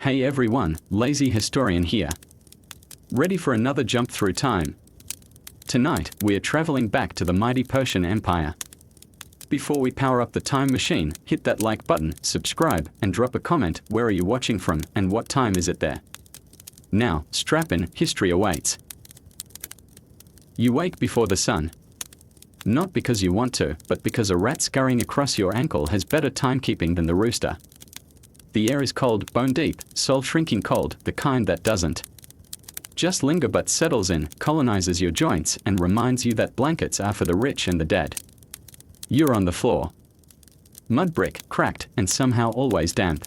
Hey everyone, lazy historian here. Ready for another jump through time? Tonight, we are traveling back to the mighty Persian Empire. Before we power up the time machine, hit that like button, subscribe, and drop a comment. Where are you watching from, and what time is it there? Now, strap in, history awaits. You wake before the sun. Not because you want to, but because a rat scurrying across your ankle has better timekeeping than the rooster. The air is cold, bone deep, soul shrinking cold, the kind that doesn't just linger but settles in, colonizes your joints, and reminds you that blankets are for the rich and the dead. You're on the floor. Mud brick, cracked, and somehow always damp.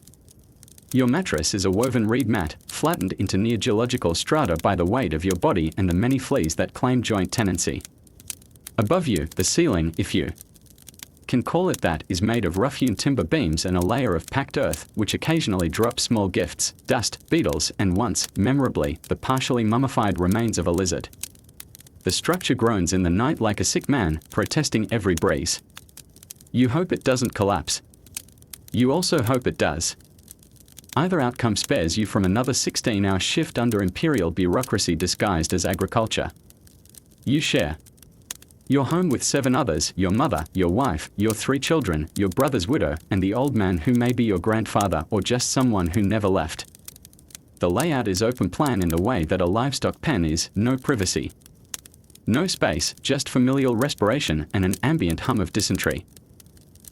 Your mattress is a woven reed mat, flattened into near geological strata by the weight of your body and the many fleas that claim joint tenancy. Above you, the ceiling, if you can call it that, is made of rough-hewn timber beams and a layer of packed earth, which occasionally drops small gifts, dust, beetles, and once, memorably, the partially mummified remains of a lizard. The structure groans in the night like a sick man, protesting every breeze. You hope it doesn't collapse. You also hope it does. Either outcome spares you from another 16-hour shift under imperial bureaucracy disguised as agriculture. You share your home with 7 others, your mother, your wife, your 3 children, your brother's widow, and the old man who may be your grandfather or just someone who never left. The layout is open plan in the way that a livestock pen is, no privacy. No space, just familial respiration and an ambient hum of dysentery.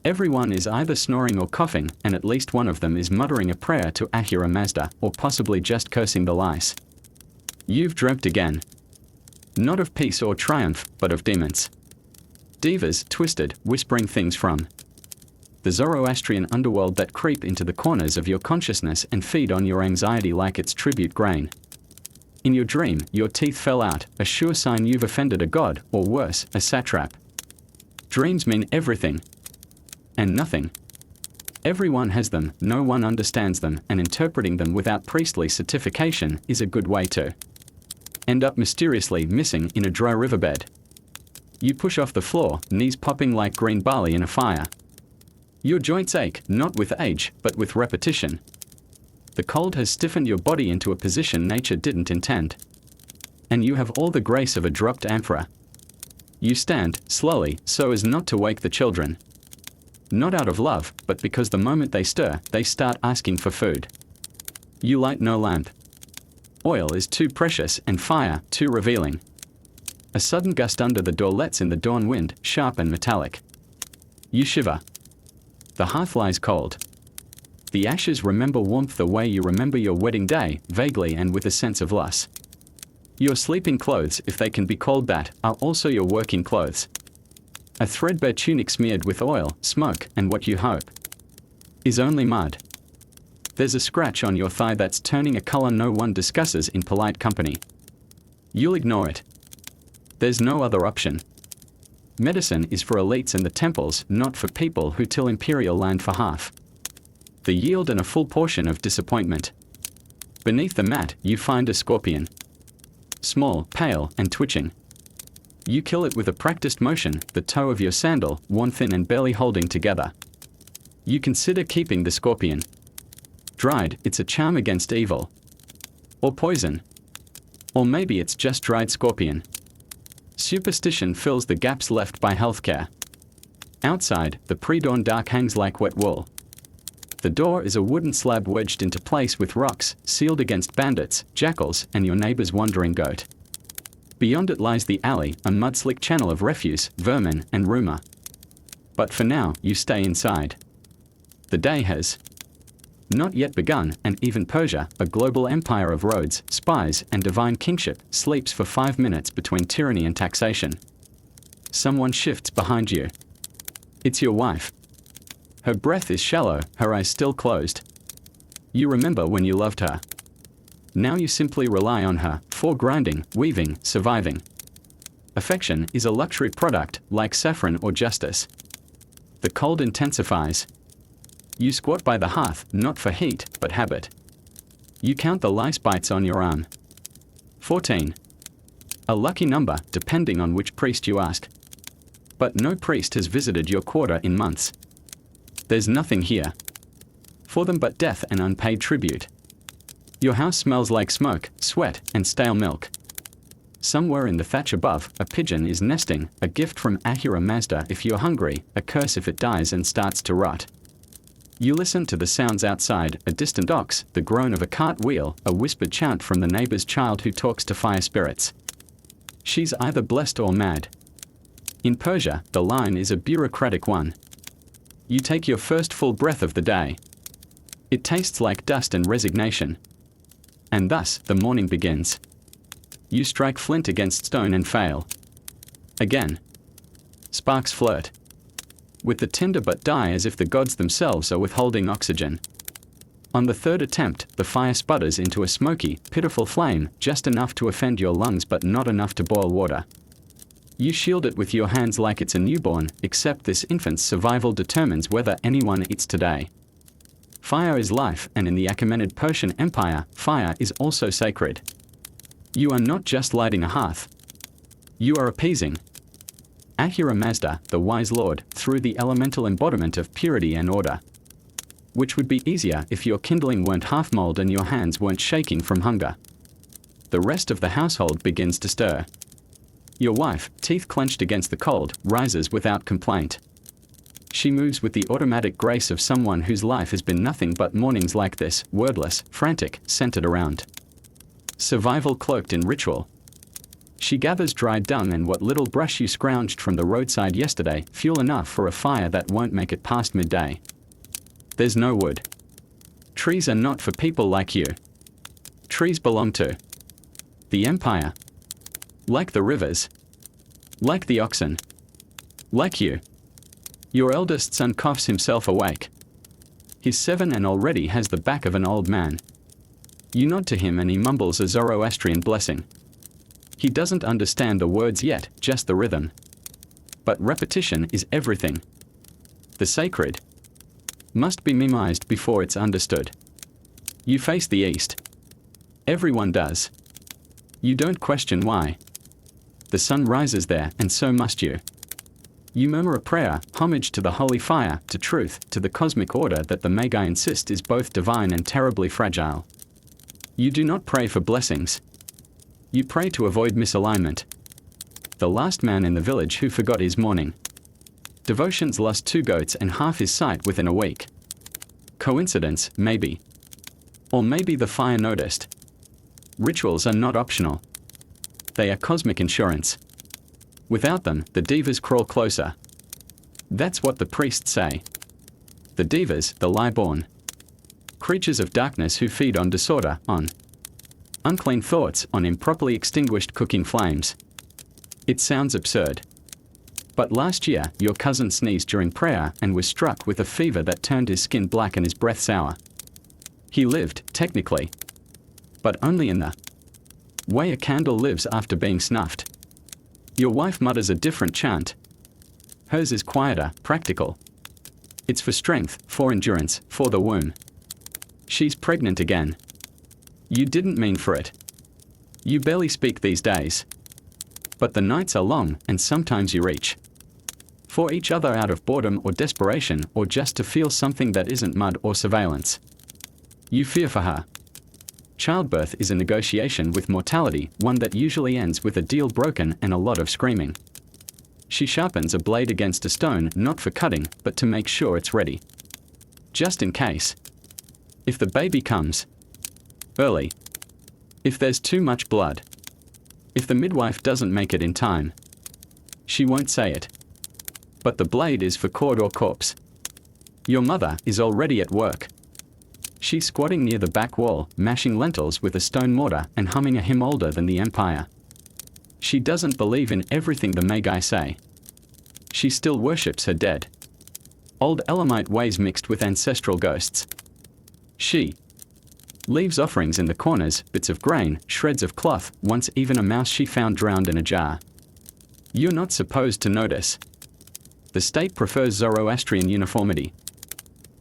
Everyone is either snoring or coughing, and at least one of them is muttering a prayer to Ahura Mazda, or possibly just cursing the lice. You've dreamt again. Not of peace or triumph, but of demons. Divas, twisted, whispering things from the Zoroastrian underworld that creep into the corners of your consciousness and feed on your anxiety like its tribute grain. In your dream, your teeth fell out, a sure sign you've offended a god, or worse, a satrap. Dreams mean everything and nothing. Everyone has them, no one understands them, and interpreting them without priestly certification is a good way to end up mysteriously missing in a dry riverbed. You push off the floor, knees popping like green barley in a fire. Your joints ache, not with age, but with repetition. The cold has stiffened your body into a position nature didn't intend. And you have all the grace of a dropped amphora. You stand, slowly, so as not to wake the children. Not out of love, but because the moment they stir, they start asking for food. You light no lamp. Oil is too precious and fire too revealing. A sudden gust under the door lets in the dawn wind, sharp and metallic. You shiver. The hearth lies cold. The ashes remember warmth the way you remember your wedding day, vaguely and with a sense of loss. Your sleeping clothes, if they can be called that, are also your working clothes. A threadbare tunic smeared with oil, smoke, and what you hope is only mud. There's a scratch on your thigh that's turning a color no one discusses in polite company. You'll ignore it. There's no other option. Medicine is for elites and the temples, not for people who till imperial land for half the yield and a full portion of disappointment. Beneath the mat, you find a scorpion. Small, pale, and twitching. You kill it with a practiced motion, the toe of your sandal, worn thin and barely holding together. You consider keeping the scorpion. Dried, it's a charm against evil. Or poison. Or maybe it's just dried scorpion. Superstition fills the gaps left by healthcare. Outside, the pre-dawn dark hangs like wet wool. The door is a wooden slab wedged into place with rocks, sealed against bandits, jackals, and your neighbor's wandering goat. Beyond it lies the alley, a mud-slick channel of refuse, vermin, and rumor. But for now, you stay inside. The day has not yet begun, and even Persia, a global empire of roads, spies, and divine kingship, sleeps for 5 minutes between tyranny and taxation. Someone shifts behind you. It's your wife. Her breath is shallow, her eyes still closed. You remember when you loved her. Now you simply rely on her, for grinding, weaving, surviving. Affection is a luxury product, like saffron or justice. The cold intensifies. You squat by the hearth, not for heat, but habit. You count the lice bites on your arm. 14. A lucky number, depending on which priest you ask. But no priest has visited your quarter in months. There's nothing here for them but death and unpaid tribute. Your house smells like smoke, sweat, and stale milk. Somewhere in the thatch above, a pigeon is nesting, a gift from Ahura Mazda if you're hungry, a curse if it dies and starts to rot. You listen to the sounds outside, a distant ox, the groan of a cart wheel, a whispered chant from the neighbor's child who talks to fire spirits. She's either blessed or mad. In Persia, the line is a bureaucratic one. You take your first full breath of the day. It tastes like dust and resignation. And thus, the morning begins. You strike flint against stone and fail. Again. Sparks flirt. With the tinder but die as if the gods themselves are withholding oxygen. On the third attempt, the fire sputters into a smoky, pitiful flame, just enough to offend your lungs but not enough to boil water. You shield it with your hands like it's a newborn, except this infant's survival determines whether anyone eats today. Fire is life, and in the Achaemenid Persian Empire, fire is also sacred. You are not just lighting a hearth. You are appeasing. Ahura Mazda, the wise lord, through the elemental embodiment of purity and order. Which would be easier if your kindling weren't half mold and your hands weren't shaking from hunger. The rest of the household begins to stir. Your wife, teeth clenched against the cold, rises without complaint. She moves with the automatic grace of someone whose life has been nothing but mornings like this, wordless, frantic, centered around survival cloaked in ritual. She gathers dried dung and what little brush you scrounged from the roadside yesterday, fuel enough for a fire that won't make it past midday. There's no wood. Trees are not for people like you. Trees belong to the empire. Like the rivers. Like the oxen. Like you. Your eldest son coughs himself awake. He's 7 and already has the back of an old man. You nod to him and he mumbles a Zoroastrian blessing. He doesn't understand the words yet, just the rhythm. But repetition is everything. The sacred must be memorized before it's understood. You face the east. Everyone does. You don't question why. The sun rises there, and so must you. You murmur a prayer, homage to the holy fire, to truth, to the cosmic order that the Magi insist is both divine and terribly fragile. You do not pray for blessings. You pray to avoid misalignment. The last man in the village who forgot his morning devotions lost 2 goats and half his sight within a week. Coincidence, maybe. Or maybe the fire noticed. Rituals are not optional. They are cosmic insurance. Without them, the devas crawl closer. That's what the priests say. The devas, the lie-born. Creatures of darkness who feed on disorder, on unclean thoughts, on improperly extinguished cooking flames. It sounds absurd. But last year, your cousin sneezed during prayer and was struck with a fever that turned his skin black and his breath sour. He lived, technically. But only in the way a candle lives after being snuffed. Your wife mutters a different chant. Hers is quieter, practical. It's for strength, for endurance, for the womb. She's pregnant again. You didn't mean for it. You barely speak these days. But the nights are long, and sometimes you reach for each other out of boredom or desperation, or just to feel something that isn't mud or surveillance. You fear for her. Childbirth is a negotiation with mortality, one that usually ends with a deal broken and a lot of screaming. She sharpens a blade against a stone, not for cutting, but to make sure it's ready. Just in case. If the baby comes early. If there's too much blood. If the midwife doesn't make it in time. She won't say it. But the blade is for cord or corpse. Your mother is already at work. She's squatting near the back wall, mashing lentils with a stone mortar and humming a hymn older than the empire. She doesn't believe in everything the Magi say. She still worships her dead. Old Elamite ways mixed with ancestral ghosts. She leaves offerings in the corners, bits of grain, shreds of cloth, once even a mouse she found drowned in a jar. You're not supposed to notice. The state prefers Zoroastrian uniformity.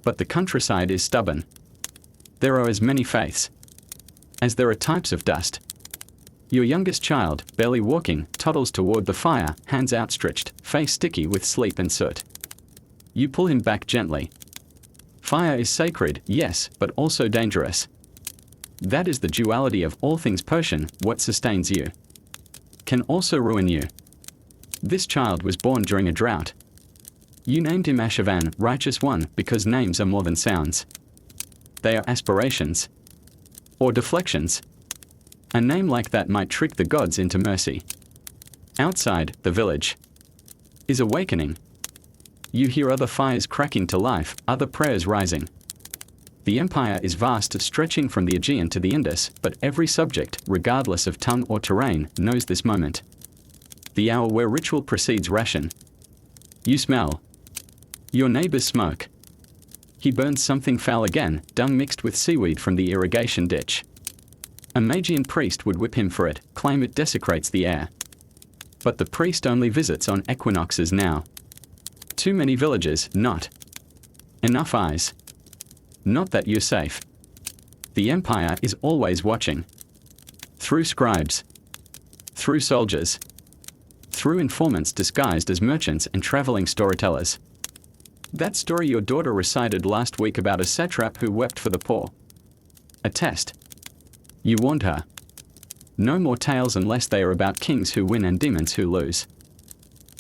But the countryside is stubborn. There are as many faiths as there are types of dust. Your youngest child, barely walking, toddles toward the fire, hands outstretched, face sticky with sleep and soot. You pull him back gently. Fire is sacred, yes, but also dangerous. That is the duality of all things Persian. What sustains you can also ruin you. This child was born during a drought. You named him Ashavan, righteous one, because names are more than sounds. They are aspirations or deflections. A name like that might trick the gods into mercy. Outside, the village is awakening. You hear other fires cracking to life, other prayers rising. The empire is vast, stretching from the Aegean to the Indus, but every subject, regardless of tongue or terrain, knows this moment. The hour where ritual precedes ration. You smell your neighbor's smoke. He burns something foul again, dung mixed with seaweed from the irrigation ditch. A Magian priest would whip him for it, claim it desecrates the air. But the priest only visits on equinoxes now. Too many villages, not enough eyes. Not that you're safe. The empire is always watching. Through scribes. Through soldiers. Through informants disguised as merchants and traveling storytellers. That story your daughter recited last week about a satrap who wept for the poor. A test. You warned her. No more tales unless they are about kings who win and demons who lose.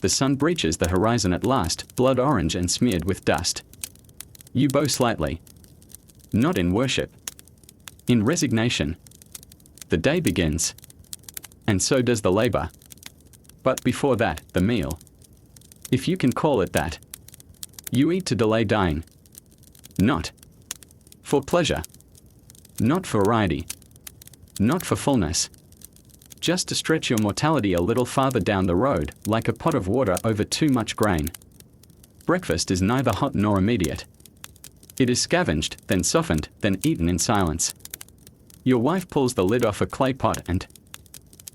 The sun breaches the horizon at last, blood orange and smeared with dust. You bow slightly. Not in worship. In resignation. The day begins. And so does the labor. But before that, the meal. If you can call it that. You eat to delay dying. Not for pleasure. Not for variety. Not for fullness. Just to stretch your mortality a little farther down the road, like a pot of water over too much grain. Breakfast is neither hot nor immediate. It is scavenged, then softened, then eaten in silence. Your wife pulls the lid off a clay pot and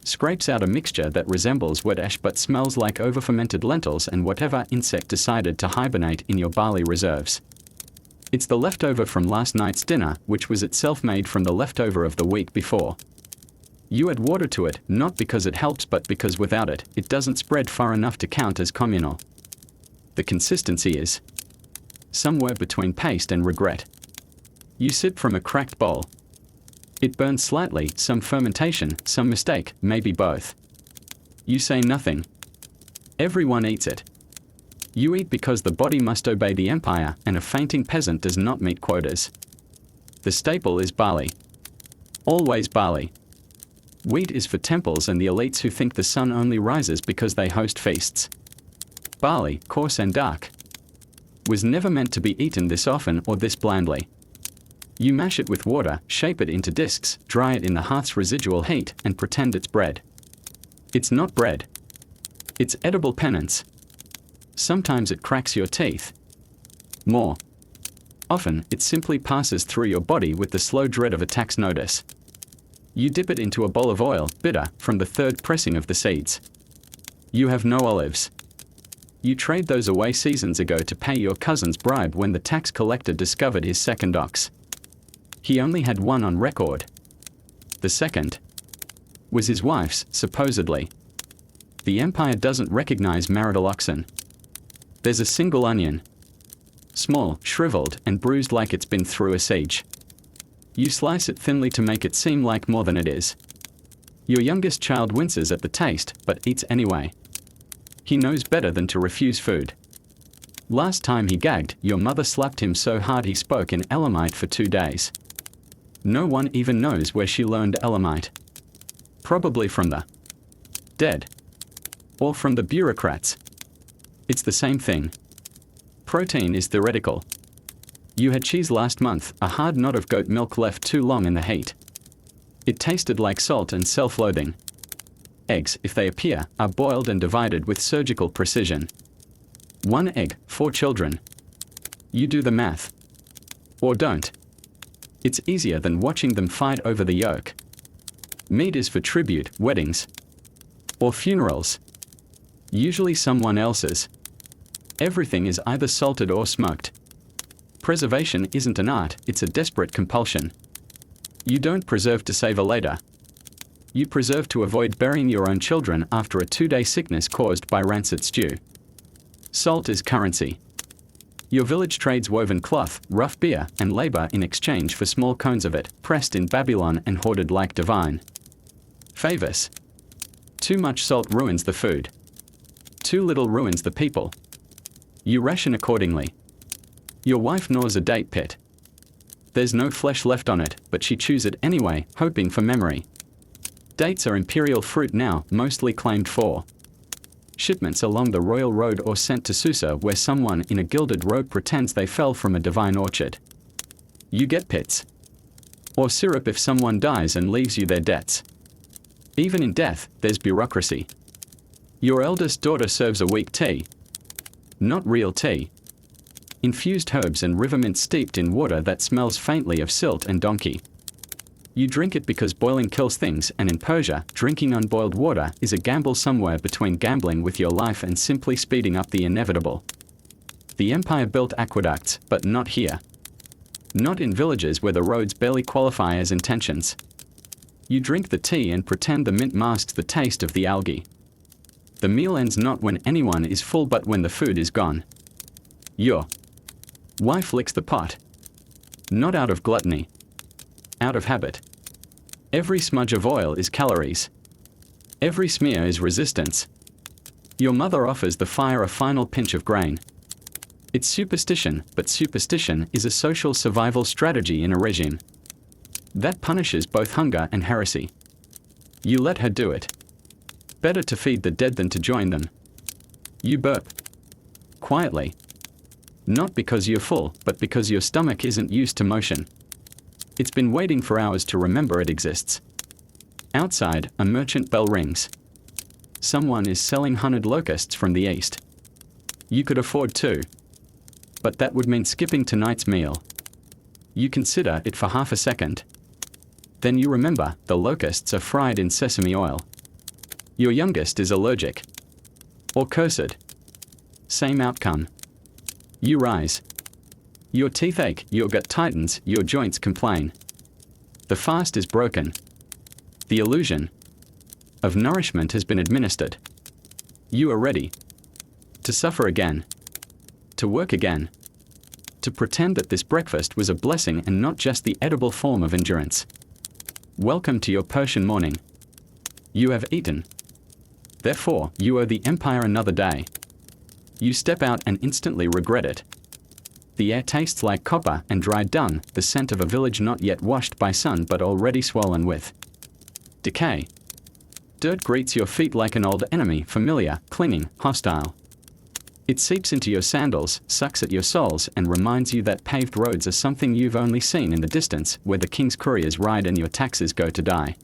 scrapes out a mixture that resembles wet ash but smells like over-fermented lentils and whatever insect decided to hibernate in your barley reserves. It's the leftover from last night's dinner, which was itself made from the leftover of the week before. You add water to it, not because it helps but because without it, it doesn't spread far enough to count as communal. The consistency is somewhere between paste and regret. You sip from a cracked bowl. It burns slightly, some fermentation, some mistake, maybe both. You say nothing. Everyone eats it. You eat because the body must obey the empire, and a fainting peasant does not meet quotas. The staple is barley. Always barley. Wheat is for temples and the elites who think the sun only rises because they host feasts. Barley, coarse and dark, was never meant to be eaten this often or this blandly. You mash it with water, shape it into discs, dry it in the hearth's residual heat, and pretend it's bread. It's not bread. It's edible penance. Sometimes it cracks your teeth. More often, it simply passes through your body with the slow dread of a tax notice. You dip it into a bowl of oil, bitter, from the third pressing of the seeds. You have no olives. You trade those away seasons ago to pay your cousin's bribe when the tax collector discovered his second ox. He only had one on record. The second was his wife's, supposedly. The empire doesn't recognize marital oxen. There's a single onion. Small, shriveled, and bruised like it's been through a siege. You slice it thinly to make it seem like more than it is. Your youngest child winces at the taste, but eats anyway. He knows better than to refuse food. Last time he gagged, your mother slapped him so hard he spoke in Elamite for 2 days. No one even knows where she learned Elamite. Probably from the dead. Or from the bureaucrats. It's the same thing. Protein is theoretical. You had cheese last month, a hard knot of goat milk left too long in the heat. It tasted like salt and self-loathing. Eggs, if they appear, are boiled and divided with surgical precision. 1 egg, 4 children. You do the math. Or don't. It's easier than watching them fight over the yolk. Meat is for tribute, weddings, or funerals. Usually someone else's. Everything is either salted or smoked. Preservation isn't an art, it's a desperate compulsion. You don't preserve to save a later. You preserve to avoid burying your own children after a 2-day sickness caused by rancid stew. Salt is currency. Your village trades woven cloth, rough beer, and labor in exchange for small cones of it, pressed in Babylon and hoarded like divine favors. Too much salt ruins the food. Too little ruins the people. You ration accordingly. Your wife gnaws a date pit. There's no flesh left on it, but she chews it anyway, hoping for memory. Dates are imperial fruit now, mostly claimed for shipments along the royal road or sent to Susa, where someone in a gilded robe pretends they fell from a divine orchard. You get pits. Or syrup if someone dies and leaves you their debts. Even in death, there's bureaucracy. Your eldest daughter serves a weak tea. Not real tea. Infused herbs and river mint steeped in water that smells faintly of silt and donkey. You drink it because boiling kills things, and in Persia, drinking unboiled water is a gamble somewhere between gambling with your life and simply speeding up the inevitable. The empire built aqueducts, but not here. Not in villages where the roads barely qualify as intentions. You drink the tea and pretend the mint masks the taste of the algae. The meal ends not when anyone is full but when the food is gone. Your wife licks the pot. Not out of gluttony. Out of habit. Every smudge of oil is calories. Every smear is resistance. Your mother offers the fire a final pinch of grain. It's superstition, but superstition is a social survival strategy in a regime that punishes both hunger and heresy. You let her do it. Better to feed the dead than to join them. You burp. Quietly. Not because you're full, but because your stomach isn't used to motion. It's been waiting for hours to remember it exists. Outside, a merchant bell rings. Someone is selling hunted locusts from the east. You could afford two. But that would mean skipping tonight's meal. You consider it for half a second. Then you remember, the locusts are fried in sesame oil. Your youngest is allergic. Or cursed. Same outcome. You rise. Your teeth ache, your gut tightens, your joints complain. The fast is broken. The illusion of nourishment has been administered. You are ready to suffer again, to work again, to pretend that this breakfast was a blessing and not just the edible form of endurance. Welcome to your Persian morning. You have eaten. Therefore, you owe the empire another day. You step out and instantly regret it. The air tastes like copper and dried dung, the scent of a village not yet washed by sun but already swollen with decay. Dirt greets your feet like an old enemy, familiar, clinging, hostile. It seeps into your sandals, sucks at your soles, and reminds you that paved roads are something you've only seen in the distance, where the king's couriers ride and your taxes go to die.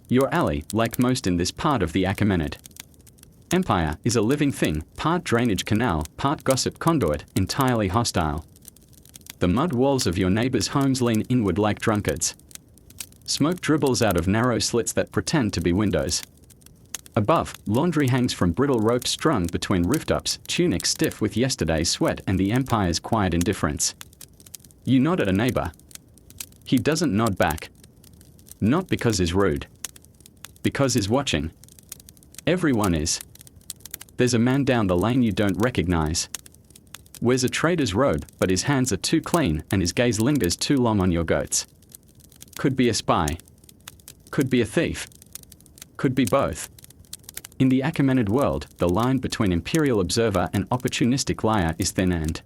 Your alley, like most in this part of the Achaemenid Empire, is a living thing, part drainage canal, part gossip conduit, entirely hostile. The mud walls of your neighbors' homes lean inward like drunkards. Smoke dribbles out of narrow slits that pretend to be windows. Above, laundry hangs from brittle ropes strung between rooftops, tunics stiff with yesterday's sweat and the empire's quiet indifference. You nod at a neighbor. He doesn't nod back. Not because he's rude. Because he's watching. Everyone is. There's a man down the lane you don't recognize. Wears a trader's robe, but his hands are too clean and his gaze lingers too long on your goats. Could be a spy. Could be a thief. Could be both. In the Achaemenid world, the line between imperial observer and opportunistic liar is thin and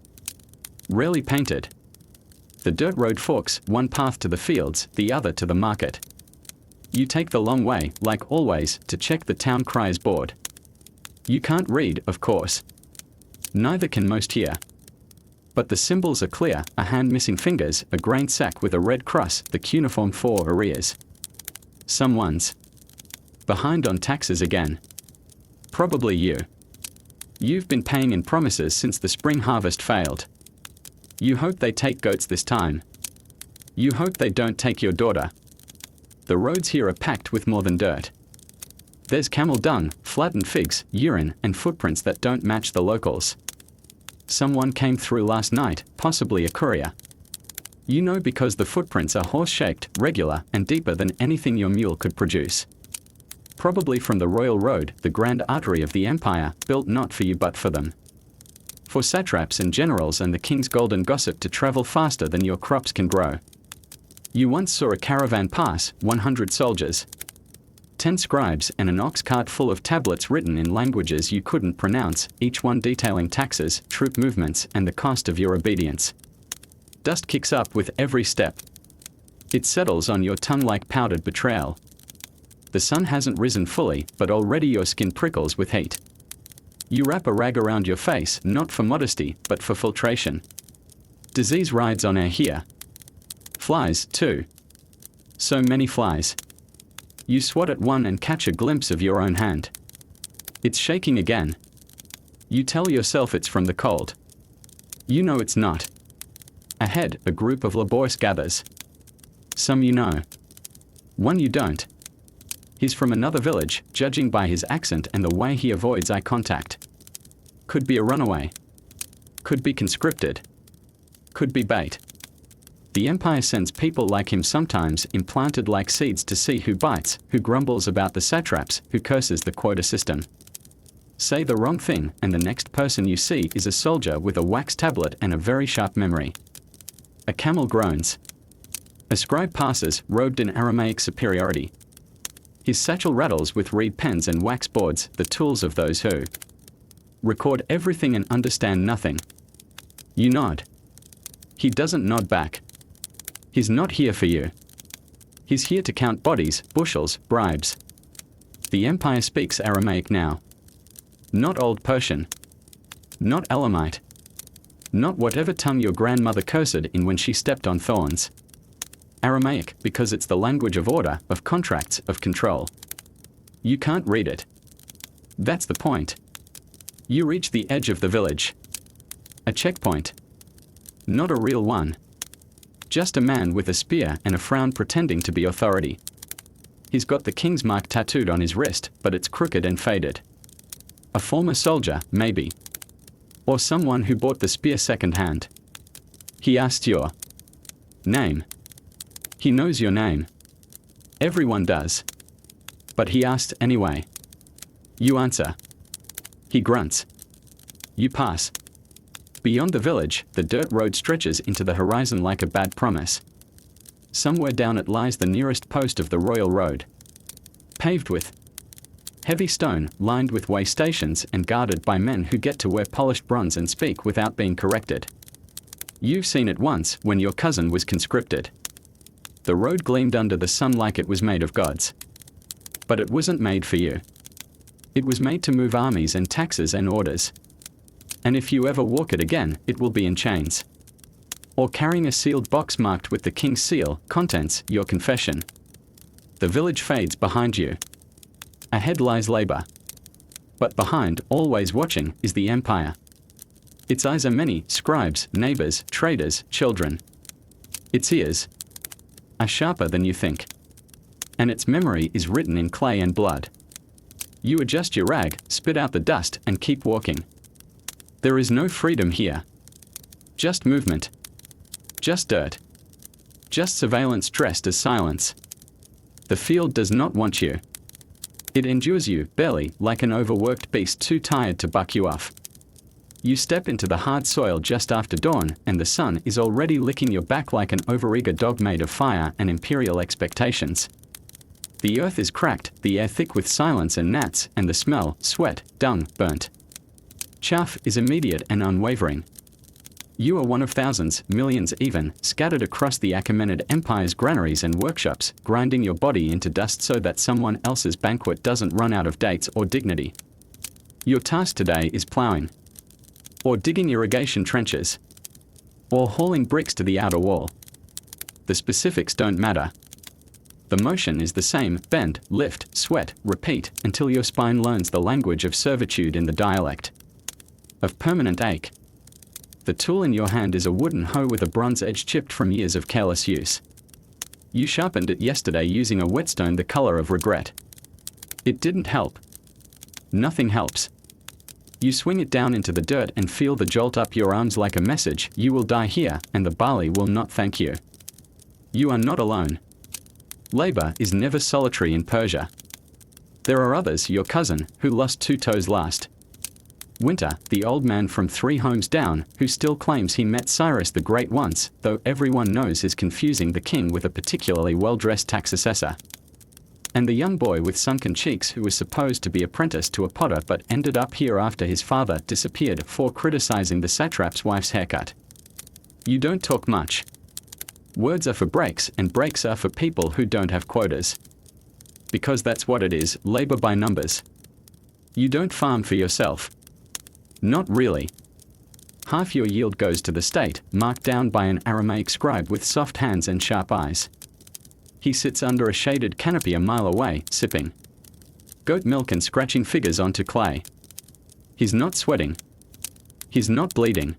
rarely painted. The dirt road forks, one path to the fields, the other to the market. You take the long way, like always, to check the town crier's board. You can't read, of course. Neither can most here. But the symbols are clear, a hand missing fingers, a grain sack with a red cross, the cuneiform for arrears. Someone's behind on taxes again. Probably you. You've been paying in promises since the spring harvest failed. You hope they take goats this time. You hope they don't take your daughter. The roads here are packed with more than dirt. There's camel dung, flattened figs, urine, and footprints that don't match the locals. Someone came through last night, possibly a courier. You know because the footprints are horse-shaped, regular, and deeper than anything your mule could produce. Probably from the royal road, the grand artery of the empire, built not for you but for them. For satraps and generals and the king's golden gossip to travel faster than your crops can grow. You once saw a caravan pass, 100 soldiers, 10 scribes and an ox cart full of tablets written in languages you couldn't pronounce, each one detailing taxes, troop movements, and the cost of your obedience. Dust kicks up with every step. It settles on your tongue like powdered betrayal. The sun hasn't risen fully, but already your skin prickles with heat. You wrap a rag around your face, not for modesty, but for filtration. Disease rides on air here. Flies, too. So many flies. You swat at one and catch a glimpse of your own hand. It's shaking again. You tell yourself it's from the cold. You know it's not. Ahead, a group of laborious gathers. Some you know. One you don't. He's from another village, judging by his accent and the way he avoids eye contact. Could be a runaway. Could be conscripted. Could be bait. The Empire sends people like him sometimes, implanted like seeds to see who bites, who grumbles about the satraps, who curses the quota system. Say the wrong thing, and the next person you see is a soldier with a wax tablet and a very sharp memory. A camel groans. A scribe passes, robed in Aramaic superiority. His satchel rattles with reed pens and wax boards, the tools of those who record everything and understand nothing. You nod. He doesn't nod back. He's not here for you. He's here to count bodies, bushels, bribes. The Empire speaks Aramaic now. Not Old Persian. Not Elamite. Not whatever tongue your grandmother cursed in when she stepped on thorns. Aramaic, because it's the language of order, of contracts, of control. You can't read it. That's the point. You reach the edge of the village. A checkpoint. Not a real one. Just a man with a spear and a frown pretending to be authority. He's got the king's mark tattooed on his wrist, but it's crooked and faded. A former soldier, maybe. Or someone who bought the spear second-hand. He asked your name. He knows your name. Everyone does. But he asked anyway. You answer. He grunts. You pass. Beyond the village, the dirt road stretches into the horizon like a bad promise. Somewhere down it lies the nearest post of the royal road. Paved with heavy stone, lined with way stations and guarded by men who get to wear polished bronze and speak without being corrected. You've seen it once, when your cousin was conscripted. The road gleamed under the sun like it was made of gods. But it wasn't made for you. It was made to move armies and taxes and orders. And if you ever walk it again, it will be in chains. Or carrying a sealed box marked with the king's seal, contents, your confession. The village fades behind you. Ahead lies labor. But behind, always watching, is the Empire. Its eyes are many, scribes, neighbors, traders, children. Its ears are sharper than you think. And its memory is written in clay and blood. You adjust your rag, spit out the dust, and keep walking. There is no freedom here. Just movement. Just dirt. Just surveillance dressed as silence. The field does not want you. It endures you, barely, like an overworked beast too tired to buck you off. You step into the hard soil just after dawn, and the sun is already licking your back like an overeager dog made of fire and imperial expectations. The earth is cracked, the air thick with silence and gnats, and the smell, sweat, dung, burnt. Chaff is immediate and unwavering. You are one of thousands, millions even, scattered across the Achaemenid Empire's granaries and workshops, grinding your body into dust so that someone else's banquet doesn't run out of dates or dignity. Your task today is plowing. Or digging irrigation trenches. Or hauling bricks to the outer wall. The specifics don't matter. The motion is the same, bend, lift, sweat, repeat, until your spine learns the language of servitude in the dialect of permanent ache. The tool in your hand is a wooden hoe with a bronze edge chipped from years of careless use. You sharpened it yesterday using a whetstone the color of regret. It didn't help. Nothing helps. You swing it down into the dirt and feel the jolt up your arms like a message, you will die here, and the barley will not thank you. You are not alone. Labor is never solitary in Persia. There are others, your cousin, who lost 2 toes last. Winter, the old man from 3 homes down, who still claims he met Cyrus the Great once, though everyone knows is confusing the king with a particularly well-dressed tax assessor. And the young boy with sunken cheeks who was supposed to be apprenticed to a potter but ended up here after his father disappeared for criticizing the satrap's wife's haircut. You don't talk much. Words are for breaks, and breaks are for people who don't have quotas. Because that's what it is, labor by numbers. You don't farm for yourself. Not really. Half your yield goes to the state, marked down by an Aramaic scribe with soft hands and sharp eyes. He sits under a shaded canopy a mile away, sipping goat milk and scratching figures onto clay. He's not sweating. He's not bleeding.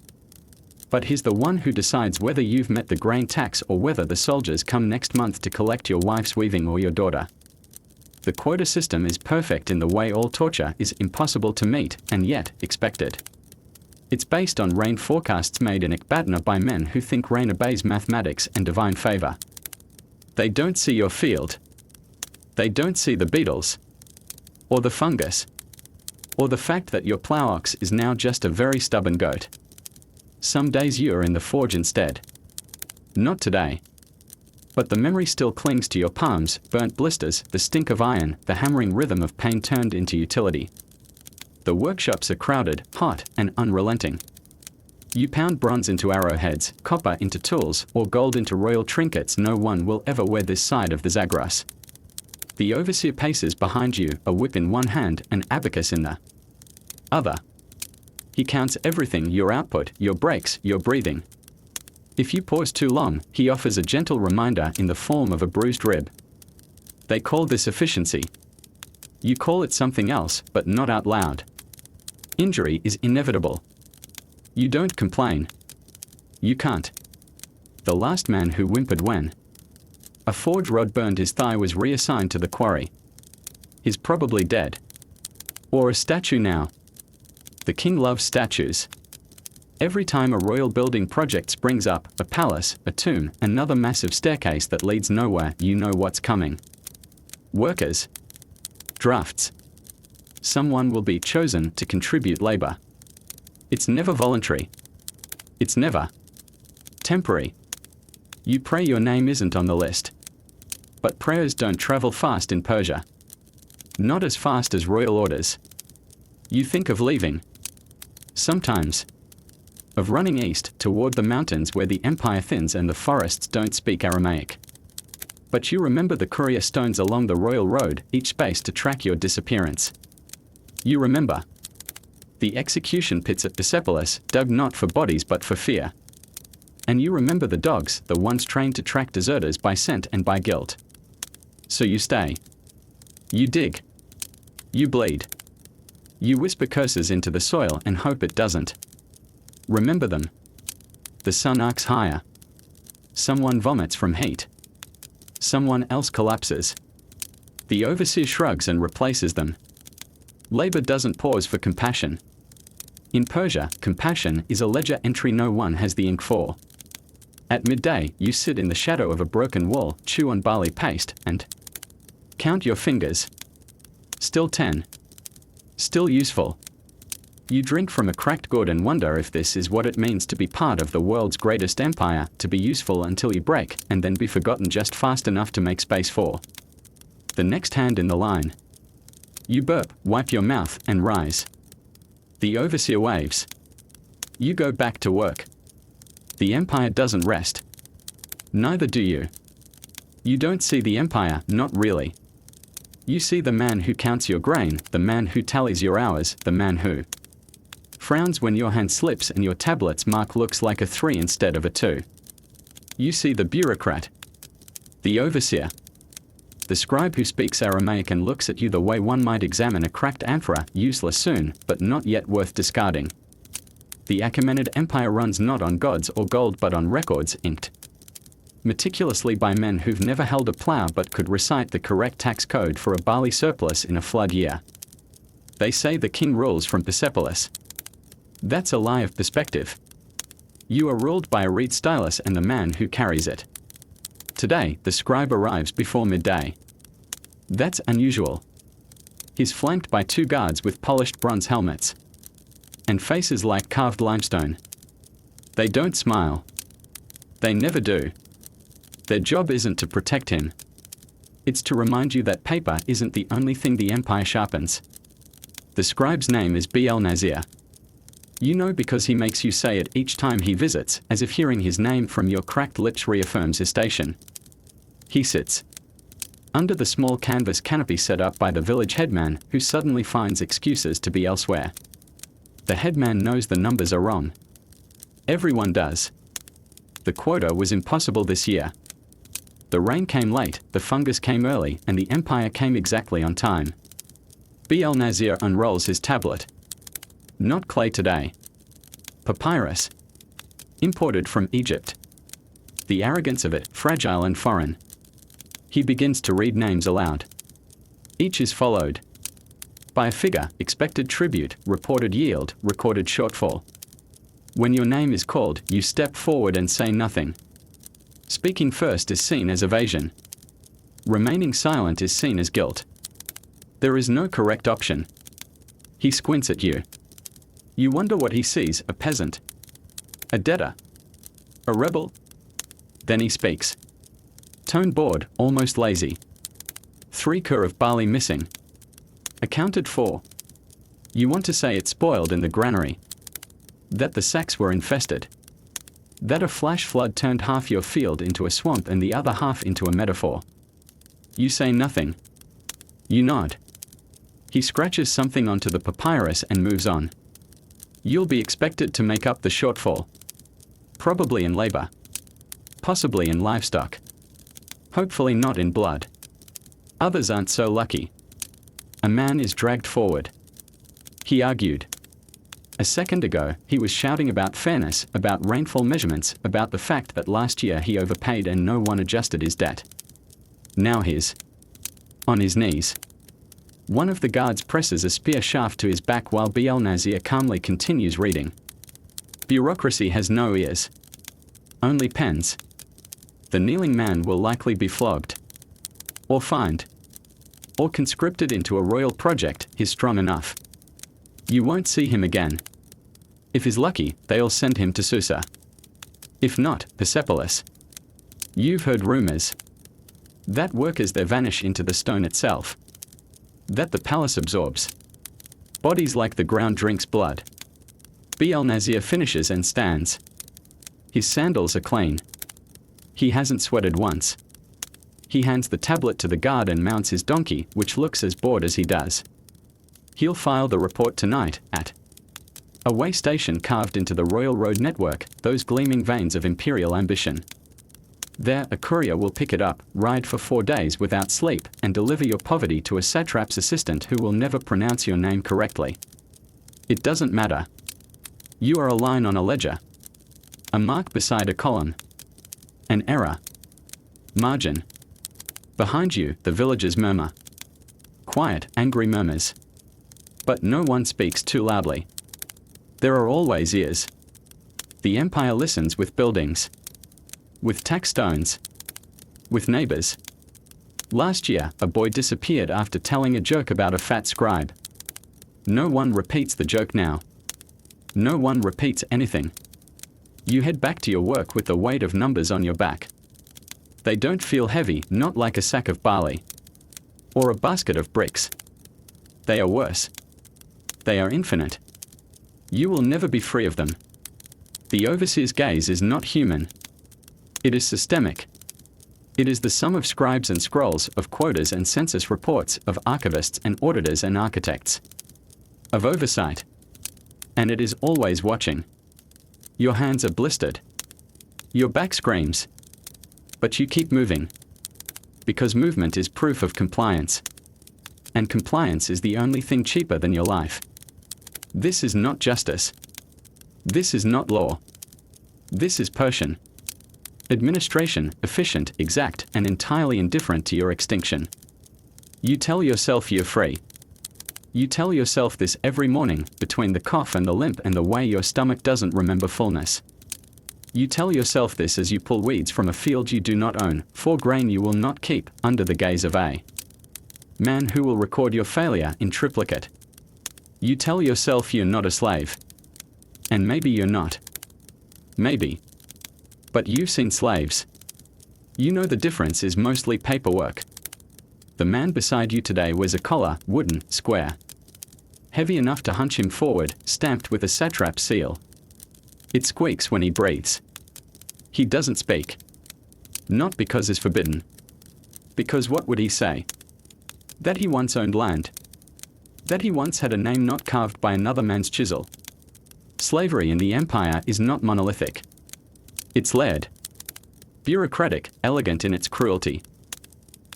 But he's the one who decides whether you've met the grain tax or whether the soldiers come next month to collect your wife's weaving or your daughter. The quota system is perfect in the way all torture is impossible to meet, and yet expected. It's based on rain forecasts made in Ecbatana by men who think rain obeys mathematics and divine favor. They don't see your field. They don't see the beetles. Or the fungus. Or the fact that your plow ox is now just a very stubborn goat. Some days you're in the forge instead. Not today. But the memory still clings to your palms, burnt blisters, the stink of iron, the hammering rhythm of pain turned into utility. The workshops are crowded, hot, and unrelenting. You pound bronze into arrowheads, copper into tools, or gold into royal trinkets. No one will ever wear this side of the Zagros. The overseer paces behind you, a whip in one hand, an abacus in the other. He counts everything: your output, your breaks, your breathing. If you pause too long, he offers a gentle reminder in the form of a bruised rib. They call this efficiency. You call it something else, but not out loud. Injury is inevitable. You don't complain. You can't. The last man who whimpered when a forge rod burned his thigh was reassigned to the quarry. He's probably dead. Or a statue now. The king loves statues. Every time a royal building project springs up, a palace, a tomb, another massive staircase that leads nowhere, you know what's coming. Workers. Drafts. Someone will be chosen to contribute labor. It's never voluntary. It's never temporary. You pray your name isn't on the list. But prayers don't travel fast in Persia. Not as fast as royal orders. You think of leaving. Sometimes. Of running east toward the mountains where the empire thins and the forests don't speak Aramaic. But you remember the courier stones along the royal road, each space to track your disappearance. You remember the execution pits at Persepolis, dug not for bodies but for fear. And you remember the dogs, the ones trained to track deserters by scent and by guilt. So you stay. You dig. You bleed. You whisper curses into the soil and hope it doesn't. Remember them. The sun arcs higher. Someone vomits from heat. Someone else collapses. The overseer shrugs and replaces them. Labor doesn't pause for compassion. In Persia, compassion is a ledger entry no one has the ink for. At midday, you sit in the shadow of a broken wall, chew on barley paste, and count your fingers. Still 10. Still useful. You drink from a cracked gourd and wonder if this is what it means to be part of the world's greatest empire, to be useful until you break, and then be forgotten just fast enough to make space for the next hand in the line. You burp, wipe your mouth, and rise. The overseer waves. You go back to work. The empire doesn't rest. Neither do you. You don't see the empire, not really. You see the man who counts your grain, the man who tallies your hours, the man who frowns when your hand slips and your tablet's mark looks like a 3 instead of a 2. You see the bureaucrat. The overseer. The scribe who speaks Aramaic and looks at you the way one might examine a cracked amphora, useless soon, but not yet worth discarding. The Achaemenid Empire runs not on gods or gold but on records inked meticulously by men who've never held a plow but could recite the correct tax code for a barley surplus in a flood year. They say the king rules from Persepolis. That's a lie of perspective. You are ruled by a reed stylus and the man who carries it. Today, the scribe arrives before midday. That's unusual. He's flanked by 2 guards with polished bronze helmets. and faces like carved limestone. They don't smile. They never do. Their job isn't to protect him. It's to remind you that paper isn't the only thing the empire sharpens. The scribe's name is Nazir. You know because he makes you say it each time he visits, as if hearing his name from your cracked lips reaffirms his station. He sits under the small canvas canopy set up by the village headman, who suddenly finds excuses to be elsewhere. The headman knows the numbers are wrong. Everyone does. The quota was impossible this year. The rain came late, the fungus came early, and the empire came exactly on time. Nazir unrolls his tablet. Not clay today. Papyrus. Imported from Egypt. The arrogance of it, fragile and foreign. He begins to read names aloud. Each is followed by a figure, expected tribute, reported yield, recorded shortfall. When your name is called, you step forward and say nothing. Speaking first is seen as evasion. Remaining silent is seen as guilt. There is no correct option. He squints at you. You wonder what he sees: a peasant, a debtor, a rebel. Then he speaks. Tone bored, almost lazy. 3 kur of barley missing. Accounted for. You want to say it spoiled in the granary. That the sacks were infested. That a flash flood turned half your field into a swamp and the other half into a metaphor. You say nothing. You nod. He scratches something onto the papyrus and moves on. You'll be expected to make up the shortfall. Probably in labor. Possibly in livestock. Hopefully not in blood. Others aren't so lucky. A man is dragged forward. He argued. A second ago, he was shouting about fairness, about rainfall measurements, about the fact that last year he overpaid and no one adjusted his debt. Now he's on his knees. One of the guards presses a spear shaft to his back while Nazir calmly continues reading. Bureaucracy has no ears. Only pens. The kneeling man will likely be flogged. Or fined. Or conscripted into a royal project, he's strong enough. You won't see him again. If he's lucky, they'll send him to Susa. If not, Persepolis. You've heard rumors. That workers there vanish into the stone itself. That the palace absorbs. Bodies like the ground drinks blood. Nazir finishes and stands. His sandals are clean. He hasn't sweated once. He hands the tablet to the guard and mounts his donkey, which looks as bored as he does. He'll file the report tonight, at a way station carved into the royal road network, those gleaming veins of imperial ambition. There, a courier will pick it up, ride for 4 days without sleep, and deliver your poverty to a satrap's assistant who will never pronounce your name correctly. It doesn't matter. You are a line on a ledger. A mark beside a column. An error. Margin. Behind you, the villagers murmur. Quiet, angry murmurs. But no one speaks too loudly. There are always ears. The empire listens with buildings. With tax stones. With neighbors. Last year, a boy disappeared after telling a joke about a fat scribe. No one repeats the joke now. No one repeats anything. You head back to your work with the weight of numbers on your back. They don't feel heavy, not like a sack of barley. Or a basket of bricks. They are worse. They are infinite. You will never be free of them. The overseer's gaze is not human. It is systemic. It is the sum of scribes and scrolls, of quotas and census reports, of archivists and auditors and architects. Of oversight. And it is always watching. Your hands are blistered. Your back screams. But you keep moving. Because movement is proof of compliance. And compliance is the only thing cheaper than your life. This is not justice. This is not law. This is Persian. Administration, efficient, exact, and entirely indifferent to your extinction. You tell yourself you're free. You tell yourself this every morning, between the cough and the limp and the way your stomach doesn't remember fullness. You tell yourself this as you pull weeds from a field you do not own, for grain you will not keep, under the gaze of a man who will record your failure in triplicate. You tell yourself you're not a slave. And maybe you're not. Maybe. But you've seen slaves. You know the difference is mostly paperwork. The man beside you today wears a collar, wooden, square. Heavy enough to hunch him forward, stamped with a satrap seal. It squeaks when he breathes. He doesn't speak. Not because it's forbidden. Because what would he say? That he once owned land. That he once had a name not carved by another man's chisel. Slavery in the empire is not monolithic. It's layered. Bureaucratic, elegant in its cruelty.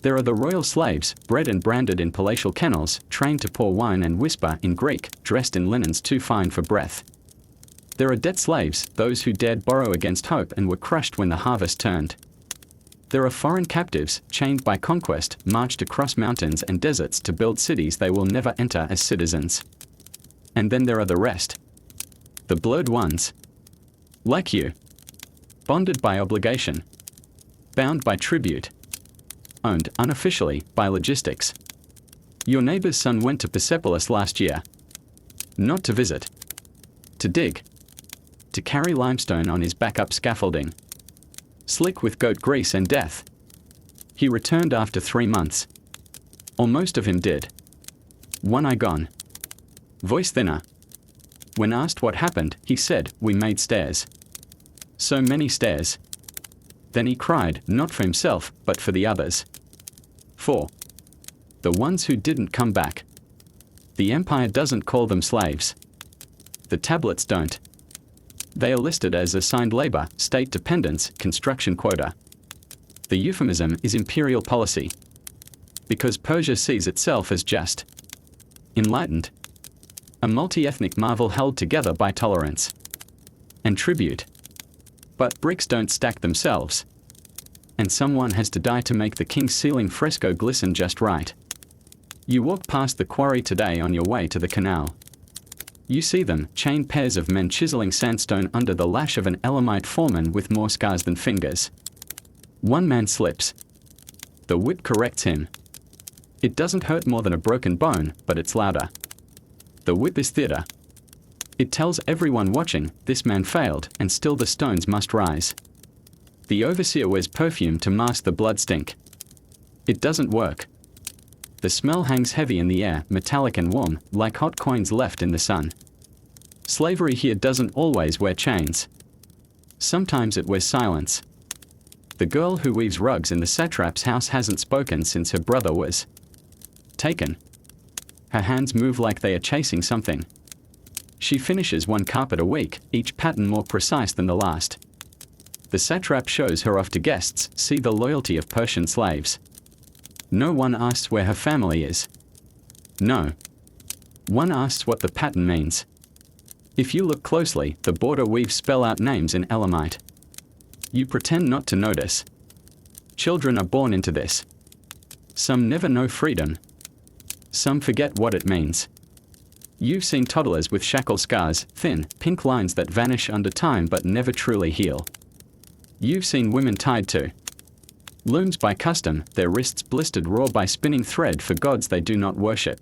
There are the royal slaves, bred and branded in palatial kennels, trained to pour wine and whisper in Greek, dressed in linens too fine for breath. There are debt slaves, those who dared borrow against hope and were crushed when the harvest turned. There are foreign captives, chained by conquest, marched across mountains and deserts to build cities they will never enter as citizens. And then there are the rest. The blurred ones. Like you. Bonded by obligation. Bound by tribute. Owned, unofficially, by logistics. Your neighbor's son went to Persepolis last year. Not to visit. To dig. To carry limestone on his backup scaffolding. Slick with goat grease and death. He returned after 3 months. Or most of him did. One eye gone. Voice thinner. When asked what happened, he said, "We made stairs." So many stairs. Then he cried, not for himself, but for the others. For the ones who didn't come back. The empire doesn't call them slaves. The tablets don't. They are listed as assigned labor, state dependence, construction quota. The euphemism is imperial policy. Because Persia sees itself as just. Enlightened. A multi-ethnic marvel held together by tolerance. And tribute. But bricks don't stack themselves. And someone has to die to make the king's ceiling fresco glisten just right. You walk past the quarry today on your way to the canal. You see them, chained pairs of men chiseling sandstone under the lash of an Elamite foreman with more scars than fingers. One man slips. The whip corrects him. It doesn't hurt more than a broken bone, but it's louder. The whip is theater. It tells everyone watching, this man failed, and still the stones must rise. The overseer wears perfume to mask the blood stink. It doesn't work. The smell hangs heavy in the air, metallic and warm, like hot coins left in the sun. Slavery here doesn't always wear chains. Sometimes it wears silence. The girl who weaves rugs in the satrap's house hasn't spoken since her brother was taken. Her hands move like they are chasing something. She finishes one carpet a week, each pattern more precise than the last. The satrap shows her off to guests, see the loyalty of Persian slaves. No one asks where her family is. No. One asks what the pattern means. If you look closely, the border weaves spell out names in Elamite. You pretend not to notice. Children are born into this. Some never know freedom. Some forget what it means. You've seen toddlers with shackle scars, thin, pink lines that vanish under time but never truly heal. You've seen women tied to looms by custom, their wrists blistered raw by spinning thread for gods they do not worship.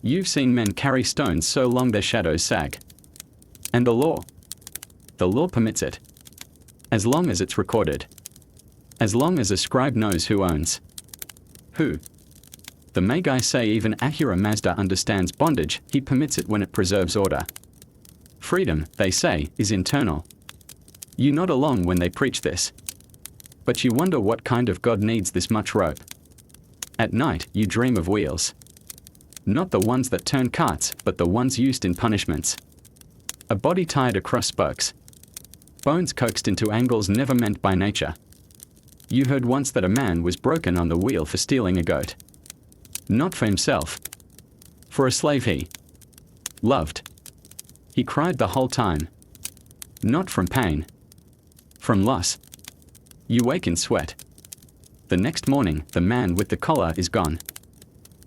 You've seen men carry stones so long their shadows sag. And the law permits it. As long as it's recorded. As long as a scribe knows who owns who. The Magi say even Ahura Mazda understands bondage, he permits it when it preserves order. Freedom, they say, is internal. You nod along when they preach this. But you wonder what kind of God needs this much rope. At night, you dream of wheels. Not the ones that turn carts, but the ones used in punishments. A body tied across spokes. Bones coaxed into angles never meant by nature. You heard once that a man was broken on the wheel for stealing a goat. Not for himself. For a slave he loved. He cried the whole time. Not from pain. From loss. You wake in sweat. The next morning, the man with the collar is gone.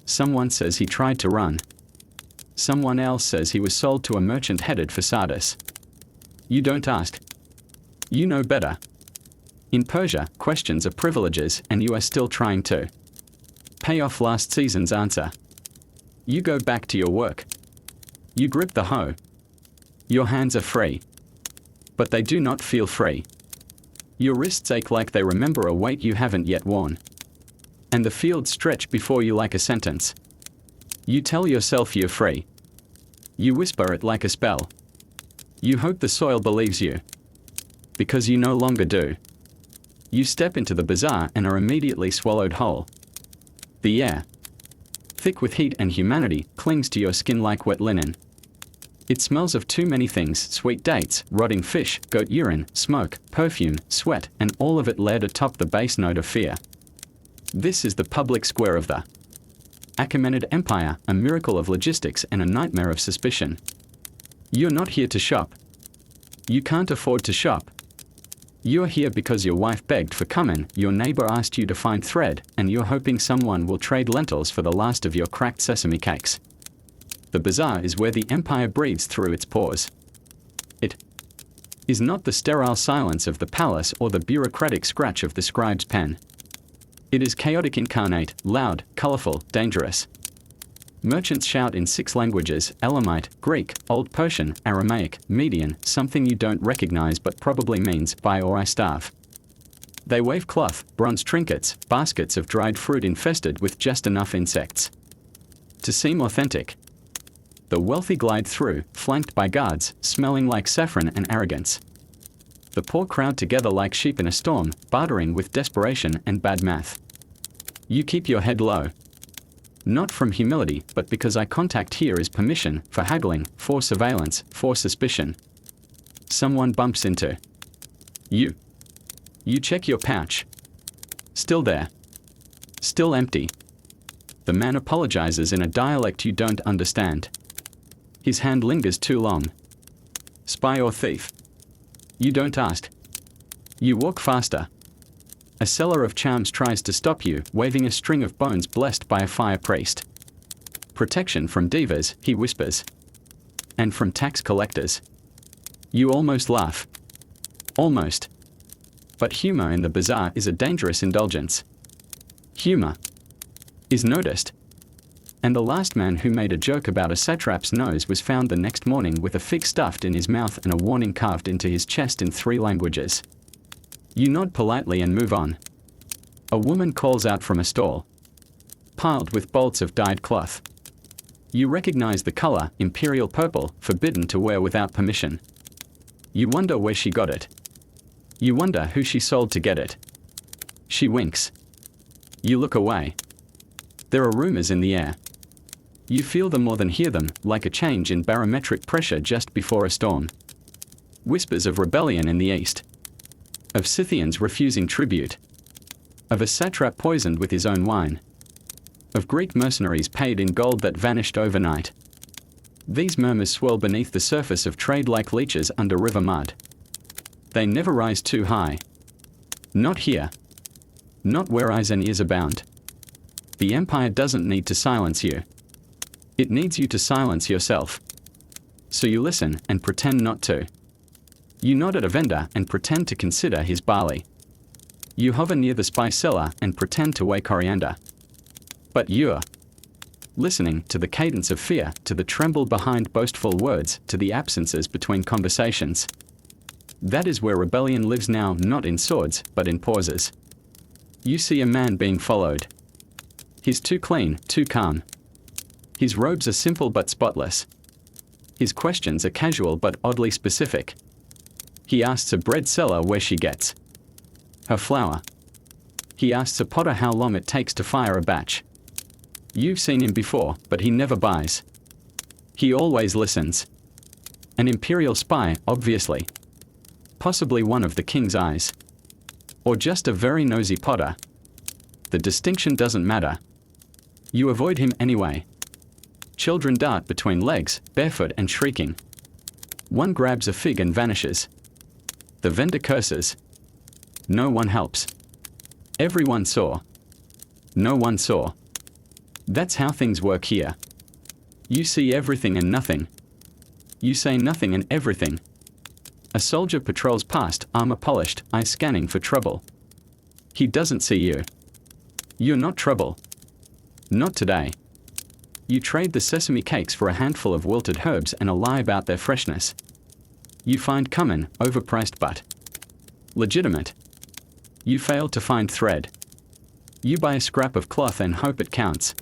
Someone says he tried to run. Someone else says he was sold to a merchant headed for Sardis. You don't ask. You know better. In Persia, questions are privileges, and you are still trying to pay off last season's answer. You go back to your work. You grip the hoe. Your hands are free. But they do not feel free. Your wrists ache like they remember a weight you haven't yet worn. And the fields stretch before you like a sentence. You tell yourself you're free. You whisper it like a spell. You hope the soil believes you. Because you no longer do. You step into the bazaar and are immediately swallowed whole. The air, thick with heat and humanity, clings to your skin like wet linen. It smells of too many things: sweet dates, rotting fish, goat urine, smoke, perfume, sweat, and all of it layered atop the base note of fear. This is the public square of the Achaemenid Empire, a miracle of logistics and a nightmare of suspicion. You're not here to shop. You can't afford to shop. You're here because your wife begged for cumin, your neighbor asked you to find thread, and you're hoping someone will trade lentils for the last of your cracked sesame cakes. The bazaar is where the empire breathes through its pores. It is not the sterile silence of the palace or the bureaucratic scratch of the scribe's pen. It is chaotic incarnate, loud, colorful, dangerous. Merchants shout in 6 languages: Elamite, Greek, Old Persian, Aramaic, Median, something you don't recognize but probably means buy or I starve. They wave cloth, bronze trinkets, baskets of dried fruit infested with just enough insects to seem authentic. The wealthy glide through, flanked by guards, smelling like saffron and arrogance. The poor crowd together like sheep in a storm, bartering with desperation and bad math. You keep your head low. Not from humility, but because eye contact here is permission, for haggling, for surveillance, for suspicion. Someone bumps into you. You check your pouch. Still there. Still empty. The man apologizes in a dialect you don't understand. His hand lingers too long. Spy or thief? You don't ask. You walk faster. A seller of charms tries to stop you, waving a string of bones blessed by a fire priest. Protection from divas, he whispers. And from tax collectors. You almost laugh. Almost. But humor in the bazaar is a dangerous indulgence. Humor is noticed. And the last man who made a joke about a satrap's nose was found the next morning with a fig stuffed in his mouth and a warning carved into his chest in 3 languages. You nod politely and move on. A woman calls out from a stall, piled with bolts of dyed cloth. You recognize the color, imperial purple, forbidden to wear without permission. You wonder where she got it. You wonder who she sold to get it. She winks. You look away. There are rumors in the air. You feel them more than hear them, like a change in barometric pressure just before a storm. Whispers of rebellion in the east. Of Scythians refusing tribute. Of a satrap poisoned with his own wine. Of Greek mercenaries paid in gold that vanished overnight. These murmurs swirl beneath the surface of trade like leeches under river mud. They never rise too high. Not here. Not where eyes and ears abound. The empire doesn't need to silence you. It needs you to silence yourself. So you listen and pretend not to. You nod at a vendor and pretend to consider his barley. You hover near the spice cellar and pretend to weigh coriander. But you're listening to the cadence of fear, to the tremble behind boastful words, to the absences between conversations. That is where rebellion lives now, not in swords, but in pauses. You see a man being followed. He's too clean, too calm. His robes are simple but spotless. His questions are casual but oddly specific. He asks a bread seller where she gets her flour. He asks a potter how long it takes to fire a batch. You've seen him before, but he never buys. He always listens. An imperial spy, obviously. Possibly one of the king's eyes. Or just a very nosy potter. The distinction doesn't matter. You avoid him anyway. Children dart between legs, barefoot and shrieking. One grabs a fig and vanishes. The vendor curses. No one helps. Everyone saw. No one saw. That's how things work here. You see everything and nothing. You say nothing and everything. A soldier patrols past, armor polished, eyes scanning for trouble. He doesn't see you. You're not trouble. Not today. You trade the sesame cakes for a handful of wilted herbs and a lie about their freshness. You find common, overpriced but legitimate. You fail to find thread. You buy a scrap of cloth and hope it counts.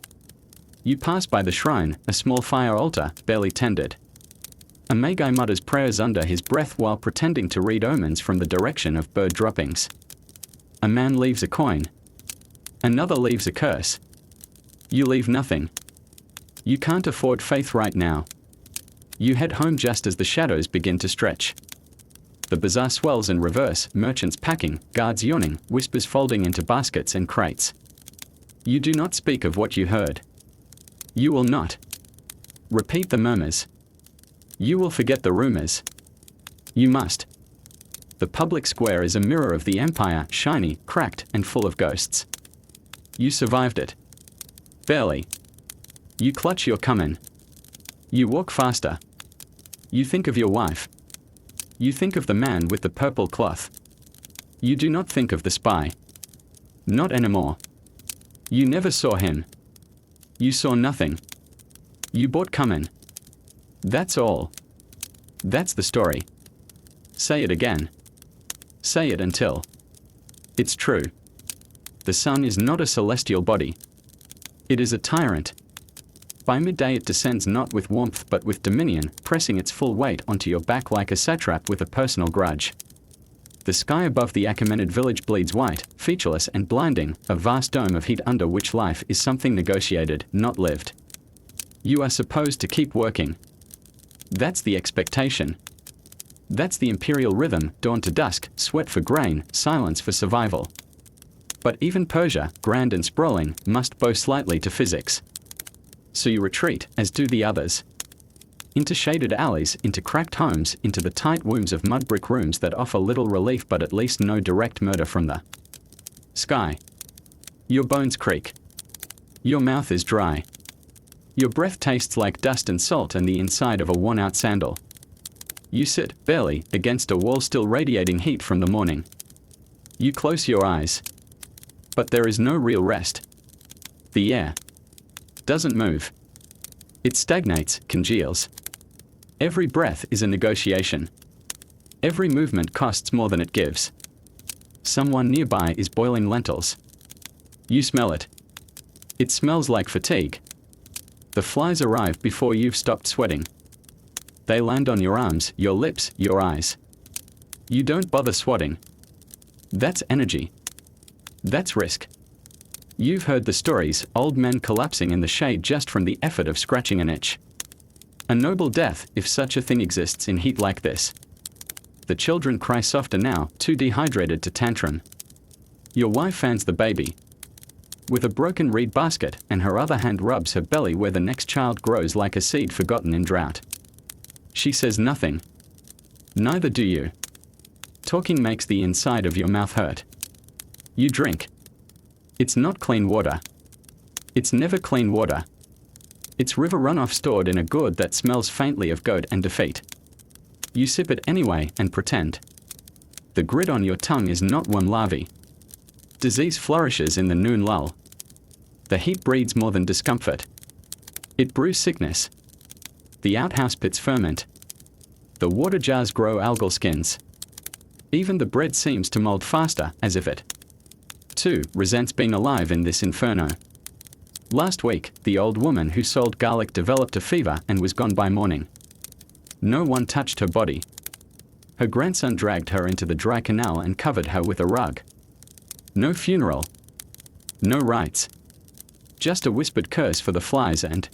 You pass by the shrine, a small fire altar, barely tended. A magi mutters prayers under his breath while pretending to read omens from the direction of bird droppings. A man leaves a coin. Another leaves a curse. You leave nothing. You can't afford faith right now. You head home just as the shadows begin to stretch. The bazaar swells in reverse, merchants packing, guards yawning, whispers folding into baskets and crates. You do not speak of what you heard. You will not repeat the murmurs. You will forget the rumors. You must. The public square is a mirror of the empire, shiny, cracked, and full of ghosts. You survived it. Barely. You clutch your come-in. You walk faster. You think of your wife. You think of the man with the purple cloth. You do not think of the spy. Not anymore. You never saw him. You saw nothing. You bought come-in. That's all. That's the story. Say it again. Say it until it's true. The sun is not a celestial body. It is a tyrant. By midday it descends not with warmth but with dominion, pressing its full weight onto your back like a satrap with a personal grudge. The sky above the Achaemenid village bleeds white, featureless and blinding, a vast dome of heat under which life is something negotiated, not lived. You are supposed to keep working. That's the expectation. That's the imperial rhythm, dawn to dusk, sweat for grain, silence for survival. But even Persia, grand and sprawling, must bow slightly to physics. So you retreat, as do the others. Into shaded alleys, into cracked homes, into the tight wombs of mud brick rooms that offer little relief but at least no direct murder from the sky. Your bones creak. Your mouth is dry. Your breath tastes like dust and salt and the inside of a worn-out sandal. You sit, barely, against a wall still radiating heat from the morning. You close your eyes. But there is no real rest. The air doesn't move. It stagnates, congeals. Every breath is a negotiation. Every movement costs more than it gives. Someone nearby is boiling lentils. You smell it. It smells like fatigue. The flies arrive before you've stopped sweating. They land on your arms, your lips, your eyes. You don't bother swatting. That's energy. That's risk. You've heard the stories, old men collapsing in the shade just from the effort of scratching an itch. A noble death, if such a thing exists in heat like this. The children cry softer now, too dehydrated to tantrum. Your wife fans the baby with a broken reed basket, and her other hand rubs her belly where the next child grows like a seed forgotten in drought. She says nothing. Neither do you. Talking makes the inside of your mouth hurt. You drink. It's not clean water. It's never clean water. It's river runoff stored in a gourd that smells faintly of goat and defeat. You sip it anyway and pretend. The grit on your tongue is not worm larvae. Disease flourishes in the noon lull. The heat breeds more than discomfort. It brews sickness. The outhouse pits ferment. The water jars grow algal skins. Even the bread seems to mold faster, as if it, too, resents being alive in this inferno. Last week, the old woman who sold garlic developed a fever and was gone by morning. No one touched her body. Her grandson dragged her into the dry canal and covered her with a rug. No funeral. No rites. Just a whispered curse for the flies and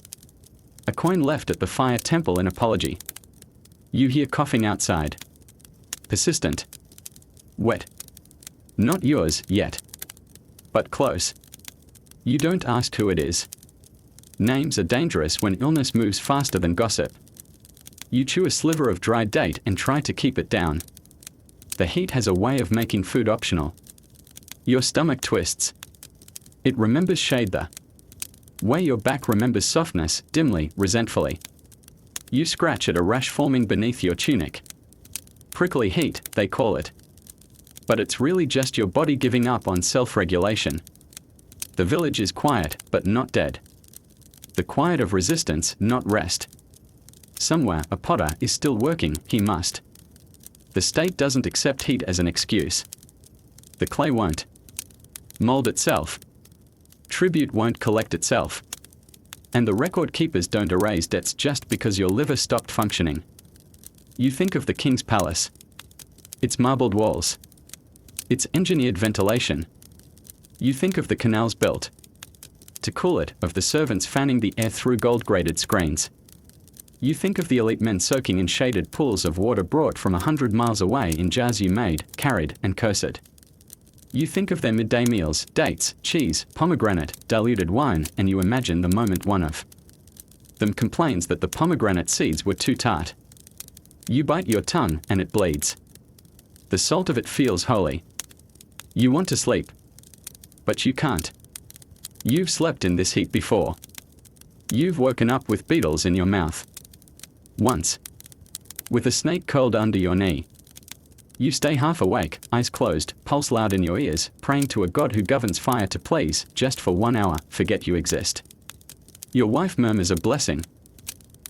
a coin left at the fire temple in apology. You hear coughing outside. Persistent. Wet. Not yours, yet. But close. You don't ask who it is. Names are dangerous when illness moves faster than gossip. You chew a sliver of dried date and try to keep it down. The heat has a way of making food optional. Your stomach twists. It remembers shade the way your back remembers softness, dimly, resentfully. You scratch at a rash forming beneath your tunic. Prickly heat, they call it. But it's really just your body giving up on self-regulation. The village is quiet, but not dead. The quiet of resistance, not rest. Somewhere, a potter is still working, he must The state doesn't accept heat as an excuse. The clay won't mold itself. Tribute won't collect itself. And the record keepers don't erase debts just because your liver stopped functioning. You think of the king's palace. Its marbled walls. Its engineered ventilation. You think of the canals built to cool it, of the servants fanning the air through gold-graded screens. You think of the elite men soaking in shaded pools of water brought from 100 miles away in jars you made, carried, and cursed. You think of their midday meals, dates, cheese, pomegranate, diluted wine, and you imagine the moment one of them complains that the pomegranate seeds were too tart. You bite your tongue, and it bleeds. The salt of it feels holy. You want to sleep. But you can't. You've slept in this heat before. You've woken up with beetles in your mouth. Once. With a snake curled under your knee. You stay half awake, eyes closed, pulse loud in your ears, praying to a god who governs fire to please, just for 1 hour, forget you exist. Your wife murmurs a blessing.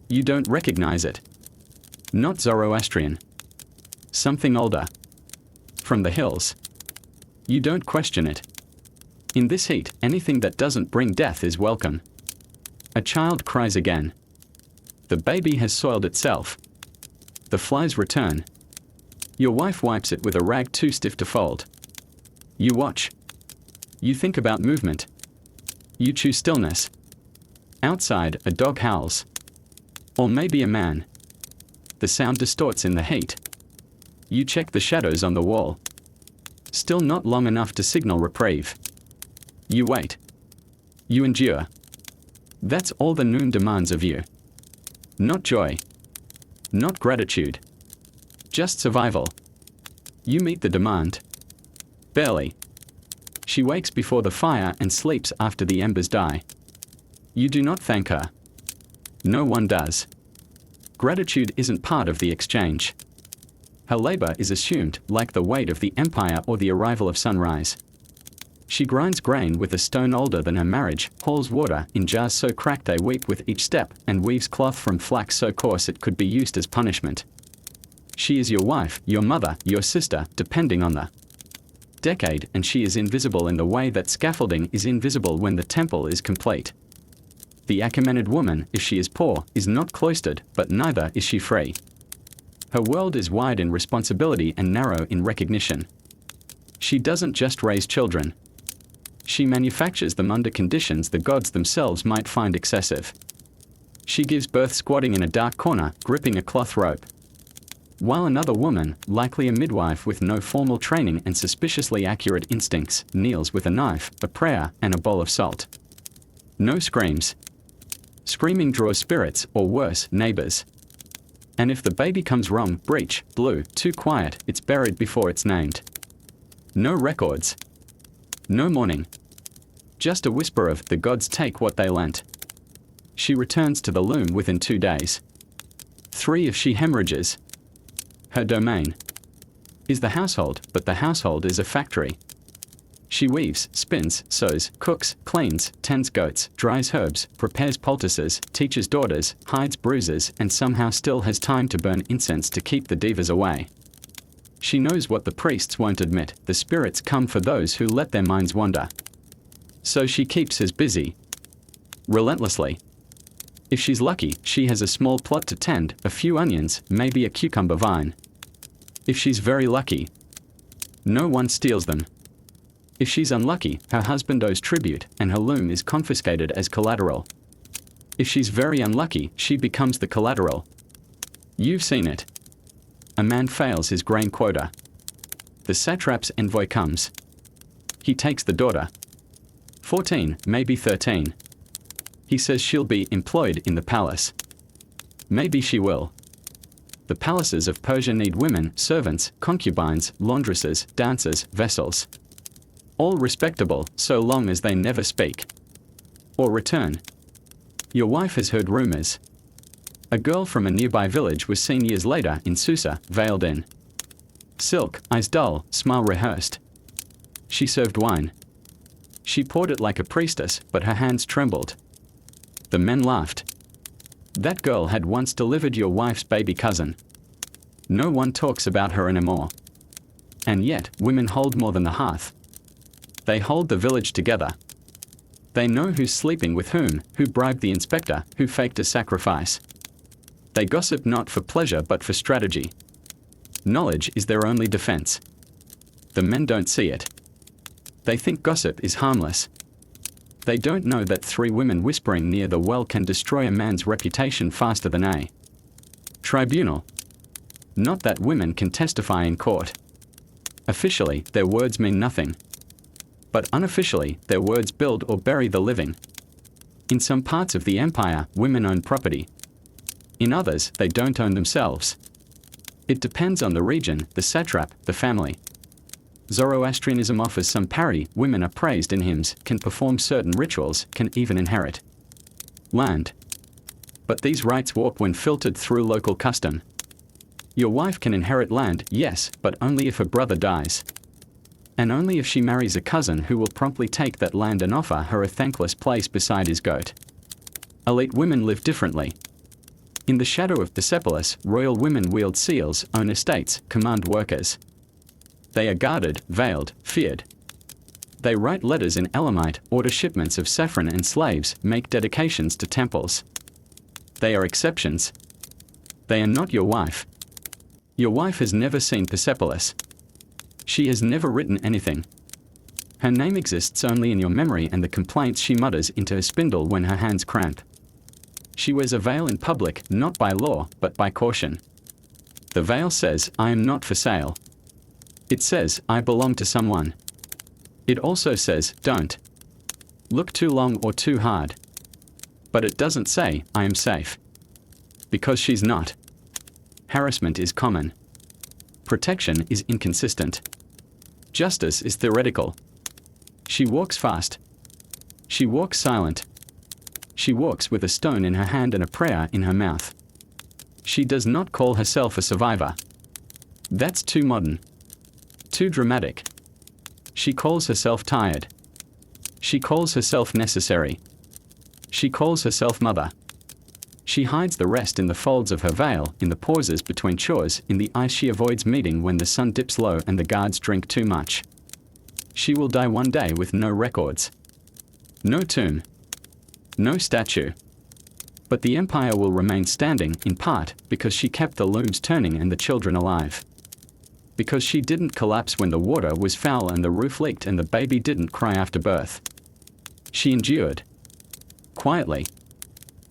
You don't recognize it. Not Zoroastrian. Something older. From the hills. You don't question it. In this heat, anything that doesn't bring death is welcome. A child cries again. The baby has soiled itself. The flies return. Your wife wipes it with a rag too stiff to fold. You watch. You think about movement. You choose stillness. Outside, a dog howls. Or maybe a man. The sound distorts in the heat. You check the shadows on the wall. Still not long enough to signal reprieve. You wait. You endure. That's all the noon demands of you. Not joy. Not gratitude. Just survival. You meet the demand. Barely. She wakes before the fire and sleeps after the embers die. You do not thank her. No one does. Gratitude isn't part of the exchange. Her labor is assumed, like the weight of the empire or the arrival of sunrise. She grinds grain with a stone older than her marriage, hauls water in jars so cracked they weep with each step, and weaves cloth from flax so coarse it could be used as punishment. She is your wife, your mother, your sister, depending on the decade, and she is invisible in the way that scaffolding is invisible when the temple is complete. The Achaemenid woman, if she is poor, is not cloistered, but neither is she free. Her world is wide in responsibility and narrow in recognition. She doesn't just raise children. She manufactures them under conditions the gods themselves might find excessive. She gives birth squatting in a dark corner, gripping a cloth rope. While another woman, likely a midwife with no formal training and suspiciously accurate instincts, kneels with a knife, a prayer, and a bowl of salt. No screams. Screaming draws spirits, or worse, neighbors. And if the baby comes wrong, breech, blue, too quiet, it's buried before it's named. No records. No mourning. Just a whisper of, the gods take what they lent. She returns to the loom within 2 days. 3 if she hemorrhages. Her domain is the household, but the household is a factory. She weaves, spins, sews, cooks, cleans, tends goats, dries herbs, prepares poultices, teaches daughters, hides bruises, and somehow still has time to burn incense to keep the divas away. She knows what the priests won't admit, the spirits come for those who let their minds wander. So she keeps us busy. Relentlessly. If she's lucky, she has a small plot to tend, a few onions, maybe a cucumber vine. If she's very lucky, no one steals them. If she's unlucky, her husband owes tribute, and her loom is confiscated as collateral. If she's very unlucky, she becomes the collateral. You've seen it. A man fails his grain quota. The satrap's envoy comes. He takes the daughter. 14, maybe 13. He says she'll be employed in the palace. Maybe she will. The palaces of Persia need women, servants, concubines, laundresses, dancers, vessels. All respectable, so long as they never speak. Or return. Your wife has heard rumors. A girl from a nearby village was seen years later in Susa, veiled in silk, eyes dull, smile rehearsed. She served wine. She poured it like a priestess, but her hands trembled. The men laughed. That girl had once delivered your wife's baby cousin. No one talks about her anymore. And yet, women hold more than the hearth. They hold the village together. They know who's sleeping with whom, who bribed the inspector, who faked a sacrifice. They gossip not for pleasure but for strategy. Knowledge is their only defense. The men don't see it. They think gossip is harmless. They don't know that 3 women whispering near the well can destroy a man's reputation faster than a tribunal. Not that women can testify in court. Officially, their words mean nothing. But unofficially, their words build or bury the living. In some parts of the empire, women own property. In others, they don't own themselves. It depends on the region, the satrap, the family. Zoroastrianism offers some parity. Women are praised in hymns, can perform certain rituals, can even inherit land. But these rights warp when filtered through local custom. Your wife can inherit land, yes, but only if a brother dies. And only if she marries a cousin who will promptly take that land and offer her a thankless place beside his goat. Elite women live differently. In the shadow of Persepolis, royal women wield seals, own estates, command workers. They are guarded, veiled, feared. They write letters in Elamite, order shipments of saffron and slaves, make dedications to temples. They are exceptions. They are not your wife. Your wife has never seen Persepolis. She has never written anything. Her name exists only in your memory and the complaints she mutters into her spindle when her hands cramp. She wears a veil in public, not by law, but by caution. The veil says, I am not for sale. It says, I belong to someone. It also says, don't look too long or too hard. But it doesn't say, I am safe. Because she's not. Harassment is common. Protection is inconsistent. Justice is theoretical. She walks fast. She walks silent. She walks with a stone in her hand and a prayer in her mouth. She does not call herself a survivor. That's too modern. Too dramatic. She calls herself tired. She calls herself necessary. She calls herself mother. She hides the rest in the folds of her veil, in the pauses between chores, in the ice she avoids meeting when the sun dips low and the guards drink too much. She will die one day with no records. No tomb. No statue. But the empire will remain standing, in part, because she kept the looms turning and the children alive. Because she didn't collapse when the water was foul and the roof leaked and the baby didn't cry after birth. She endured. Quietly.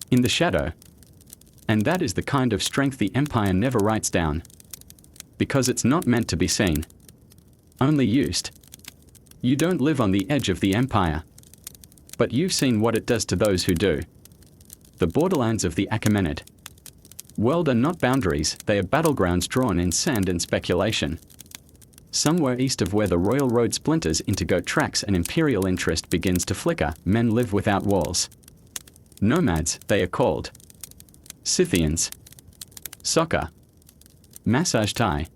In the shadow. And that is the kind of strength the empire never writes down. Because it's not meant to be seen. Only used. You don't live on the edge of the empire. But you've seen what it does to those who do. The borderlands of the Achaemenid world are not boundaries, they are battlegrounds drawn in sand and speculation. Somewhere east of where the royal road splinters into goat tracks and imperial interest begins to flicker, men live without walls. Nomads, they are called. Scythians. Soccer. Massage Thai.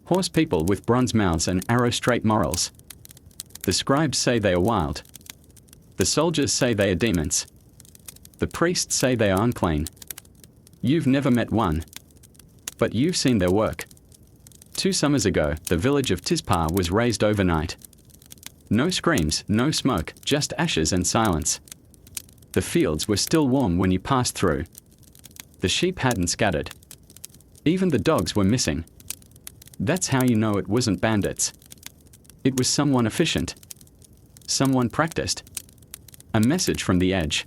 Horse people with bronze mouths and arrow-straight morals. The scribes say they are wild. The soldiers say they are demons. The priests say they are unclean. You've never met one. But you've seen their work. 2 summers ago, the village of Tizpah was razed overnight. No screams, no smoke, just ashes and silence. The fields were still warm when you passed through. The sheep hadn't scattered. Even the dogs were missing. That's how you know it wasn't bandits. It was someone efficient. Someone practiced. A message from the edge.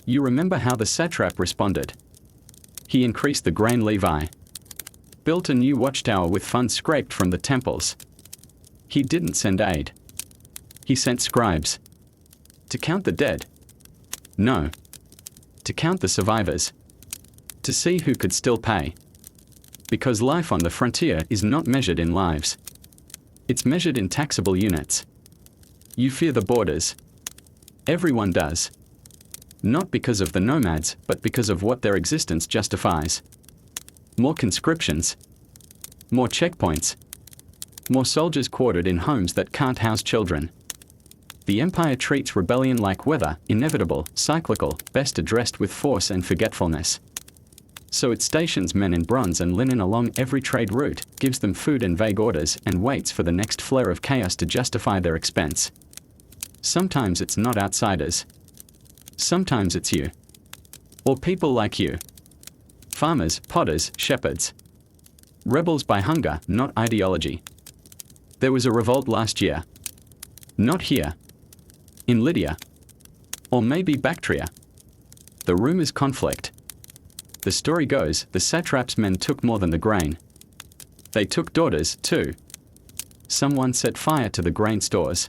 You remember how the satrap responded. He increased the grain levy. Built a new watchtower with funds scraped from the temples. He didn't send aid. He sent scribes. To count the dead. No. To count the survivors. To see who could still pay. Because life on the frontier is not measured in lives. It's measured in taxable units. You fear the borders. Everyone does. Not because of the nomads, but because of what their existence justifies. More conscriptions. More checkpoints. More soldiers quartered in homes that can't house children. The empire treats rebellion like weather, inevitable, cyclical, best addressed with force and forgetfulness. So it stations men in bronze and linen along every trade route, gives them food and vague orders, and waits for the next flare of chaos to justify their expense. Sometimes it's not outsiders. Sometimes it's you. Or people like you. Farmers, potters, shepherds. Rebels by hunger, not ideology. There was a revolt last year. Not here. In Lydia. Or maybe Bactria. The rumors conflict. The story goes, the satrap's men took more than the grain. They took daughters, too. Someone set fire to the grain stores.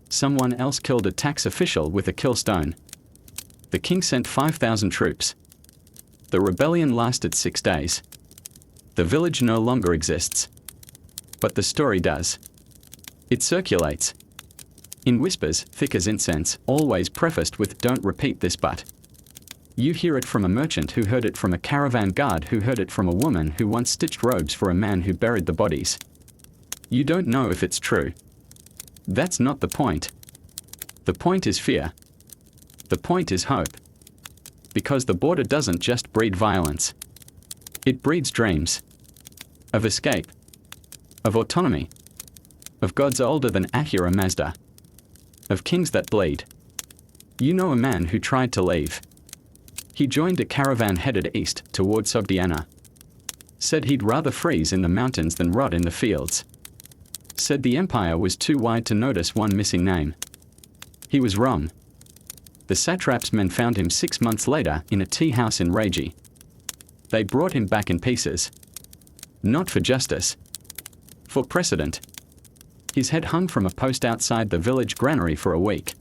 Someone else killed a tax official with a kill stone. The king sent 5,000 troops. The rebellion lasted 6 days. The village no longer exists. But the story does. It circulates. In whispers, thick as incense, always prefaced with "Don't repeat this but." You hear it from a merchant who heard it from a caravan guard who heard it from a woman who once stitched robes for a man who buried the bodies. You don't know if it's true. That's not the point. The point is fear. The point is hope. Because the border doesn't just breed violence. It breeds dreams. Of escape. Of autonomy. Of gods older than Ahura Mazda. Of kings that bleed. You know a man who tried to leave. He joined a caravan headed east toward Sogdiana. Said he'd rather freeze in the mountains than rot in the fields. Said the empire was too wide to notice one missing name. He was wrong. The satrap's men found him 6 months later in a tea house in Regi. They brought him back in pieces. Not for justice. For precedent. His head hung from a post outside the village granary for a week.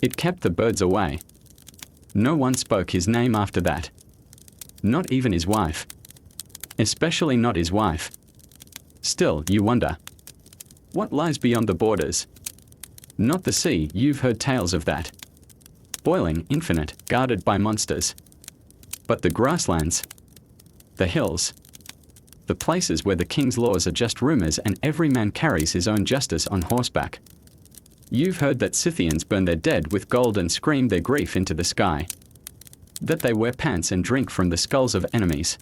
It kept the birds away. No one spoke his name after that. Not even his wife. Especially not his wife. Still, you wonder. What lies beyond the borders? Not the sea, you've heard tales of that. Boiling, infinite, guarded by monsters. But the grasslands. The hills. The places where the king's laws are just rumors and every man carries his own justice on horseback. You've heard that Scythians burn their dead with gold and scream their grief into the sky. That they wear pants and drink from the skulls of enemies.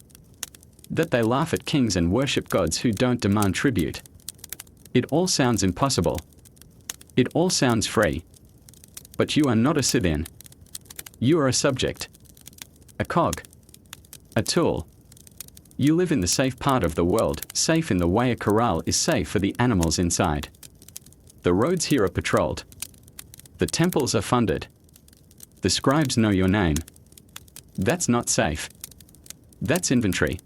That they laugh at kings and worship gods who don't demand tribute. It all sounds impossible. It all sounds free. But you are not a Scythian. You are a subject. A cog. A tool. You live in the safe part of the world, safe in the way a corral is safe for the animals inside. The roads here are patrolled. The temples are funded. The scribes know your name. That's not safe. That's inventory.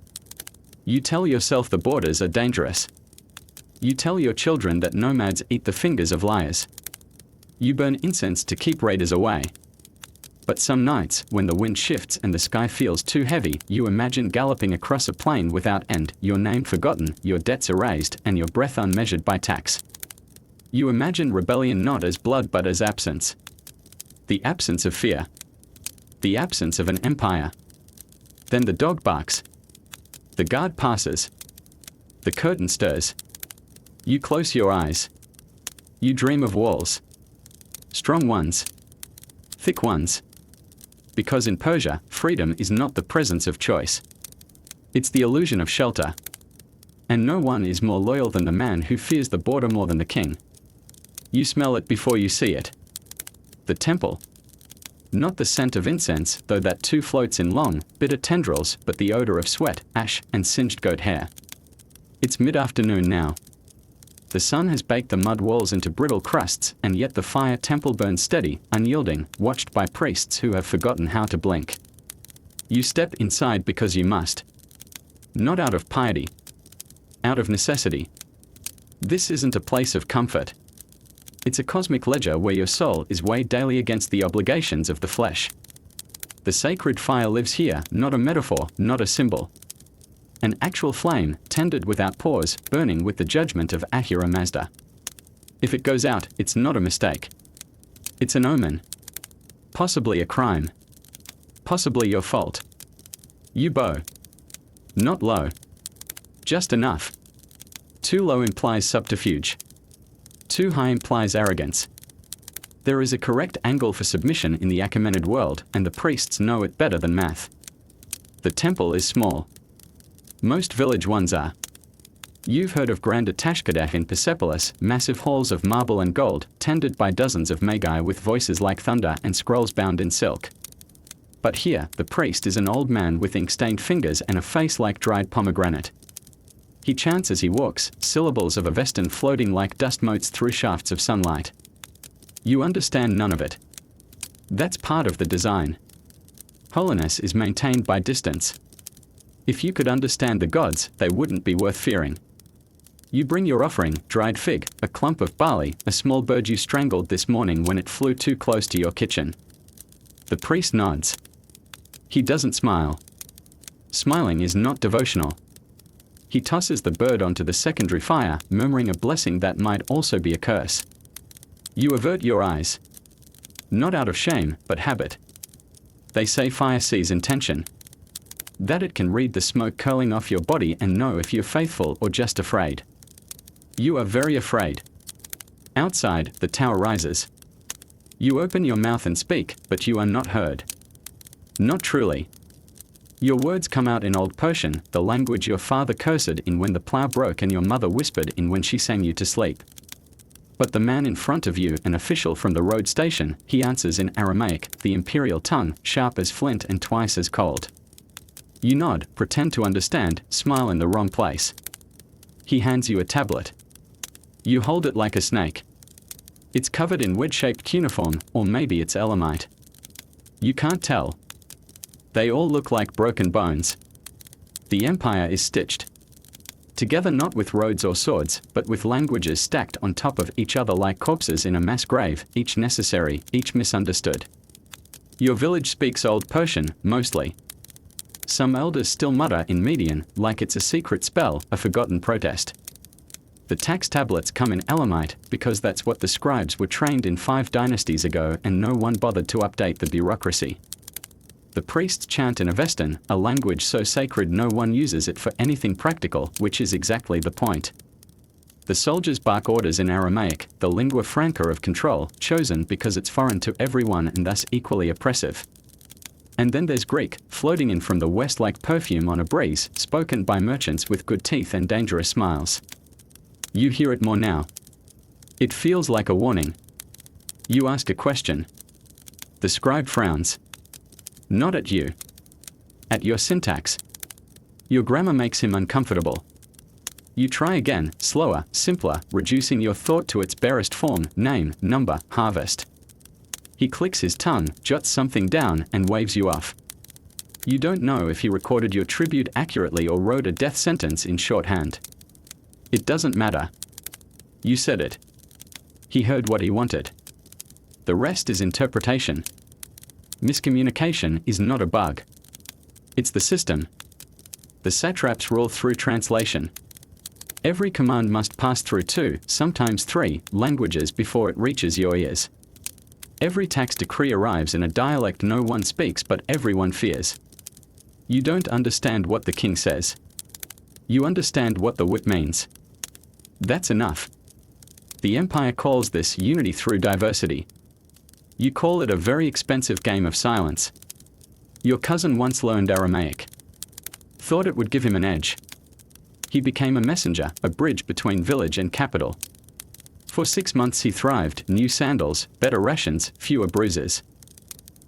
You tell yourself the borders are dangerous. You tell your children that nomads eat the fingers of liars. You burn incense to keep raiders away. But some nights, when the wind shifts and the sky feels too heavy, you imagine galloping across a plain without end, your name forgotten, your debts erased, and your breath unmeasured by tax. You imagine rebellion not as blood but as absence. The absence of fear. The absence of an empire. Then the dog barks. The guard passes. The curtain stirs. You close your eyes. You dream of walls. Strong ones. Thick ones. Because in Persia, freedom is not the presence of choice. It's the illusion of shelter. And no one is more loyal than the man who fears the border more than the king. You smell it before you see it. The temple. Not the scent of incense, though that too floats in long, bitter tendrils, but the odor of sweat, ash, and singed goat hair. It's mid-afternoon now. The sun has baked the mud walls into brittle crusts, and yet the fire temple burns steady, unyielding, watched by priests who have forgotten how to blink. You step inside because you must. Not out of piety. Out of necessity. This isn't a place of comfort. It's a cosmic ledger where your soul is weighed daily against the obligations of the flesh. The sacred fire lives here, not a metaphor, not a symbol. An actual flame, tended without pause, burning with the judgment of Ahura Mazda. If it goes out, it's not a mistake. It's an omen. Possibly a crime. Possibly your fault. You bow. Not low. Just enough. Too low implies subterfuge. Too high implies arrogance. There is a correct angle for submission in the Achaemenid world, and the priests know it better than math. The temple is small. Most village ones are. You've heard of Granda Tashkadaf in Persepolis, massive halls of marble and gold, tended by dozens of magi with voices like thunder and scrolls bound in silk. But here, the priest is an old man with ink-stained fingers and a face like dried pomegranate. He chants as he walks, syllables of Avestan floating like dust motes through shafts of sunlight. You understand none of it. That's part of the design. Holiness is maintained by distance. If you could understand the gods, they wouldn't be worth fearing. You bring your offering, dried fig, a clump of barley, a small bird you strangled this morning when it flew too close to your kitchen. The priest nods. He doesn't smile. Smiling is not devotional. He tosses the bird onto the secondary fire, murmuring a blessing that might also be a curse. You avert your eyes. Not out of shame, but habit. They say fire sees intention. That it can read the smoke curling off your body and know if you're faithful or just afraid. You are very afraid. Outside, the tower rises. You open your mouth and speak, but you are not heard. Not truly. Your words come out in Old Persian, the language your father cursed in when the plough broke and your mother whispered in when she sang you to sleep. But the man in front of you, an official from the road station, he answers in Aramaic, the imperial tongue, sharp as flint and twice as cold. You nod, pretend to understand, smile in the wrong place. He hands you a tablet. You hold it like a snake. It's covered in wedge-shaped cuneiform, or maybe it's Elamite. You can't tell. They all look like broken bones. The empire is stitched together not with roads or swords, but with languages stacked on top of each other like corpses in a mass grave, each necessary, each misunderstood. Your village speaks Old Persian, mostly. Some elders still mutter in Median, like it's a secret spell, a forgotten protest. The tax tablets come in Elamite, because that's what the scribes were trained in 5 dynasties ago and no one bothered to update the bureaucracy. The priests chant in Avestan, a language so sacred no one uses it for anything practical, which is exactly the point. The soldiers bark orders in Aramaic, the lingua franca of control, chosen because it's foreign to everyone and thus equally oppressive. And then there's Greek, floating in from the west like perfume on a breeze, spoken by merchants with good teeth and dangerous smiles. You hear it more now. It feels like a warning. You ask a question. The scribe frowns. Not at you. At your syntax. Your grammar makes him uncomfortable. You try again, slower, simpler, reducing your thought to its barest form, name, number, harvest. He clicks his tongue, jots something down, and waves you off. You don't know if he recorded your tribute accurately or wrote a death sentence in shorthand. It doesn't matter. You said it. He heard what he wanted. The rest is interpretation. Miscommunication is not a bug. It's the system. The satraps rule through translation. Every command must pass through 2, sometimes 3, languages before it reaches your ears. Every tax decree arrives in a dialect no one speaks but everyone fears. You don't understand what the king says. You understand what the whip means. That's enough. The empire calls this unity through diversity. You call it a very expensive game of silence. Your cousin once learned Aramaic. Thought it would give him an edge. He became a messenger, a bridge between village and capital. For 6 months he thrived, new sandals, better rations, fewer bruises.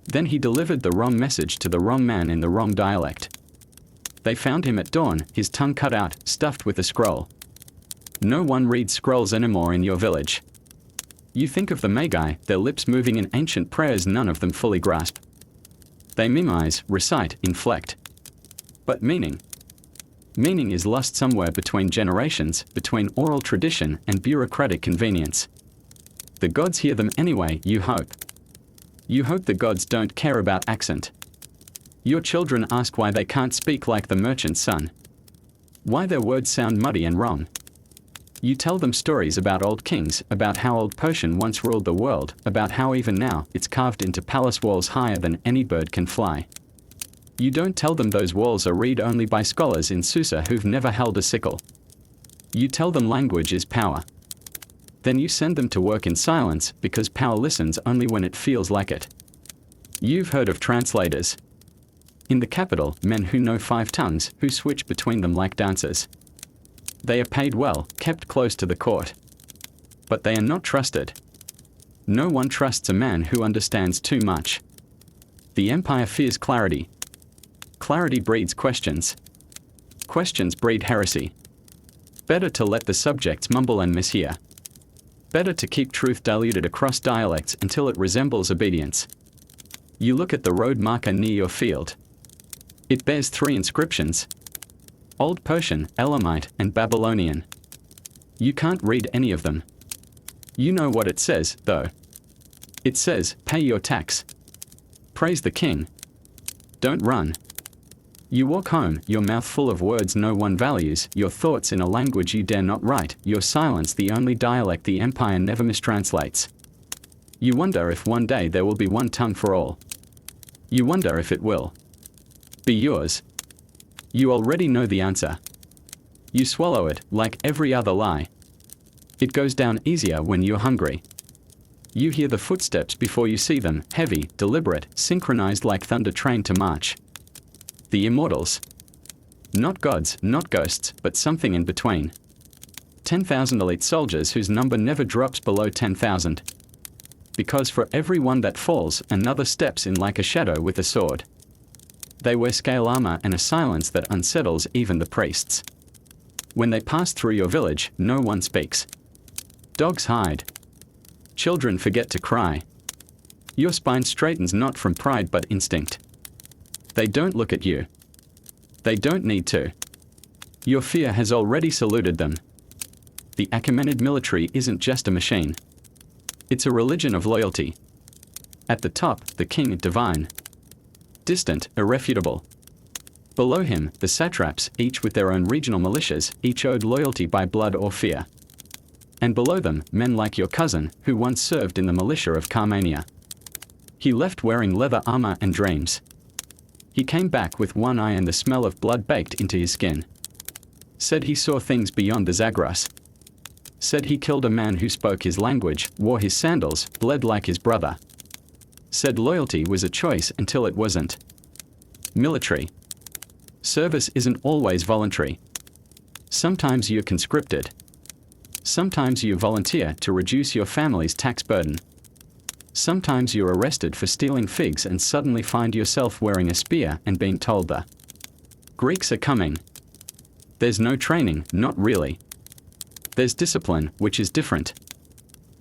Then he delivered the wrong message to the wrong man in the wrong dialect. They found him at dawn, his tongue cut out, stuffed with a scroll. No one reads scrolls anymore in your village. You think of the Magi, their lips moving in ancient prayers none of them fully grasp. They mimize, recite, inflect. But meaning? Meaning is lost somewhere between generations, between oral tradition and bureaucratic convenience. The gods hear them anyway, you hope. You hope the gods don't care about accent. Your children ask why they can't speak like the merchant's son. Why their words sound muddy and wrong. You tell them stories about old kings, about how old Persian once ruled the world, about how even now, it's carved into palace walls higher than any bird can fly. You don't tell them those walls are read only by scholars in Susa who've never held a sickle. You tell them language is power. Then you send them to work in silence, because power listens only when it feels like it. You've heard of translators. In the capital, men who know 5 tongues, who switch between them like dancers. They are paid well, kept close to the court. But they are not trusted. No one trusts a man who understands too much. The empire fears clarity. Clarity breeds questions. Questions breed heresy. Better to let the subjects mumble and mishear. Better to keep truth diluted across dialects until it resembles obedience. You look at the road marker near your field. It bears 3 inscriptions: Old Persian, Elamite, and Babylonian. You can't read any of them. You know what it says, though. It says, pay your tax. Praise the king. Don't run. You walk home, your mouth full of words no one values, your thoughts in a language you dare not write, your silence the only dialect the empire never mistranslates. You wonder if one day there will be one tongue for all. You wonder if it will be yours. You already know the answer. You swallow it, like every other lie. It goes down easier when you're hungry. You hear the footsteps before you see them, heavy, deliberate, synchronized like thunder trained to march. The immortals. Not gods, not ghosts, but something in between. 10,000 elite soldiers whose number never drops below 10,000. Because for every one that falls, another steps in like a shadow with a sword. They wear scale armor and a silence that unsettles even the priests. When they pass through your village, no one speaks. Dogs hide. Children forget to cry. Your spine straightens not from pride but instinct. They don't look at you. They don't need to. Your fear has already saluted them. The Achaemenid military isn't just a machine. It's a religion of loyalty. At the top, the king divine. Distant, irrefutable. Below him, the satraps, each with their own regional militias, each owed loyalty by blood or fear. And below them, men like your cousin, who once served in the militia of Carmania. He left wearing leather armor and dreams. He came back with one eye and the smell of blood baked into his skin. Said he saw things beyond the Zagros. Said he killed a man who spoke his language, wore his sandals, bled like his brother. Said loyalty was a choice until it wasn't. Military. Service isn't always voluntary. Sometimes you're conscripted. Sometimes you volunteer to reduce your family's tax burden. Sometimes you're arrested for stealing figs and suddenly find yourself wearing a spear and being told the Greeks are coming. There's no training, not really. There's discipline, which is different.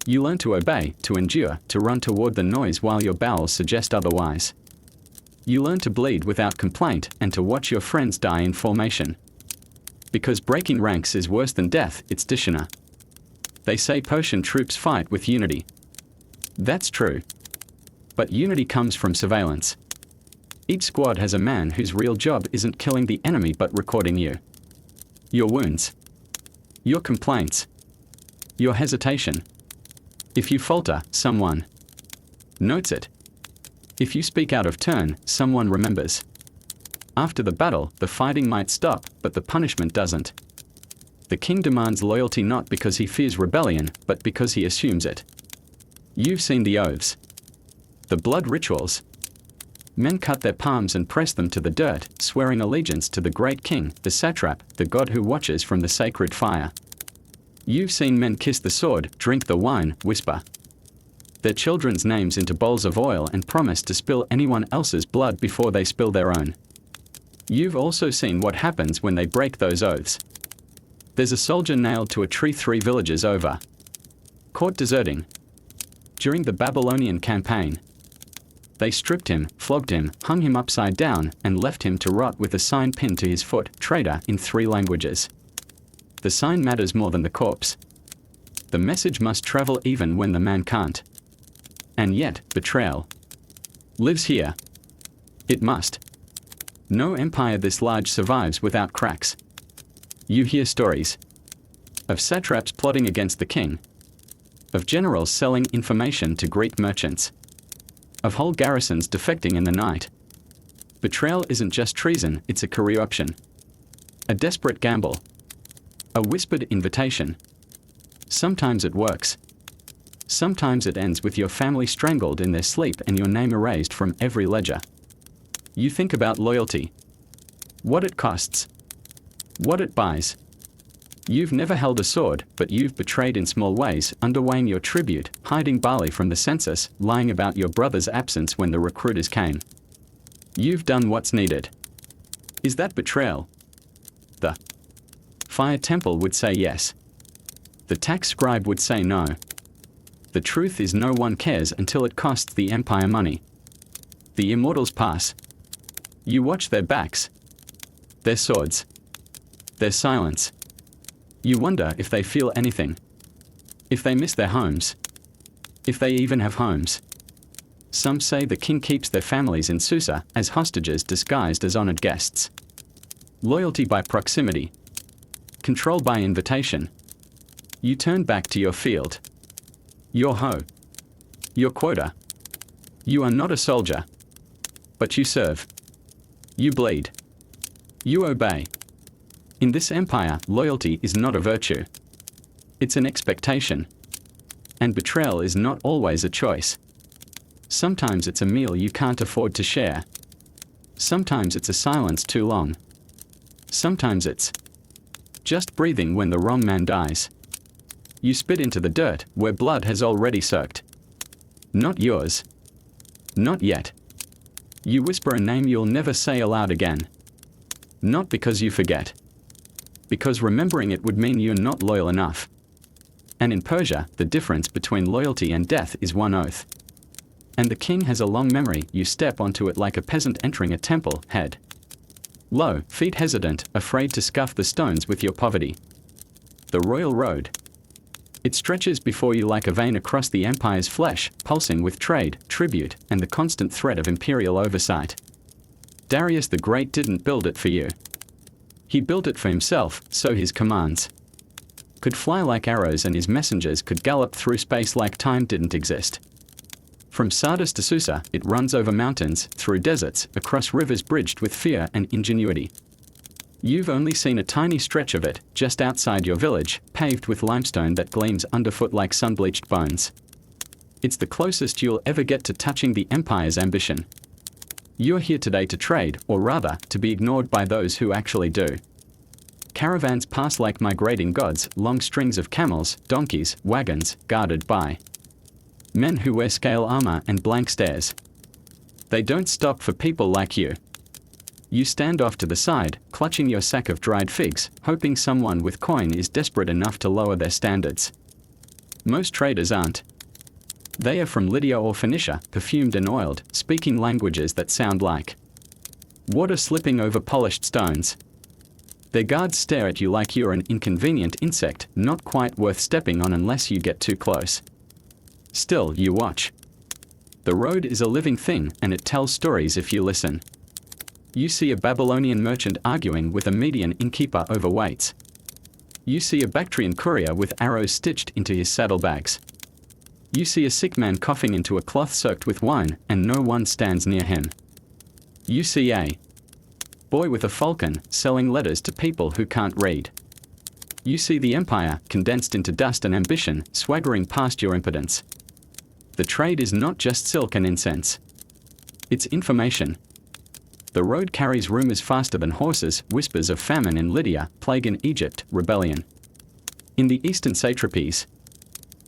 You learn to obey, to endure, to run toward the noise while your bowels suggest otherwise. You learn to bleed without complaint and to watch your friends die in formation. Because breaking ranks is worse than death, it's Dishana. They say Persian troops fight with unity. That's true. But unity comes from surveillance. Each squad has a man whose real job isn't killing the enemy but recording you. Your wounds. Your complaints. Your hesitation. If you falter, someone notes it. If you speak out of turn, someone remembers. After the battle, the fighting might stop, but the punishment doesn't. The king demands loyalty not because he fears rebellion, but because he assumes it. You've seen the oaths. The blood rituals. Men cut their palms and press them to the dirt, swearing allegiance to the great king, the satrap, the god who watches from the sacred fire. You've seen men kiss the sword, drink the wine, whisper their children's names into bowls of oil and promise to spill anyone else's blood before they spill their own. You've also seen what happens when they break those oaths. There's a soldier nailed to a tree 3 villages over. Caught deserting. During the Babylonian campaign. They stripped him, flogged him, hung him upside down, and left him to rot with a sign pinned to his foot, traitor, in 3 languages. The sign matters more than the corpse. The message must travel even when the man can't. And yet, betrayal lives here. It must. No empire this large survives without cracks. You hear stories of satraps plotting against the king, of generals selling information to Greek merchants, of whole garrisons defecting in the night. Betrayal isn't just treason, it's a career option. A desperate gamble. A whispered invitation. Sometimes it works. Sometimes it ends with your family strangled in their sleep and your name erased from every ledger. You think about loyalty. What it costs. What it buys. You've never held a sword, but you've betrayed in small ways, underweighing your tribute, hiding barley from the census, lying about your brother's absence when the recruiters came. You've done what's needed. Is that betrayal? The fire temple would say yes. The tax scribe would say no. The truth is no one cares until it costs the empire money. The immortals pass. You watch their backs. Their swords. Their silence. You wonder if they feel anything. If they miss their homes. If they even have homes. Some say the king keeps their families in Susa as hostages disguised as honored guests. Loyalty by proximity. Control by invitation. You turn back to your field. Your hoe. Your quota. You are not a soldier. But you serve. You bleed. You obey. In this empire, loyalty is not a virtue. It's an expectation. And betrayal is not always a choice. Sometimes it's a meal you can't afford to share. Sometimes it's a silence too long. Sometimes it's just breathing when the wrong man dies. You spit into the dirt where blood has already soaked. Not yours. Not yet. You whisper a name you'll never say aloud again. Not because you forget. Because remembering it would mean you're not loyal enough. And in Persia, the difference between loyalty and death is one oath. And the king has a long memory. You step onto it like a peasant entering a temple, head low, feet hesitant, afraid to scuff the stones with your poverty. The royal road. It stretches before you like a vein across the empire's flesh, pulsing with trade, tribute, and the constant threat of imperial oversight. Darius the Great didn't build it for you. He built it for himself, so his commands could fly like arrows and his messengers could gallop through space like time didn't exist. From Sardis to Susa, it runs over mountains, through deserts, across rivers bridged with fear and ingenuity. You've only seen a tiny stretch of it, just outside your village, paved with limestone that gleams underfoot like sun-bleached bones. It's the closest you'll ever get to touching the empire's ambition. You're here today to trade, or rather, to be ignored by those who actually do. Caravans pass like migrating gods, long strings of camels, donkeys, wagons, guarded by men who wear scale armor and blank stares. They don't stop for people like you. You stand off to the side, clutching your sack of dried figs, hoping someone with coin is desperate enough to lower their standards. Most traders aren't. They are from Lydia or Phoenicia, perfumed and oiled, speaking languages that sound like water slipping over polished stones. Their guards stare at you like you're an inconvenient insect, not quite worth stepping on unless you get too close. Still, you watch. The road is a living thing, and it tells stories if you listen. You see a Babylonian merchant arguing with a Median innkeeper over weights. You see a Bactrian courier with arrows stitched into his saddlebags. You see a sick man coughing into a cloth soaked with wine, and no one stands near him. You see a boy with a falcon, selling letters to people who can't read. You see the empire, condensed into dust and ambition, swaggering past your impotence. The trade is not just silk and incense. It's information. The road carries rumors faster than horses, whispers of famine in Lydia, plague in Egypt, rebellion in the eastern satrapies.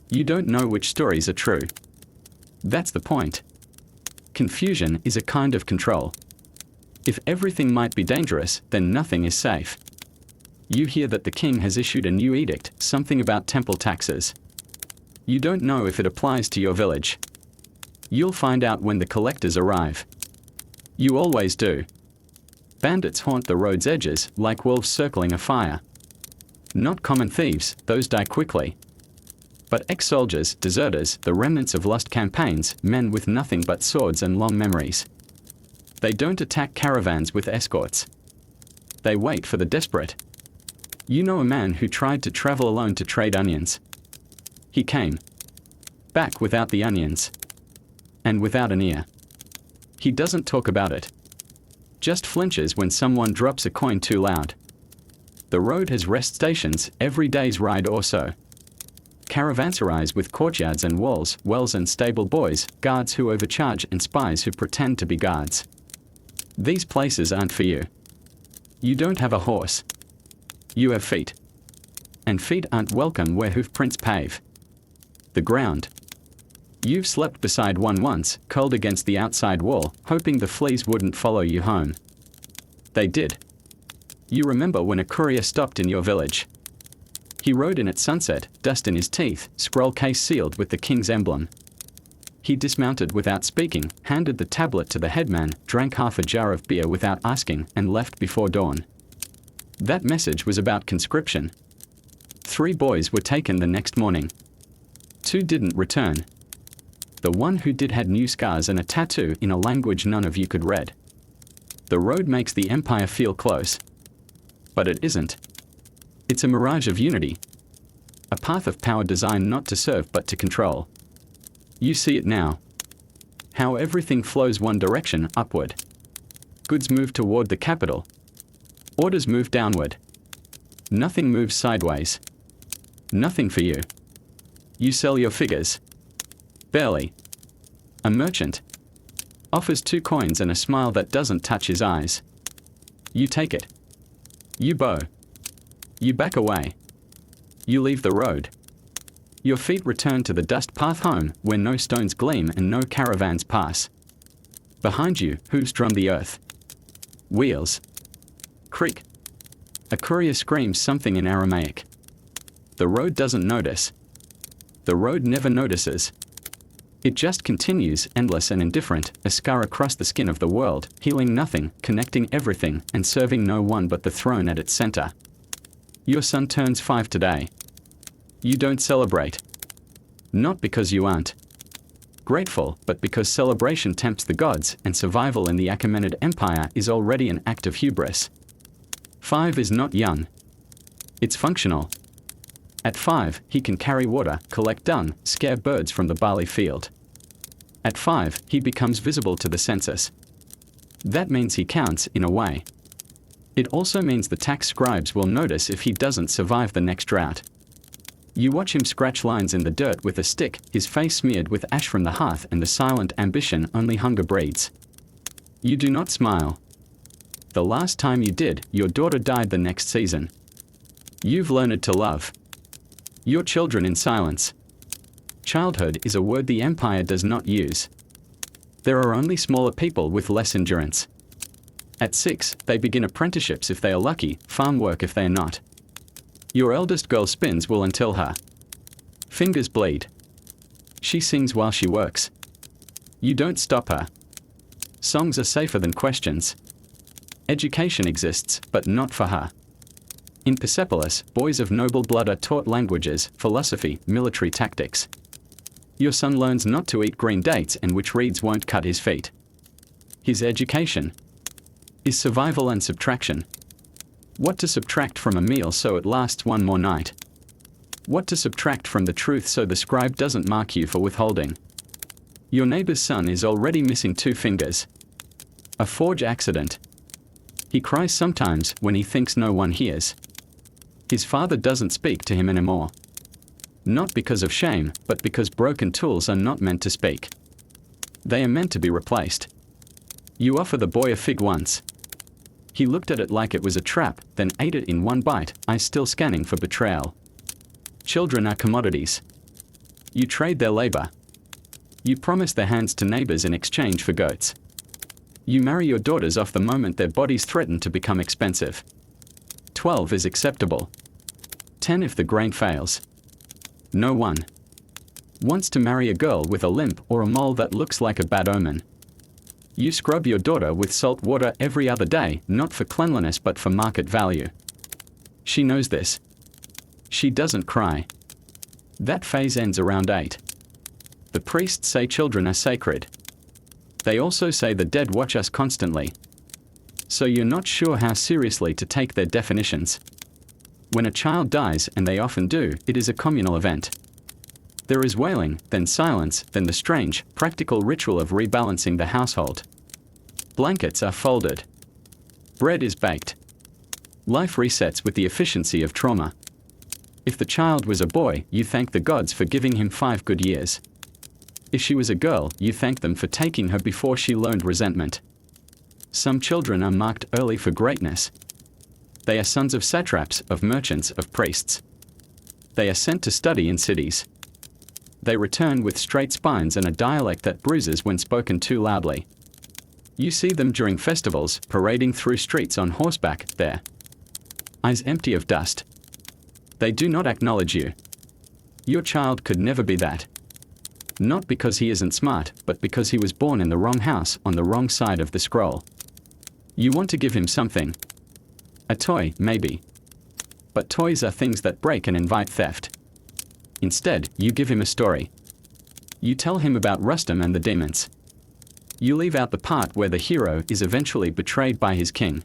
You don't know which stories are true. That's the point. Confusion is a kind of control. If everything might be dangerous, then nothing is safe. You hear that the king has issued a new edict, something about temple taxes. You don't know if it applies to your village. You'll find out when the collectors arrive. You always do. Bandits haunt the road's edges, like wolves circling a fire. Not common thieves, those die quickly. But ex-soldiers, deserters, the remnants of lost campaigns, men with nothing but swords and long memories. They don't attack caravans with escorts. They wait for the desperate. You know a man who tried to travel alone to trade onions. He came back without the onions. And without an ear. He doesn't talk about it. Just flinches when someone drops a coin too loud. The road has rest stations, every day's ride or so. Caravanserais with courtyards and walls, wells and stable boys, guards who overcharge and spies who pretend to be guards. These places aren't for you. You don't have a horse. You have feet. And feet aren't welcome where hoof prints pave the ground. You've slept beside one once, curled against the outside wall, hoping the fleas wouldn't follow you home. They did. You remember when a courier stopped in your village. He rode in at sunset, dust in his teeth, scroll case sealed with the king's emblem. He dismounted without speaking, handed the tablet to the headman, drank half a jar of beer without asking, and left before dawn. That message was about conscription. 3 boys were taken the next morning. 2 didn't return. The one who did had new scars and a tattoo in a language none of you could read. The road makes the empire feel close. But it isn't. It's a mirage of unity. A path of power designed not to serve but to control. You see it now. How everything flows one direction, upward. Goods move toward the capital. Orders move downward. Nothing moves sideways. Nothing for you. You sell your figures. Barely. A merchant offers 2 coins and a smile that doesn't touch his eyes. You take it. You bow. You back away. You leave the road. Your feet return to the dust path home, where no stones gleam and no caravans pass. Behind you, hooves drum the earth. Wheels creak. A courier screams something in Aramaic. The road doesn't notice. The road never notices. It just continues, endless and indifferent, a scar across the skin of the world, healing nothing, connecting everything, and serving no one but the throne at its center. Your son turns 5 today. You don't celebrate. Not because you aren't grateful, but because celebration tempts the gods, and survival in the Achaemenid Empire is already an act of hubris. 5 is not young. It's functional. At 5, he can carry water, collect dung, scare birds from the barley field. At 5, he becomes visible to the census. That means he counts, in a way. It also means the tax scribes will notice if he doesn't survive the next drought. You watch him scratch lines in the dirt with a stick, his face smeared with ash from the hearth and the silent ambition only hunger breeds. You do not smile. The last time you did, your daughter died the next season. You've learned to love your children in silence. Childhood is a word the empire does not use. There are only smaller people with less endurance. At 6, they begin apprenticeships if they are lucky, farm work if they are not. Your eldest girl spins wool until her fingers bleed. She sings while she works. You don't stop her. Songs are safer than questions. Education exists, but not for her. In Persepolis, boys of noble blood are taught languages, philosophy, military tactics. Your son learns not to eat green dates and which reeds won't cut his feet. His education is survival and subtraction. What to subtract from a meal so it lasts one more night. What to subtract from the truth so the scribe doesn't mark you for withholding. Your neighbor's son is already missing 2 fingers. A forge accident. He cries sometimes when he thinks no one hears. His father doesn't speak to him anymore. Not because of shame, but because broken tools are not meant to speak. They are meant to be replaced. You offer the boy a fig once. He looked at it like it was a trap, then ate it in one bite, eyes still scanning for betrayal. Children are commodities. You trade their labor. You promise their hands to neighbors in exchange for goats. You marry your daughters off the moment their bodies threaten to become expensive. 12 is acceptable. 10 if the grain fails. No one wants to marry a girl with a limp or a mole that looks like a bad omen. You scrub your daughter with salt water every other day, not for cleanliness but for market value. She knows this. She doesn't cry. That phase ends around 8. The priests say children are sacred. They also say the dead watch us constantly. So you're not sure how seriously to take their definitions. When a child dies, and they often do, it is a communal event. There is wailing, then silence, then the strange, practical ritual of rebalancing the household. Blankets are folded. Bread is baked. Life resets with the efficiency of trauma. If the child was a boy, you thank the gods for giving him 5 good years. If she was a girl, you thank them for taking her before she learned resentment. Some children are marked early for greatness. They are sons of satraps, of merchants, of priests. They are sent to study in cities. They return with straight spines and a dialect that bruises when spoken too loudly. You see them during festivals, parading through streets on horseback, their eyes empty of dust. They do not acknowledge you. Your child could never be that. Not because he isn't smart, but because he was born in the wrong house, on the wrong side of the scroll. You want to give him something. A toy, maybe. But toys are things that break and invite theft. Instead, you give him a story. You tell him about Rustam and the demons. You leave out the part where the hero is eventually betrayed by his king.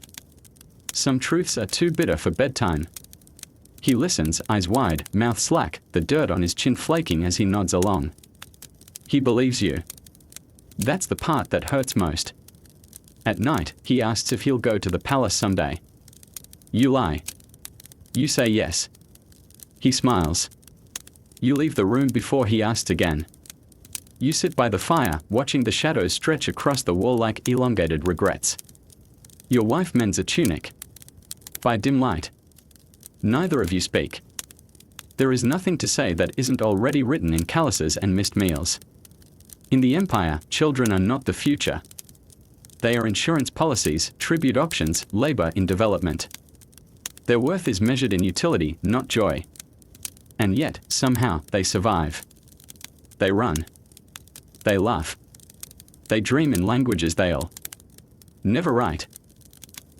Some truths are too bitter for bedtime. He listens, eyes wide, mouth slack, the dirt on his chin flaking as he nods along. He believes you. That's the part that hurts most. At night, he asks if he'll go to the palace someday. You lie. You say yes. He smiles. You leave the room before he asks again. You sit by the fire, watching the shadows stretch across the wall like elongated regrets. Your wife mends a tunic. By dim light. Neither of you speak. There is nothing to say that isn't already written in calluses and missed meals. In the empire, children are not the future. They are insurance policies, tribute options, labor in development. Their worth is measured in utility, not joy. And yet, somehow, they survive. They run. They laugh. They dream in languages they'll never write.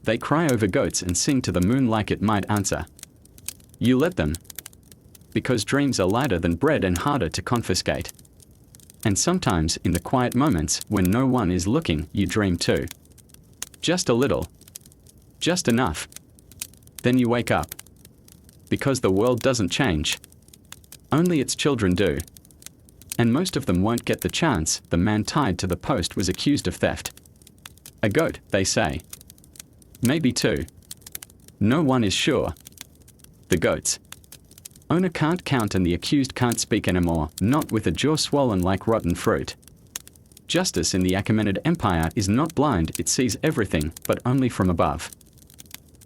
They cry over goats and sing to the moon like it might answer. You let them. Because dreams are lighter than bread and harder to confiscate. And sometimes, in the quiet moments, when no one is looking, you dream too. Just a little. Just enough. Then you wake up. Because the world doesn't change. Only its children do. And most of them won't get the chance. The man tied to the post was accused of theft. A goat, they say. Maybe two. No one is sure. The goat's owner can't count and the accused can't speak anymore, not with a jaw swollen like rotten fruit. Justice in the Achaemenid Empire is not blind, it sees everything, but only from above.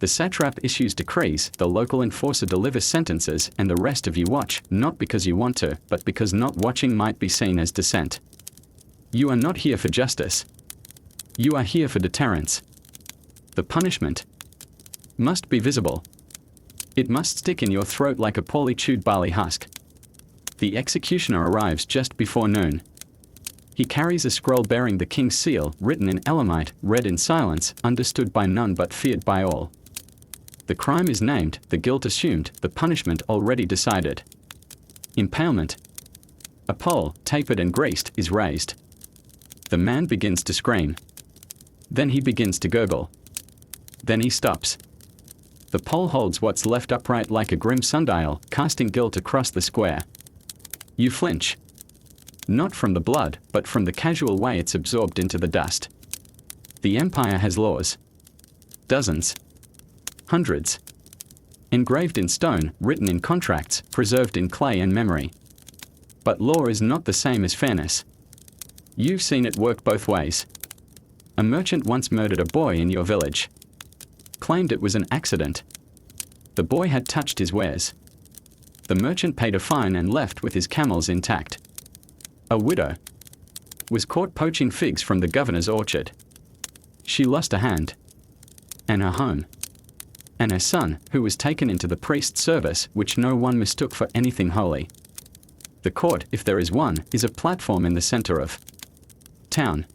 The satrap issues decrees, the local enforcer delivers sentences, and the rest of you watch, not because you want to, but because not watching might be seen as dissent. You are not here for justice. You are here for deterrence. The punishment must be visible. It must stick in your throat like a poorly chewed barley husk. The executioner arrives just before noon. He carries a scroll bearing the king's seal, written in Elamite, read in silence, understood by none but feared by all. The crime is named, the guilt assumed, the punishment already decided. Impalement. A pole, tapered and greased, is raised. The man begins to scream. Then he begins to gurgle. Then he stops. The pole holds what's left upright like a grim sundial, casting guilt across the square. You flinch. Not from the blood, but from the casual way it's absorbed into the dust. The empire has laws. Dozens. Hundreds. Engraved in stone, written in contracts, preserved in clay and memory. But law is not the same as fairness. You've seen it work both ways. A merchant once murdered a boy in your village. Claimed it was an accident. The boy had touched his wares. The merchant paid a fine and left with his camels intact. A widow was caught poaching figs from the governor's orchard. She lost a hand. And her home. And her son, who was taken into the priest's service, which no one mistook for anything holy. The court, if there is one, is a platform in the center of town.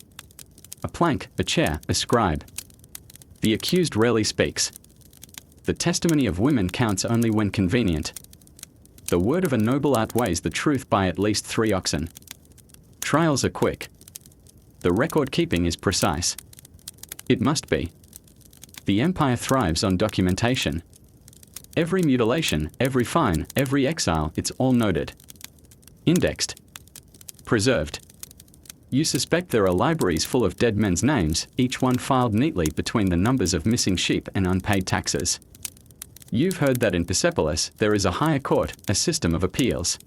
A plank, a chair, a scribe. The accused rarely speaks. The testimony of women counts only when convenient. The word of a noble outweighs the truth by at least 3 oxen. Trials are quick. The record keeping is precise. It must be. The empire thrives on documentation. Every mutilation, every fine, every exile, it's all noted. Indexed. Preserved. You suspect there are libraries full of dead men's names, each one filed neatly between the numbers of missing sheep and unpaid taxes. You've heard that in Persepolis there is a higher court, a system of appeals.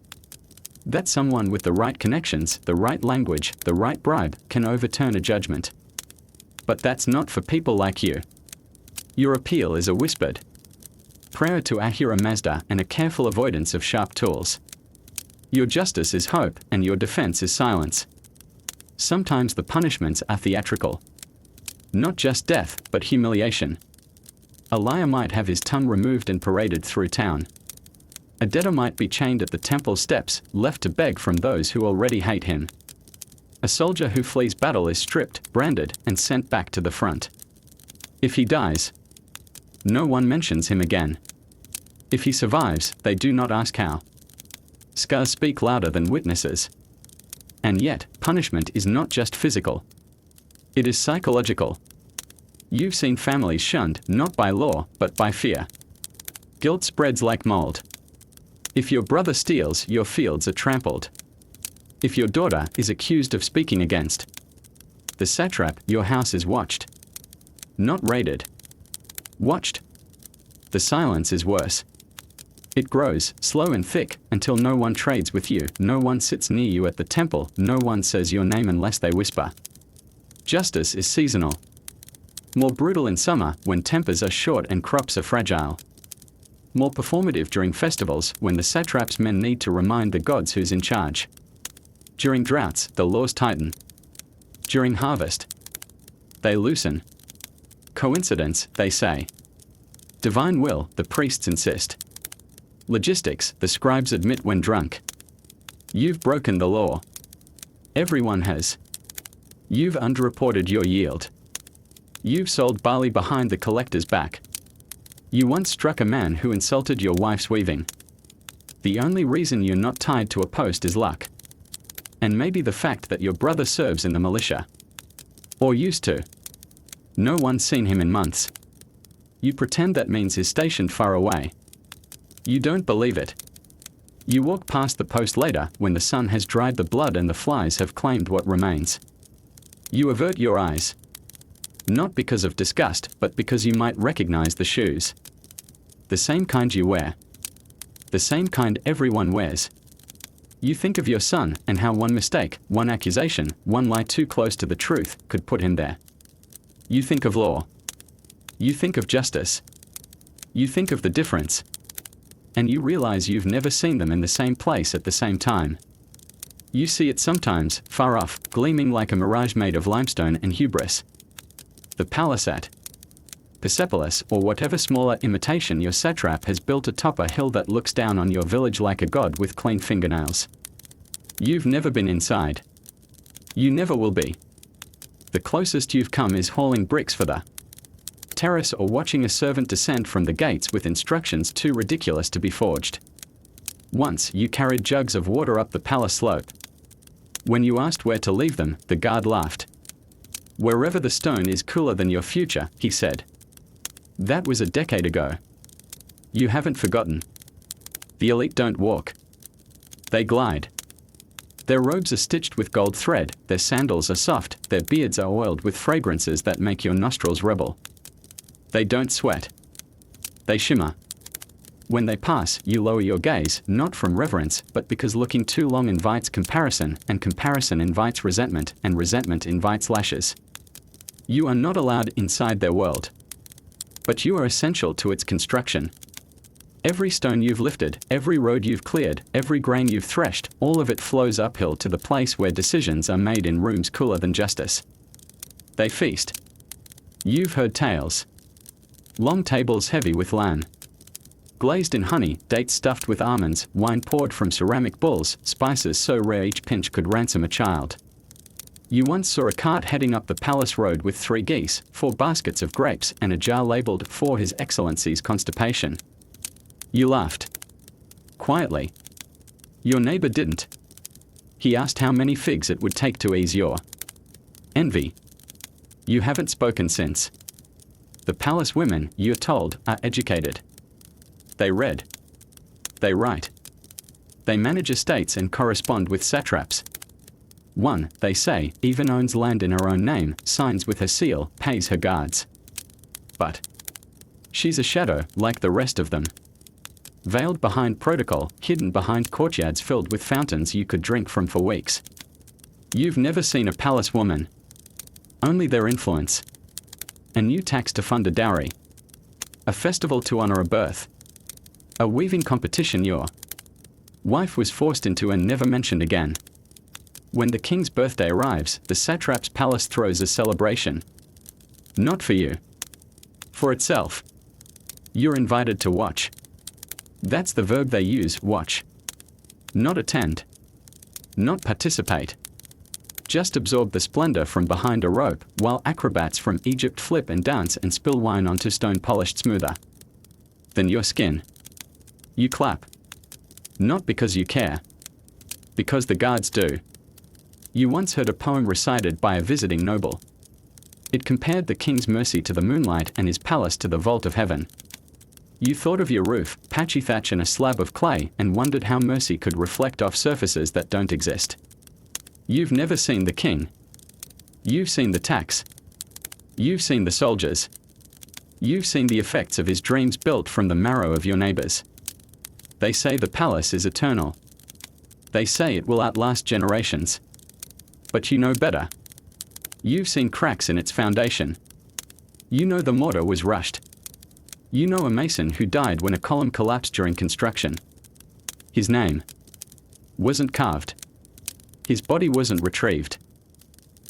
That someone with the right connections, the right language, the right bribe, can overturn a judgment. But that's not for people like you. Your appeal is a whispered prayer to Ahura Mazda and a careful avoidance of sharp tools. Your justice is hope, and your defense is silence. Sometimes the punishments are theatrical. Not just death, but humiliation. A liar might have his tongue removed and paraded through town. A debtor might be chained at the temple steps, left to beg from those who already hate him. A soldier who flees battle is stripped, branded, and sent back to the front. If he dies, no one mentions him again. If he survives, they do not ask how. Scars speak louder than witnesses. And yet, punishment is not just physical. It is psychological. You've seen families shunned, not by law, but by fear. Guilt spreads like mold. If your brother steals, your fields are trampled. If your daughter is accused of speaking against the satrap, your house is watched. Not raided. Watched. The silence is worse. It grows, slow and thick, until no one trades with you, no one sits near you at the temple, no one says your name unless they whisper. Justice is seasonal. More brutal in summer, when tempers are short and crops are fragile. More performative during festivals, when the satrap's men need to remind the gods who's in charge. During droughts, the laws tighten. During harvest, they loosen. Coincidence, they say. Divine will, the priests insist. Logistics, the scribes admit when drunk. You've broken the law. Everyone has. You've underreported your yield. You've sold barley behind the collector's back. You once struck a man who insulted your wife's weaving. The only reason you're not tied to a post is luck. And maybe the fact that your brother serves in the militia. Or used to. No one's seen him in months. You pretend that means he's stationed far away. You don't believe it. You walk past the post later, when the sun has dried the blood and the flies have claimed what remains. You avert your eyes. Not because of disgust, but because you might recognize the shoes. The same kind you wear. The same kind everyone wears. You think of your son, and how one mistake, one accusation, one lie too close to the truth, could put him there. You think of law. You think of justice. You think of the difference. And you realize you've never seen them in the same place at the same time. You see it sometimes, far off, gleaming like a mirage made of limestone and hubris. The palace at Persepolis, or whatever smaller imitation your satrap has built atop a hill that looks down on your village like a god with clean fingernails. You've never been inside. You never will be. The closest you've come is hauling bricks for the terrace or watching a servant descend from the gates with instructions too ridiculous to be forged. Once you carried jugs of water up the palace slope. When you asked where to leave them, the guard laughed. Wherever the stone is cooler than your future, he said. That was a decade ago. You haven't forgotten. The elite don't walk. They glide. Their robes are stitched with gold thread, their sandals are soft, their beards are oiled with fragrances that make your nostrils rebel. They don't sweat. They shimmer. When they pass, you lower your gaze, not from reverence, but because looking too long invites comparison, and comparison invites resentment, and resentment invites lashes. You are not allowed inside their world. But you are essential to its construction. Every stone you've lifted, every road you've cleared, every grain you've threshed, all of it flows uphill to the place where decisions are made in rooms cooler than justice. They feast. You've heard tales. Long tables heavy with lamb. Glazed in honey, dates stuffed with almonds, wine poured from ceramic bowls, spices so rare each pinch could ransom a child. You once saw a cart heading up the palace road with 3 geese, 4 baskets of grapes, and a jar labeled "For His Excellency's Constipation." You laughed. Quietly. Your neighbor didn't. He asked how many figs it would take to ease your envy. You haven't spoken since. The palace women, you're told, are educated. They read. They write. They manage estates and correspond with satraps. One, they say, even owns land in her own name, signs with her seal, pays her guards. But she's a shadow, like the rest of them. Veiled behind protocol, hidden behind courtyards filled with fountains you could drink from for weeks. You've never seen a palace woman. Only their influence. A new tax to fund a dowry. A festival to honor a birth. A weaving competition your wife was forced into and never mentioned again. When the king's birthday arrives, the satrap's palace throws a celebration. Not for you. For itself. You're invited to watch. That's the verb they use, watch. Not attend. Not participate. Just absorb the splendor from behind a rope, while acrobats from Egypt flip and dance and spill wine onto stone polished smoother than your skin. You clap. Not because you care. Because the guards do. You once heard a poem recited by a visiting noble. It compared the king's mercy to the moonlight and his palace to the vault of heaven. You thought of your roof, patchy thatch and a slab of clay, and wondered how mercy could reflect off surfaces that don't exist. You've never seen the king. You've seen the tax. You've seen the soldiers. You've seen the effects of his dreams built from the marrow of your neighbors. They say the palace is eternal. They say it will outlast generations. But you know better. You've seen cracks in its foundation. You know the mortar was rushed. You know a mason who died when a column collapsed during construction. His name wasn't carved. His body wasn't retrieved.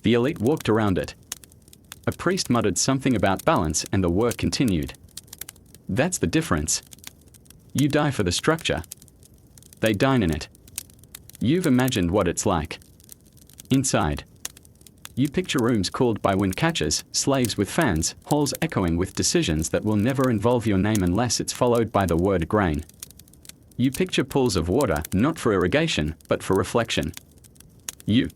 The elite walked around it. A priest muttered something about balance and the work continued. That's the difference. You die for the structure. They dine in it. You've imagined what it's like. Inside. You picture rooms cooled by wind catchers, slaves with fans, halls echoing with decisions that will never involve your name unless it's followed by the word grain. You picture pools of water, not for irrigation, but for reflection. You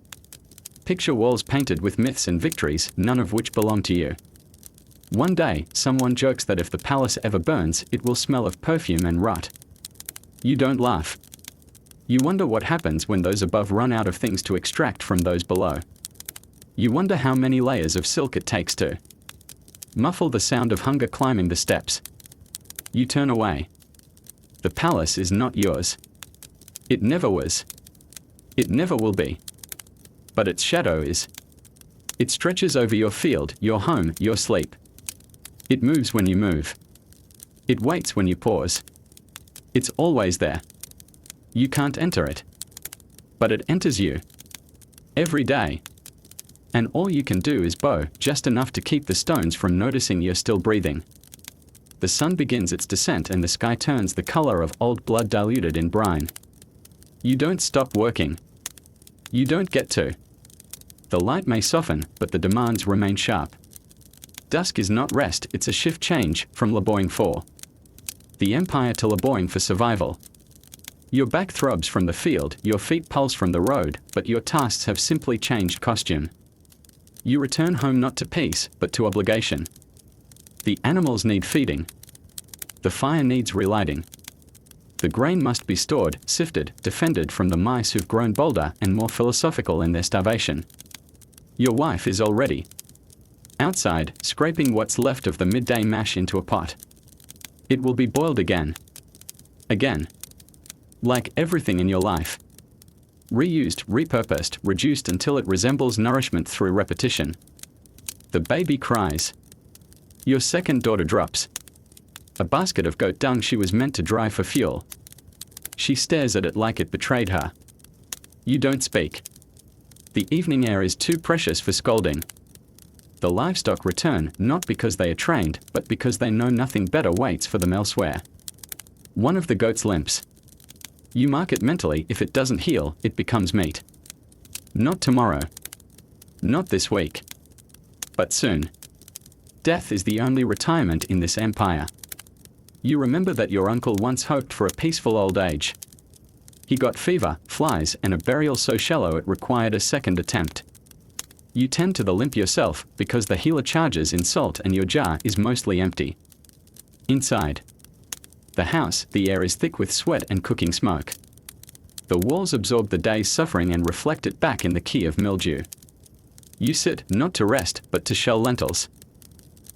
picture walls painted with myths and victories, none of which belong to you. One day, someone jokes that if the palace ever burns, it will smell of perfume and rot. You don't laugh. You wonder what happens when those above run out of things to extract from those below. You wonder how many layers of silk it takes to muffle the sound of hunger climbing the steps. You turn away. The palace is not yours. It never was. It never will be. But its shadow is. It stretches over your field, your home, your sleep. It moves when you move. It waits when you pause. It's always there. You can't enter it. But it enters you. Every day. And all you can do is bow, just enough to keep the stones from noticing you're still breathing. The sun begins its descent and the sky turns the color of old blood diluted in brine. You don't stop working. You don't get to. The light may soften, but the demands remain sharp. Dusk is not rest, it's a shift change from laboring for the empire to laboring for survival. Your back throbs from the field, your feet pulse from the road, but your tasks have simply changed costume. You return home not to peace, but to obligation. The animals need feeding. The fire needs relighting. The grain must be stored, sifted, defended from the mice who've grown bolder and more philosophical in their starvation. Your wife is already outside, scraping what's left of the midday mash into a pot. It will be boiled again. Again. Like everything in your life. Reused, repurposed, reduced until it resembles nourishment through repetition. The baby cries. Your second daughter drops a basket of goat dung she was meant to dry for fuel. She stares at it like it betrayed her. You don't speak. The evening air is too precious for scolding. The livestock return, not because they are trained, but because they know nothing better waits for them elsewhere. One of the goats limps. You mark it mentally. If it doesn't heal, it becomes meat. Not tomorrow. Not this week. But soon. Death is the only retirement in this empire. You remember that your uncle once hoped for a peaceful old age. He got fever, flies, and a burial so shallow it required a second attempt. You tend to the limp yourself, because the healer charges in salt and your jar is mostly empty. Inside the house, the air is thick with sweat and cooking smoke. The walls absorb the day's suffering and reflect it back in the key of mildew. You sit, not to rest, but to shell lentils.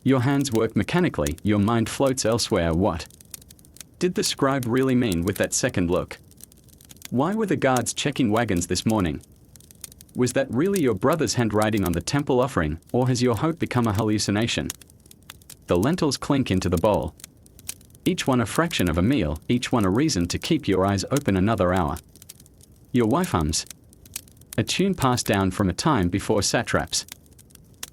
Your hands work mechanically, your mind floats elsewhere. What did the scribe really mean with that second look? Why were the guards checking wagons this morning? Was that really your brother's handwriting on the temple offering, or has your hope become a hallucination? The lentils clink into the bowl. Each one a fraction of a meal, each one a reason to keep your eyes open another hour. Your wife hums. A tune passed down from a time before satraps.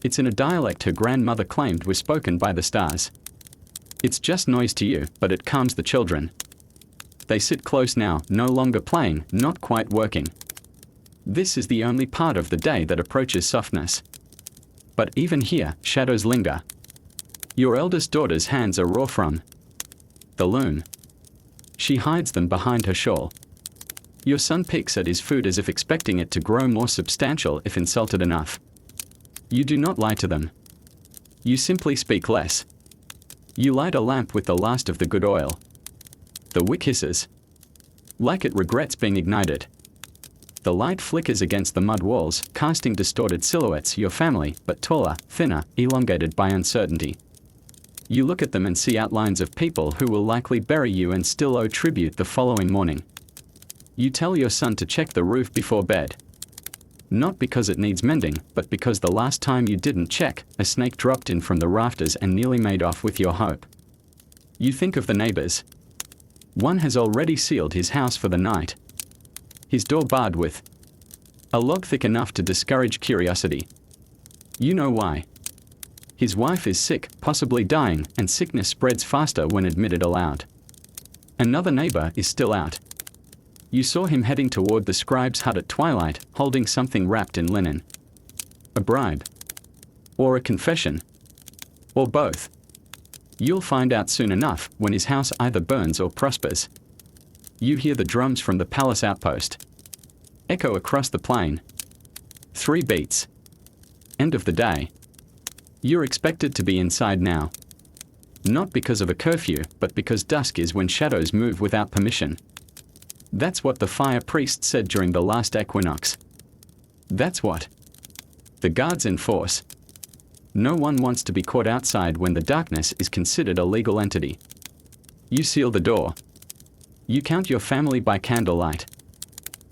It's in a dialect her grandmother claimed was spoken by the stars. It's just noise to you, but it calms the children. They sit close now, no longer playing, not quite working. This is the only part of the day that approaches softness. But even here, shadows linger. Your eldest daughter's hands are raw from the loom. She hides them behind her shawl. Your son picks at his food as if expecting it to grow more substantial if insulted enough. You do not lie to them. You simply speak less. You light a lamp with the last of the good oil. The wick hisses, like it regrets being ignited. The light flickers against the mud walls, casting distorted silhouettes, your family, but taller, thinner, elongated by uncertainty. You look at them and see outlines of people who will likely bury you and still owe tribute the following morning. You tell your son to check the roof before bed. Not because it needs mending, but because the last time you didn't check, a snake dropped in from the rafters and nearly made off with your hope. You think of the neighbors. One has already sealed his house for the night. His door barred with a log thick enough to discourage curiosity. You know why. His wife is sick, possibly dying, and sickness spreads faster when admitted aloud. Another neighbor is still out. You saw him heading toward the scribe's hut at twilight, holding something wrapped in linen. A bribe. Or a confession. Or both. You'll find out soon enough when his house either burns or prospers. You hear the drums from the palace outpost echo across the plain. 3 beats. End of the day. You're expected to be inside now. Not because of a curfew, but because dusk is when shadows move without permission. That's what the fire priest said during the last equinox. That's what the guards enforce. No one wants to be caught outside when the darkness is considered a legal entity. You seal the door. You count your family by candlelight.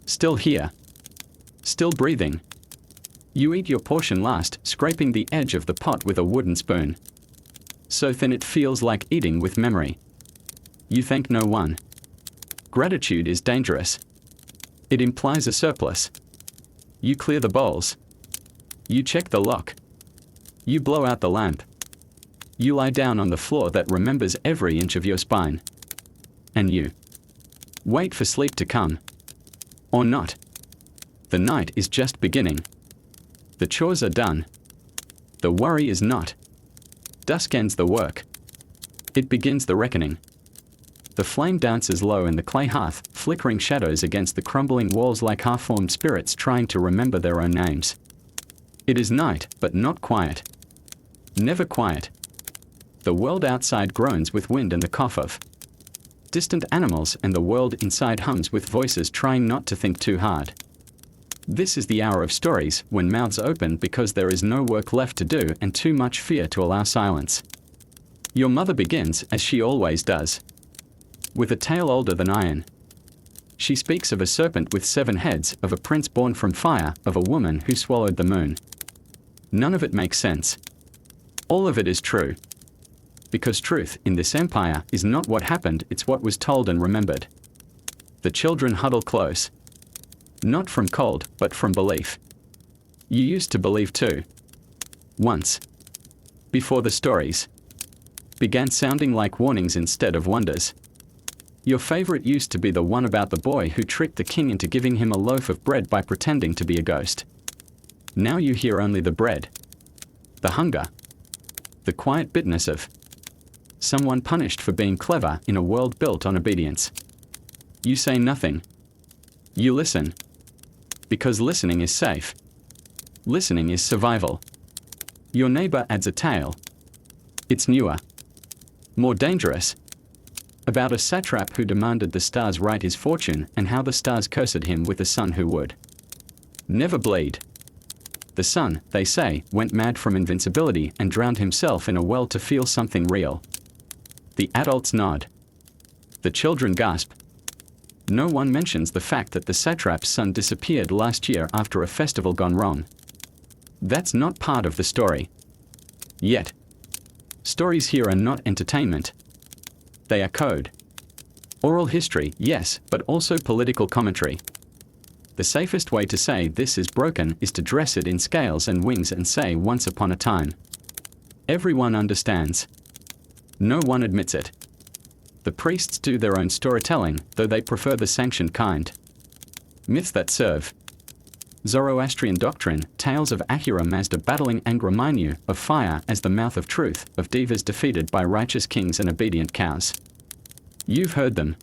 Still here. Still breathing. You eat your portion last, scraping the edge of the pot with a wooden spoon. So thin it feels like eating with memory. You thank no one. Gratitude is dangerous. It implies a surplus. You clear the bowls. You check the lock. You blow out the lamp. You lie down on the floor that remembers every inch of your spine. And you wait for sleep to come. Or not. The night is just beginning. The chores are done. The worry is not. Dusk ends the work. It begins the reckoning. The flame dances low in the clay hearth, flickering shadows against the crumbling walls like half-formed spirits trying to remember their own names. It is night, but not quiet. Never quiet. The world outside groans with wind and the cough of distant animals, and the world inside hums with voices trying not to think too hard. This is the hour of stories, when mouths open because there is no work left to do and too much fear to allow silence. Your mother begins, as she always does, with a tale older than iron. She speaks of a serpent with 7 heads, of a prince born from fire, of a woman who swallowed the moon. None of it makes sense. All of it is true. Because truth, in this empire, is not what happened, it's what was told and remembered. The children huddle close. Not from cold, but from belief. You used to believe too. Once. Before the stories began sounding like warnings instead of wonders. Your favorite used to be the one about the boy who tricked the king into giving him a loaf of bread by pretending to be a ghost. Now you hear only the bread. The hunger. The quiet bitterness of someone punished for being clever in a world built on obedience. You say nothing. You listen. Because listening is safe. Listening is survival. Your neighbor adds a tale. It's newer. More dangerous. About a satrap who demanded the stars write his fortune and how the stars cursed him with a son who would never bleed. The son, they say, went mad from invincibility and drowned himself in a well to feel something real. The adults nod. The children gasp. No one mentions the fact that the satrap's son disappeared last year after a festival gone wrong. That's not part of the story. Yet. Stories here are not entertainment. They are code. Oral history, yes, but also political commentary. The safest way to say this is broken is to dress it in scales and wings and say once upon a time. Everyone understands. No one admits it. The priests do their own storytelling, though they prefer the sanctioned kind. Myths that serve. Zoroastrian doctrine, tales of Ahura Mazda battling Angraminu, of fire as the mouth of truth, of divas defeated by righteous kings and obedient cows. You've heard them.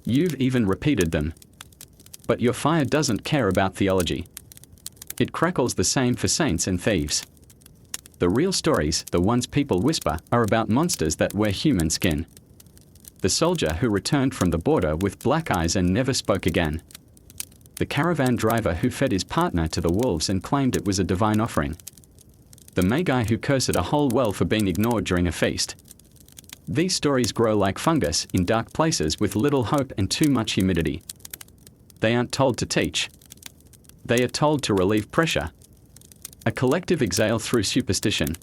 You've even repeated them. But your fire doesn't care about theology. It crackles the same for saints and thieves. The real stories, the ones people whisper, are about monsters that wear human skin. The soldier who returned from the border with black eyes and never spoke again. The caravan driver who fed his partner to the wolves and claimed it was a divine offering. The Magi who cursed a whole well for being ignored during a feast. These stories grow like fungus in dark places with little hope and too much humidity. They aren't told to teach. They are told to relieve pressure. A collective exhale through superstition.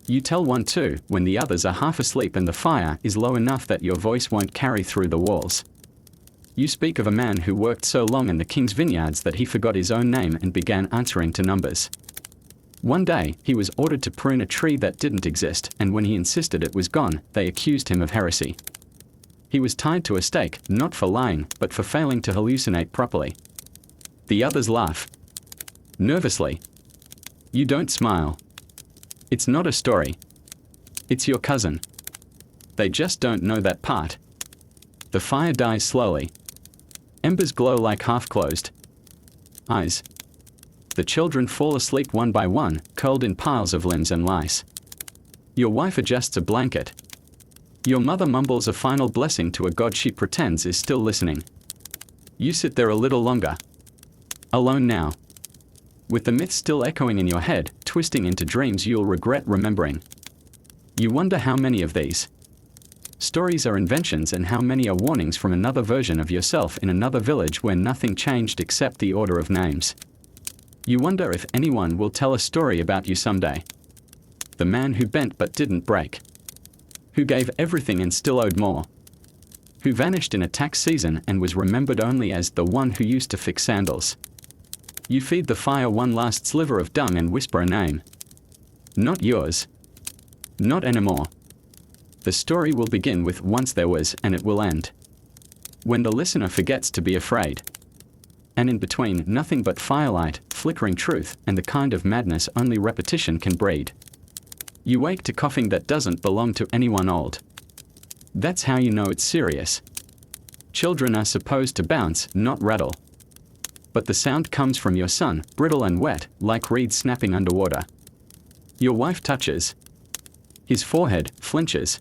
You tell one too when the others are half asleep and the fire is low enough that your voice won't carry through the walls. You speak of a man who worked so long in the king's vineyards that he forgot his own name and began answering to numbers. One day, he was ordered to prune a tree that didn't exist, and when he insisted it was gone, they accused him of heresy. He was tied to a stake, not for lying, but for failing to hallucinate properly. The others laugh. Nervously. You don't smile. It's not a story. It's your cousin. They just don't know that part. The fire dies slowly. Embers glow like half-closed eyes. The children fall asleep one by one, curled in piles of limbs and lice. Your wife adjusts a blanket. Your mother mumbles a final blessing to a god she pretends is still listening. You sit there a little longer. Alone now. With the myth still echoing in your head, twisting into dreams you'll regret remembering. You wonder how many of these stories are inventions and how many are warnings from another version of yourself in another village where nothing changed except the order of names. You wonder if anyone will tell a story about you someday. The man who bent but didn't break. Who gave everything and still owed more. Who vanished in a tax season and was remembered only as the one who used to fix sandals. You feed the fire one last sliver of dung and whisper a name. Not yours. Not anymore. The story will begin with once there was, and it will end when the listener forgets to be afraid. And in between, nothing but firelight, flickering truth, and the kind of madness only repetition can breed. You wake to coughing that doesn't belong to anyone old. That's how you know it's serious. Children are supposed to bounce, not rattle. But the sound comes from your son, brittle and wet, like reeds snapping underwater. Your wife touches his forehead, flinches.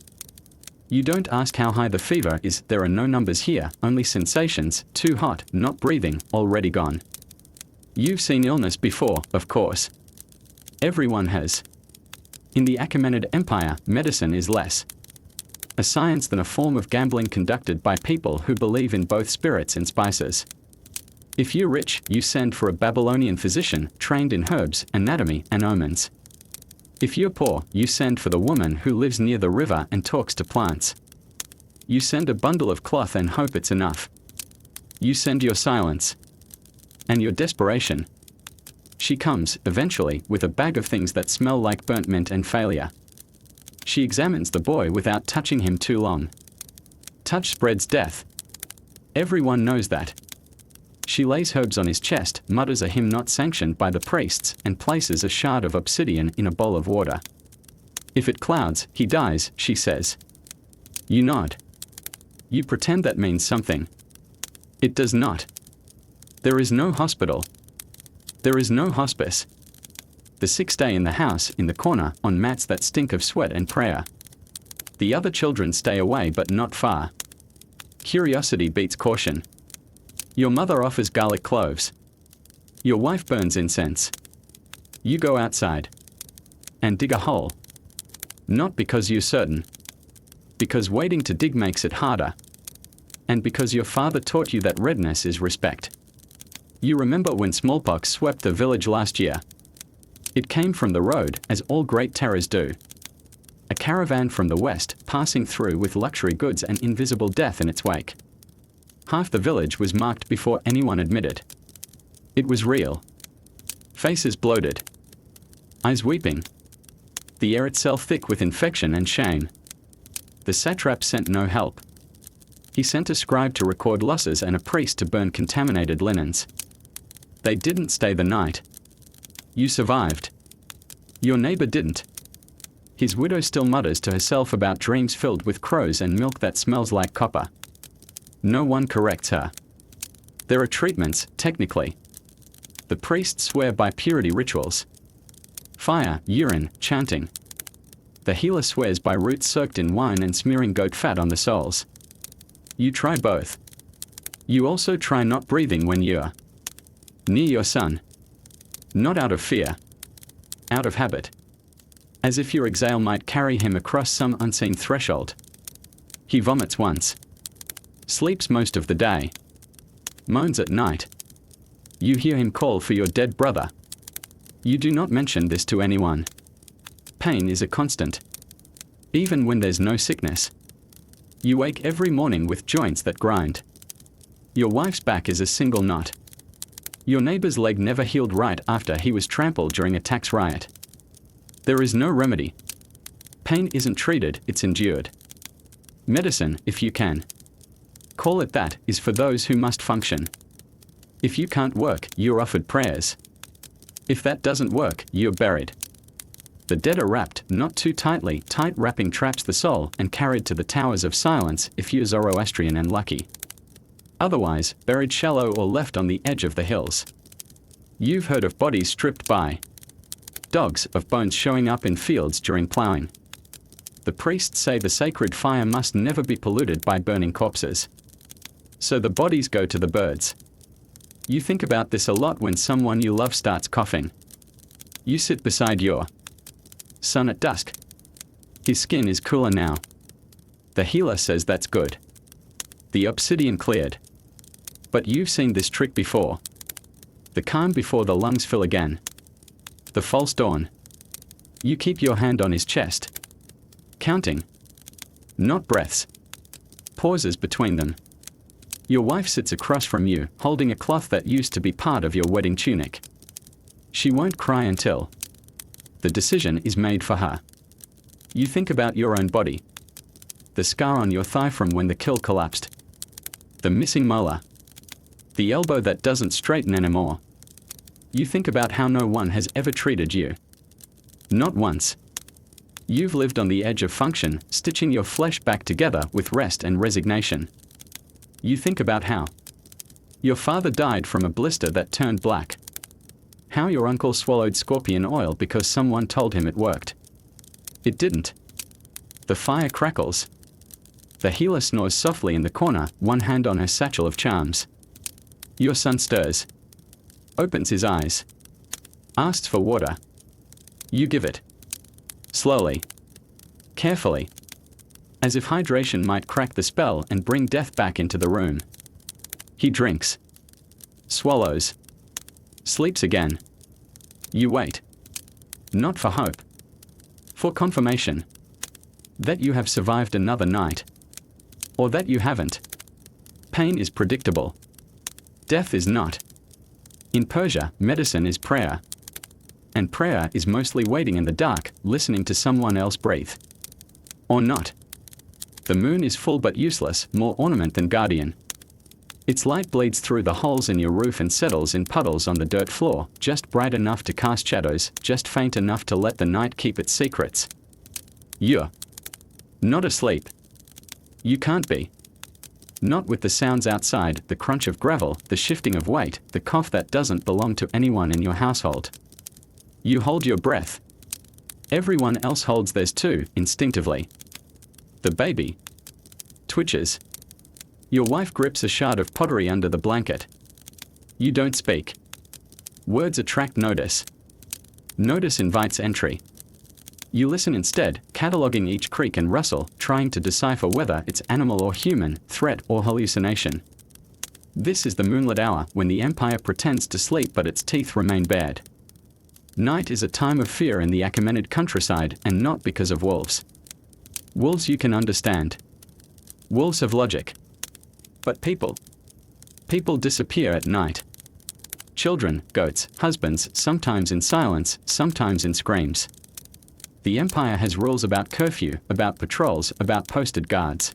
You don't ask how high the fever is, there are no numbers here, only sensations, too hot, not breathing, already gone. You've seen illness before, of course. Everyone has. In the Achaemenid Empire, medicine is less a science than a form of gambling conducted by people who believe in both spirits and spices. If you're rich, you send for a Babylonian physician, trained in herbs, anatomy, and omens. If you're poor, you send for the woman who lives near the river and talks to plants. You send a bundle of cloth and hope it's enough. You send your silence. And your desperation. She comes, eventually, with a bag of things that smell like burnt mint and failure. She examines the boy without touching him too long. Touch spreads death. Everyone knows that. She lays herbs on his chest, mutters a hymn not sanctioned by the priests, and places a shard of obsidian in a bowl of water. If it clouds, he dies, she says. You nod. You pretend that means something. It does not. There is no hospital. There is no hospice. The sick stay in the house, in the corner, on mats that stink of sweat and prayer. The other children stay away but not far. Curiosity beats caution. Your mother offers garlic cloves. Your wife burns incense. You go outside and dig a hole. Not because you're certain. Because waiting to dig makes it harder. And because your father taught you that redness is respect. You remember when smallpox swept the village last year. It came from the road, as all great terrors do. A a caravan from the west, passing through with luxury goods and invisible death in its wake. Half the village was marked before anyone admitted. It was real. Faces bloated. Eyes weeping. The air itself thick with infection and shame. The satrap sent no help. He sent a scribe to record losses and a priest to burn contaminated linens. They didn't stay the night. You survived. Your neighbor didn't. His widow still mutters to herself about dreams filled with crows and milk that smells like copper. No one corrects her. There are treatments, technically. The priests swear by purity rituals. Fire, urine, chanting. The healer swears by roots soaked in wine and smearing goat fat on the soles. You try both. You also try not breathing when you're near your son. Not out of fear. Out of habit. As if your exhale might carry him across some unseen threshold. He vomits once. Sleeps most of the day. Moans at night. You hear him call for your dead brother. You do not mention this to anyone. Pain is a constant. Even when there's no sickness. You wake every morning with joints that grind. Your wife's back is a single knot. Your neighbor's leg never healed right after he was trampled during a tax riot. There is no remedy. Pain isn't treated, it's endured. Medicine, if you can call it that, is for those who must function. If you can't work, you're offered prayers. If that doesn't work, you're buried. The dead are wrapped, not too tightly. Tight wrapping traps the soul and carried to the towers of silence if you're Zoroastrian and lucky. Otherwise, buried shallow or left on the edge of the hills. You've heard of bodies stripped by dogs, of bones showing up in fields during plowing. The priests say the sacred fire must never be polluted by burning corpses. So the bodies go to the birds. You think about this a lot when someone you love starts coughing. You sit beside your son at dusk. His skin is cooler now. The healer says that's good. The obsidian cleared. But you've seen this trick before. The calm before the lungs fill again. The false dawn. You keep your hand on his chest. Counting. Not breaths. Pauses between them. Your wife sits across from you, holding a cloth that used to be part of your wedding tunic. She won't cry until the decision is made for her. You think about your own body. The scar on your thigh from when the kill collapsed. The missing molar. The elbow that doesn't straighten anymore. You think about how no one has ever treated you. Not once. You've lived on the edge of function, stitching your flesh back together with rest and resignation. You think about how your father died from a blister that turned black. How your uncle swallowed scorpion oil because someone told him it worked. It didn't. The fire crackles. The healer snores softly in the corner, one hand on her satchel of charms. Your son stirs. Opens his eyes. Asks for water. You give it. Slowly. Carefully. As if hydration might crack the spell and bring death back into the room. He drinks. Swallows. Sleeps again. You wait. Not for hope. For confirmation. That you have survived another night. Or that you haven't. Pain is predictable. Death is not. In Persia, medicine is prayer. And prayer is mostly waiting in the dark, listening to someone else breathe. Or not. The moon is full but useless, more ornament than guardian. Its light bleeds through the holes in your roof and settles in puddles on the dirt floor, just bright enough to cast shadows, just faint enough to let the night keep its secrets. You're not asleep. You can't be. Not with the sounds outside, the crunch of gravel, the shifting of weight, the cough that doesn't belong to anyone in your household. You hold your breath. Everyone else holds theirs too, instinctively. The baby twitches. Your wife grips a shard of pottery under the blanket. You don't speak. Words attract notice. Notice invites entry. You listen instead, cataloging each creak and rustle, trying to decipher whether it's animal or human, threat or hallucination. This is the moonlit hour when the empire pretends to sleep but its teeth remain bared. Night is a time of fear in the Achaemenid countryside, and not because of wolves. Wolves you can understand. Wolves have logic. But people? People disappear at night. Children, goats, husbands, sometimes in silence, sometimes in screams. The Empire has rules about curfew, about patrols, about posted guards.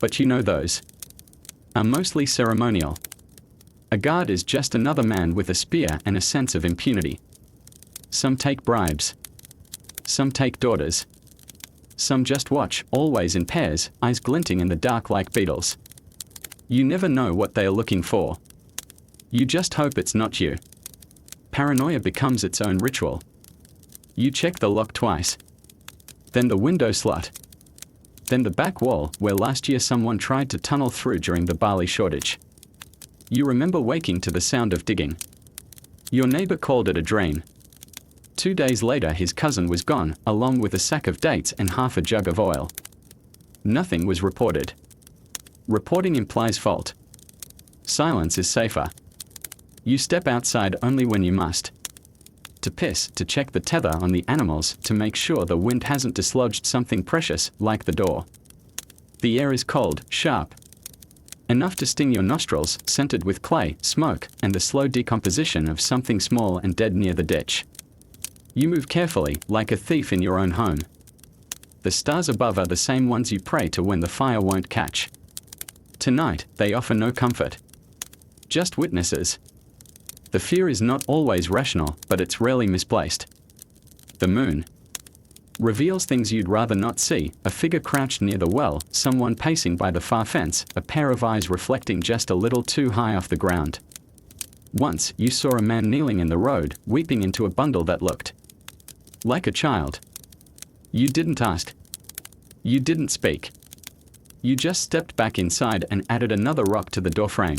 But you know those are mostly ceremonial. A guard is just another man with a spear and a sense of impunity. Some take bribes. Some take daughters. Some just watch, always in pairs, eyes glinting in the dark like beetles. You never know what they are looking for. You just hope it's not you. Paranoia becomes its own ritual. You check the lock twice. Then the window slot. Then the back wall, where last year someone tried to tunnel through during the barley shortage. You remember waking to the sound of digging. Your neighbor called it a dream. 2 days later his cousin was gone, along with a sack of dates and half a jug of oil. Nothing was reported. Reporting implies fault. Silence is safer. You step outside only when you must. To piss, to check the tether on the animals, to make sure the wind hasn't dislodged something precious, like the door. The air is cold, sharp. Enough to sting your nostrils, scented with clay, smoke, and the slow decomposition of something small and dead near the ditch. You move carefully, like a thief in your own home. The stars above are the same ones you pray to when the fire won't catch. Tonight, they offer no comfort. Just witnesses. The fear is not always rational, but it's rarely misplaced. The moon reveals things you'd rather not see, a figure crouched near the well, someone pacing by the far fence, a pair of eyes reflecting just a little too high off the ground. Once, you saw a man kneeling in the road, weeping into a bundle that looked like a child. You didn't ask. You didn't speak. You just stepped back inside and added another rock to the doorframe.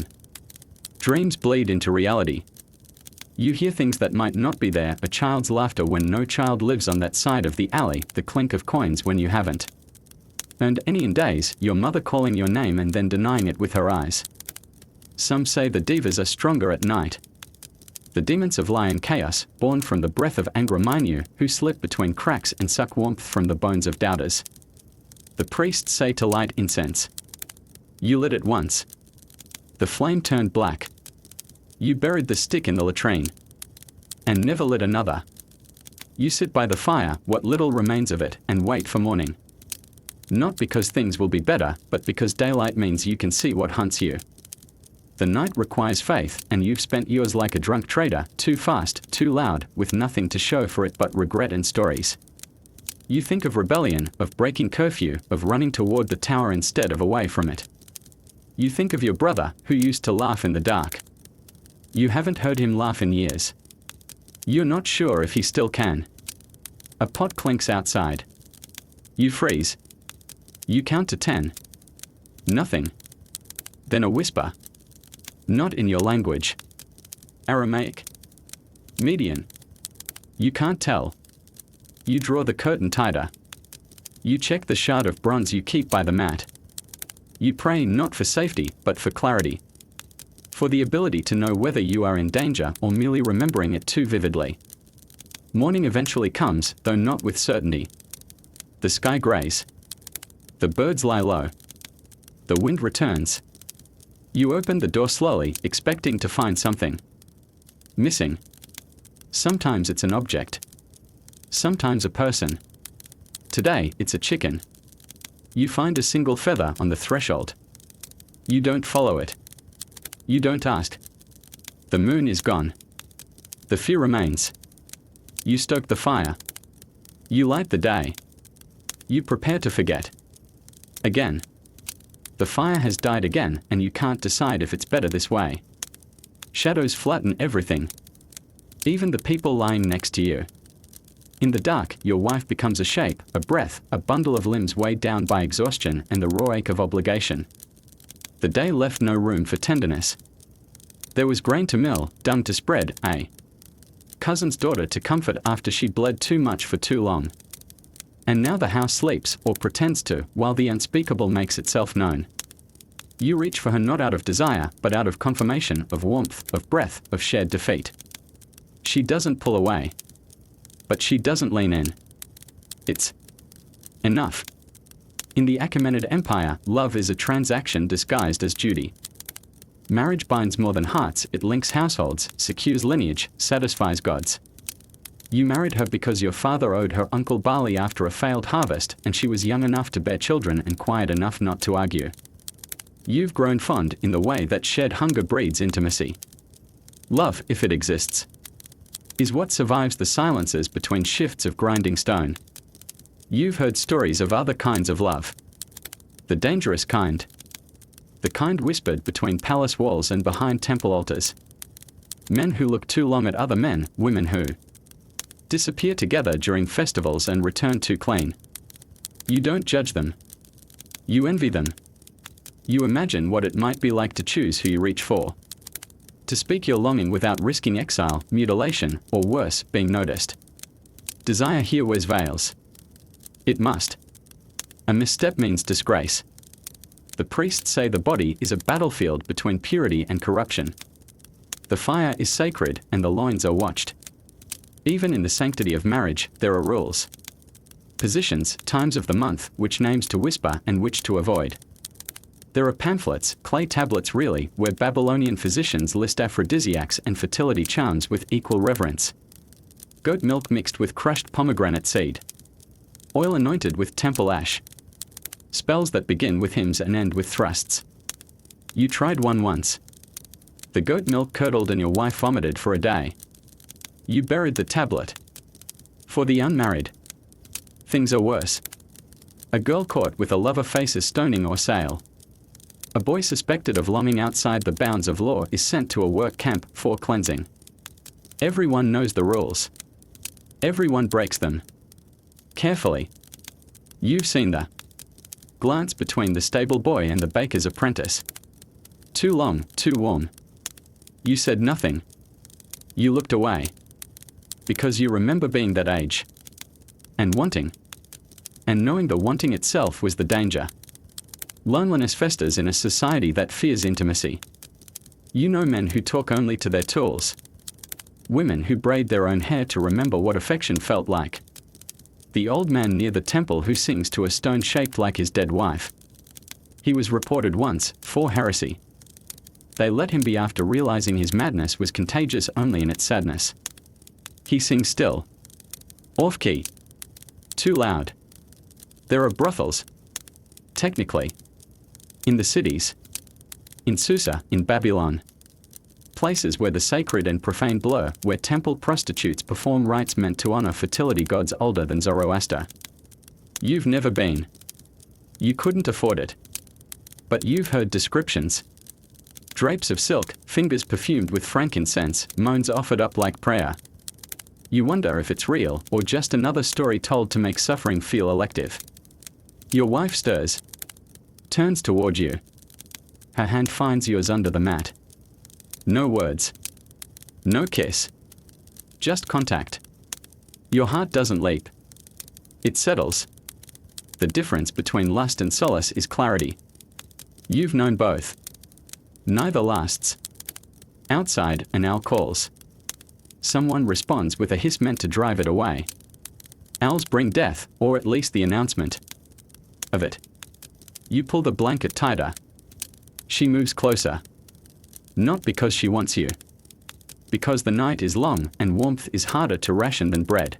Dreams bleed into reality. You hear things that might not be there, a child's laughter when no child lives on that side of the alley, the clink of coins when you haven't earned any in days, your mother calling your name and then denying it with her eyes. Some say the divas are stronger at night. The demons of lie and chaos, born from the breath of Angraminu, who slip between cracks and suck warmth from the bones of doubters. The priests say to light incense. You lit it once. The flame turned black. You buried the stick in the latrine. And never lit another. You sit by the fire, what little remains of it, and wait for morning. Not because things will be better, but because daylight means you can see what hunts you. The night requires faith, and you've spent yours like a drunk trader, too fast, too loud, with nothing to show for it but regret and stories. You think of rebellion, of breaking curfew, of running toward the tower instead of away from it. You think of your brother, who used to laugh in the dark. You haven't heard him laugh in years. You're not sure if he still can. A pot clinks outside. You freeze. You count to 10. Nothing. Then a whisper. Not in your language. Aramaic. Median. You can't tell. You draw the curtain tighter. You check the shard of bronze you keep by the mat. You pray not for safety, but for clarity. For the ability to know whether you are in danger or merely remembering it too vividly. Morning eventually comes, though not with certainty. The sky grays. The birds lie low. The wind returns. You open the door slowly, expecting to find something missing. Sometimes it's an object. Sometimes a person. Today, it's a chicken. You find a single feather on the threshold. You don't follow it. You don't ask. The moon is gone. The fear remains. You stoke the fire. You light the day. You prepare to forget. Again. The fire has died again, and you can't decide if it's better this way. Shadows flatten everything. Even the people lying next to you. In the dark, your wife becomes a shape, a breath, a bundle of limbs weighed down by exhaustion and the raw ache of obligation. The day left no room for tenderness. There was grain to mill, dung to spread, a cousin's daughter to comfort after she bled too much for too long. And now the house sleeps, or pretends to, while the unspeakable makes itself known. You reach for her not out of desire, but out of confirmation, of warmth, of breath, of shared defeat. She doesn't pull away. But she doesn't lean in. It's enough. In the Achaemenid Empire, love is a transaction disguised as duty. Marriage binds more than hearts, it links households, secures lineage, satisfies gods. You married her because your father owed her uncle barley after a failed harvest, and she was young enough to bear children and quiet enough not to argue. You've grown fond in the way that shared hunger breeds intimacy. Love, if it exists, is what survives the silences between shifts of grinding stone. You've heard stories of other kinds of love. The dangerous kind. The kind whispered between palace walls and behind temple altars. Men who look too long at other men, women who disappear together during festivals and return too clean. You don't judge them. You envy them. You imagine what it might be like to choose who you reach for. To speak your longing without risking exile, mutilation, or worse, being noticed. Desire here wears veils. It must. A misstep means disgrace. The priests say the body is a battlefield between purity and corruption. The fire is sacred and the loins are watched. Even in the sanctity of marriage, there are rules. Positions, times of the month, which names to whisper and which to avoid. There are pamphlets, clay tablets really, where Babylonian physicians list aphrodisiacs and fertility charms with equal reverence. Goat milk mixed with crushed pomegranate seed. Oil anointed with temple ash. Spells that begin with hymns and end with thrusts. You tried one once. The goat milk curdled and your wife vomited for a day. You buried the tablet. For the unmarried, things are worse. A girl caught with a lover faces stoning or sale. A boy suspected of longing outside the bounds of law is sent to a work camp for cleansing. Everyone knows the rules. Everyone breaks them. Carefully. You've seen the glance between the stable boy and the baker's apprentice. Too long, too warm. You said nothing. You looked away. Because you remember being that age. And wanting. And knowing the wanting itself was the danger. Loneliness festers in a society that fears intimacy. You know men who talk only to their tools. Women who braid their own hair to remember what affection felt like. The old man near the temple who sings to a stone shaped like his dead wife. He was reported once for heresy. They let him be after realizing his madness was contagious only in its sadness. He sings still. Off key. Too loud. There are brothels. Technically. In the cities. In Susa, in Babylon. Places where the sacred and profane blur, where temple prostitutes perform rites meant to honor fertility gods older than Zoroaster. You've never been. You couldn't afford it. But you've heard descriptions. Drapes of silk, fingers perfumed with frankincense, moans offered up like prayer. You wonder if it's real, or just another story told to make suffering feel elective. Your wife stirs. Turns toward you. Her hand finds yours under the mat. No words. No kiss. Just contact. Your heart doesn't leap. It settles. The difference between lust and solace is clarity. You've known both. Neither lasts. Outside, an owl calls. Someone responds with a hiss meant to drive it away. Owls bring death, or at least the announcement of it. You pull the blanket tighter. She moves closer. Not because she wants you. Because the night is long and warmth is harder to ration than bread.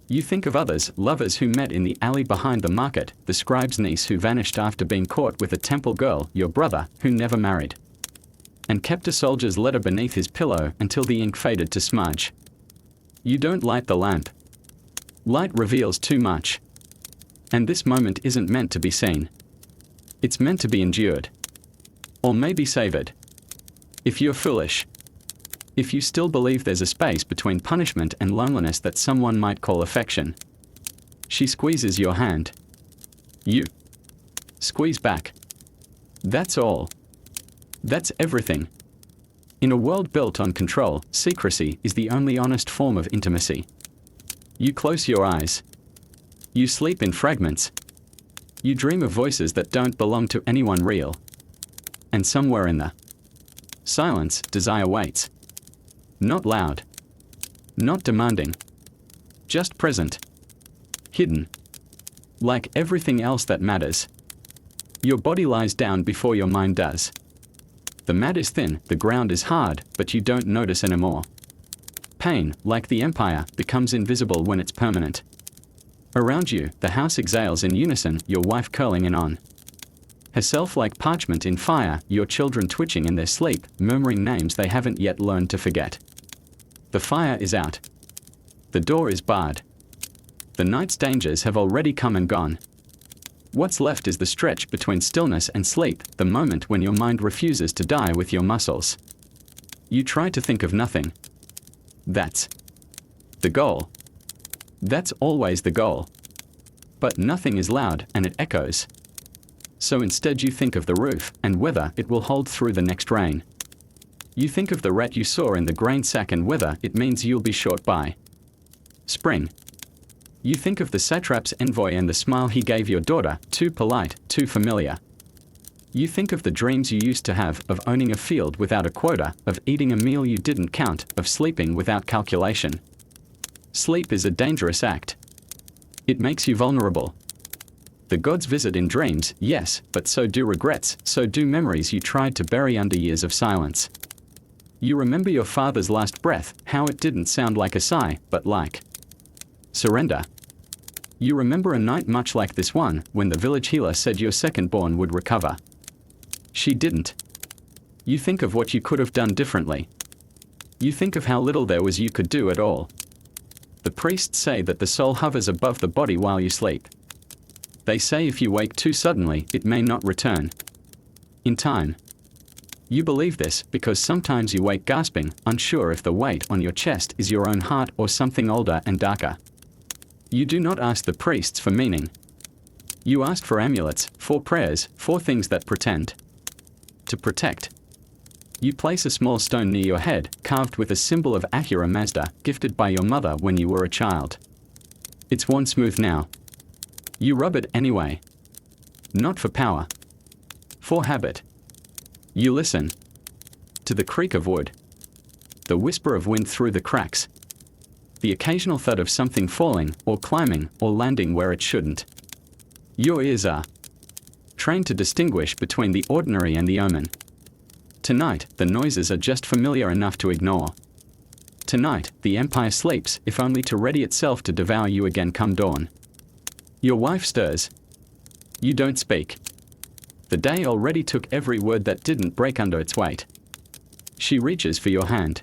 You think of others, lovers who met in the alley behind the market, the scribe's niece who vanished after being caught with a temple girl, your brother, who never married. And kept a soldier's letter beneath his pillow until the ink faded to smudge. You don't light the lamp. Light reveals too much. And this moment isn't meant to be seen. It's meant to be endured. Or maybe savored. If you're foolish. If you still believe there's a space between punishment and loneliness that someone might call affection. She squeezes your hand. You squeeze back. That's all. That's everything. In a world built on control, secrecy is the only honest form of intimacy. You close your eyes. You sleep in fragments. You dream of voices that don't belong to anyone real. And somewhere in the silence, desire waits. Not loud. Not demanding. Just present. Hidden. Like everything else that matters. Your body lies down before your mind does. The mat is thin, the ground is hard, but you don't notice anymore. Pain, like the empire, becomes invisible when it's permanent. Around you, the house exhales in unison, your wife curling in on herself like parchment in fire, your children twitching in their sleep, murmuring names they haven't yet learned to forget. The fire is out. The door is barred. The night's dangers have already come and gone. What's left is the stretch between stillness and sleep, the moment when your mind refuses to die with your muscles. You try to think of nothing. That's the goal. That's always the goal. But nothing is loud, and it echoes. So instead you think of the roof, and whether it will hold through the next rain. You think of the rat you saw in the grain sack and whether it means you'll be short by spring. You think of the satrap's envoy and the smile he gave your daughter, too polite, too familiar. You think of the dreams you used to have, of owning a field without a quota, of eating a meal you didn't count, of sleeping without calculation. Sleep is a dangerous act. It makes you vulnerable. The gods visit in dreams, yes, but so do regrets, so do memories you tried to bury under years of silence. You remember your father's last breath, how it didn't sound like a sigh, but like surrender. You remember a night much like this one, when the village healer said your second-born would recover. She didn't. You think of what you could have done differently. You think of how little there was you could do at all. The priests say that the soul hovers above the body while you sleep. They say if you wake too suddenly, it may not return in time. You believe this because sometimes you wake gasping, unsure if the weight on your chest is your own heart or something older and darker. You do not ask the priests for meaning. You ask for amulets, for prayers, for things that pretend to protect. You place a small stone near your head, carved with a symbol of Ahura Mazda, gifted by your mother when you were a child. It's worn smooth now. You rub it anyway. Not for power. For habit. You listen to the creak of wood, the whisper of wind through the cracks, the occasional thud of something falling, or climbing, or landing where it shouldn't. Your ears are trained to distinguish between the ordinary and the omen. Tonight, the noises are just familiar enough to ignore. Tonight, the empire sleeps, if only to ready itself to devour you again come dawn. Your wife stirs. You don't speak. The day already took every word that didn't break under its weight. She reaches for your hand.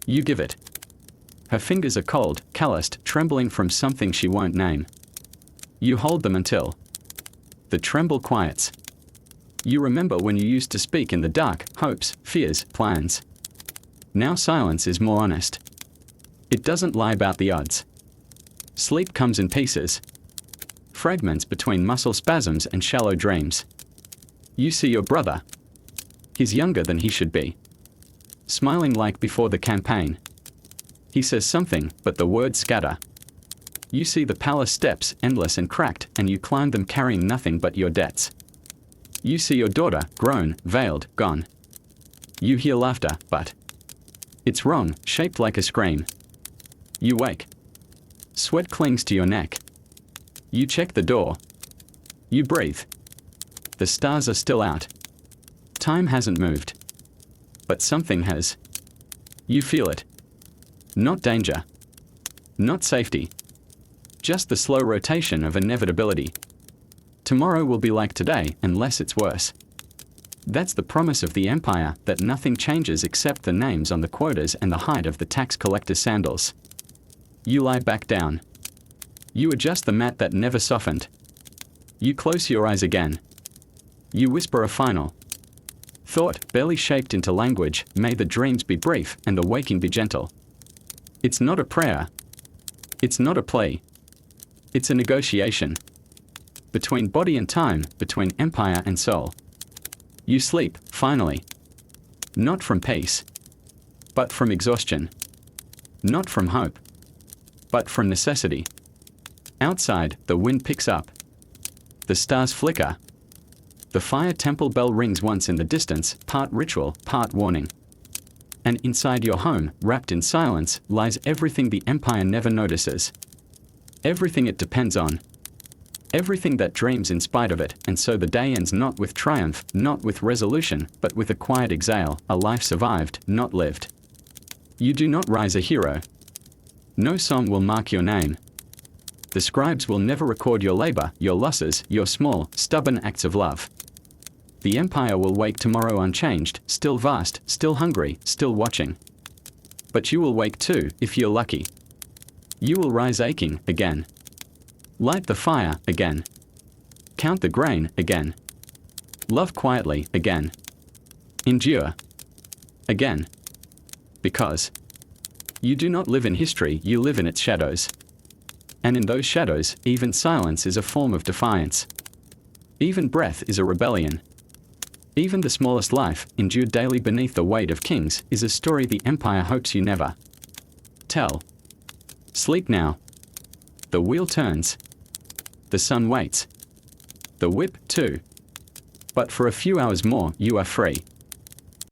You give it. Her fingers are cold, calloused, trembling from something she won't name. You hold them until the tremble quiets. You remember when you used to speak in the dark, hopes, fears, plans. Now silence is more honest. It doesn't lie about the odds. Sleep comes in pieces. Fragments between muscle spasms and shallow dreams. You see your brother. He's younger than he should be. Smiling like before the campaign. He says something, but the words scatter. You see the palace steps, endless and cracked, and you climb them carrying nothing but your debts. You see your daughter, grown, veiled, gone. You hear laughter, but it's wrong, shaped like a scream. You wake. Sweat clings to your neck. You check the door. You breathe. The stars are still out. Time hasn't moved. But something has. You feel it. Not danger. Not safety. Just the slow rotation of inevitability. Tomorrow will be like today, unless it's worse. That's the promise of the empire, that nothing changes except the names on the quotas and the height of the tax collector's sandals. You lie back down. You adjust the mat that never softened. You close your eyes again. You whisper a final thought, barely shaped into language, may the dreams be brief and the waking be gentle. It's not a prayer. It's not a plea. It's a negotiation. Between body and time, between empire and soul. You sleep, finally. Not from peace. But from exhaustion. Not from hope. But from necessity. Outside, the wind picks up. The stars flicker. The fire temple bell rings once in the distance, part ritual, part warning. And inside your home, wrapped in silence, lies everything the empire never notices. Everything it depends on. Everything that dreams in spite of it, and so the day ends not with triumph, not with resolution, but with a quiet exhale, a life survived, not lived. You do not rise a hero. No song will mark your name. The scribes will never record your labor, your losses, your small, stubborn acts of love. The empire will wake tomorrow unchanged, still vast, still hungry, still watching. But you will wake too, if you're lucky. You will rise aching, again. Light the fire, again. Count the grain, again. Love quietly, again. Endure. Again. Because you do not live in history, you live in its shadows. And in those shadows, even silence is a form of defiance. Even breath is a rebellion. Even the smallest life, endured daily beneath the weight of kings, is a story the empire hopes you never tell. Sleep now. The wheel turns. The sun waits. The whip, too. But for a few hours more, you are free.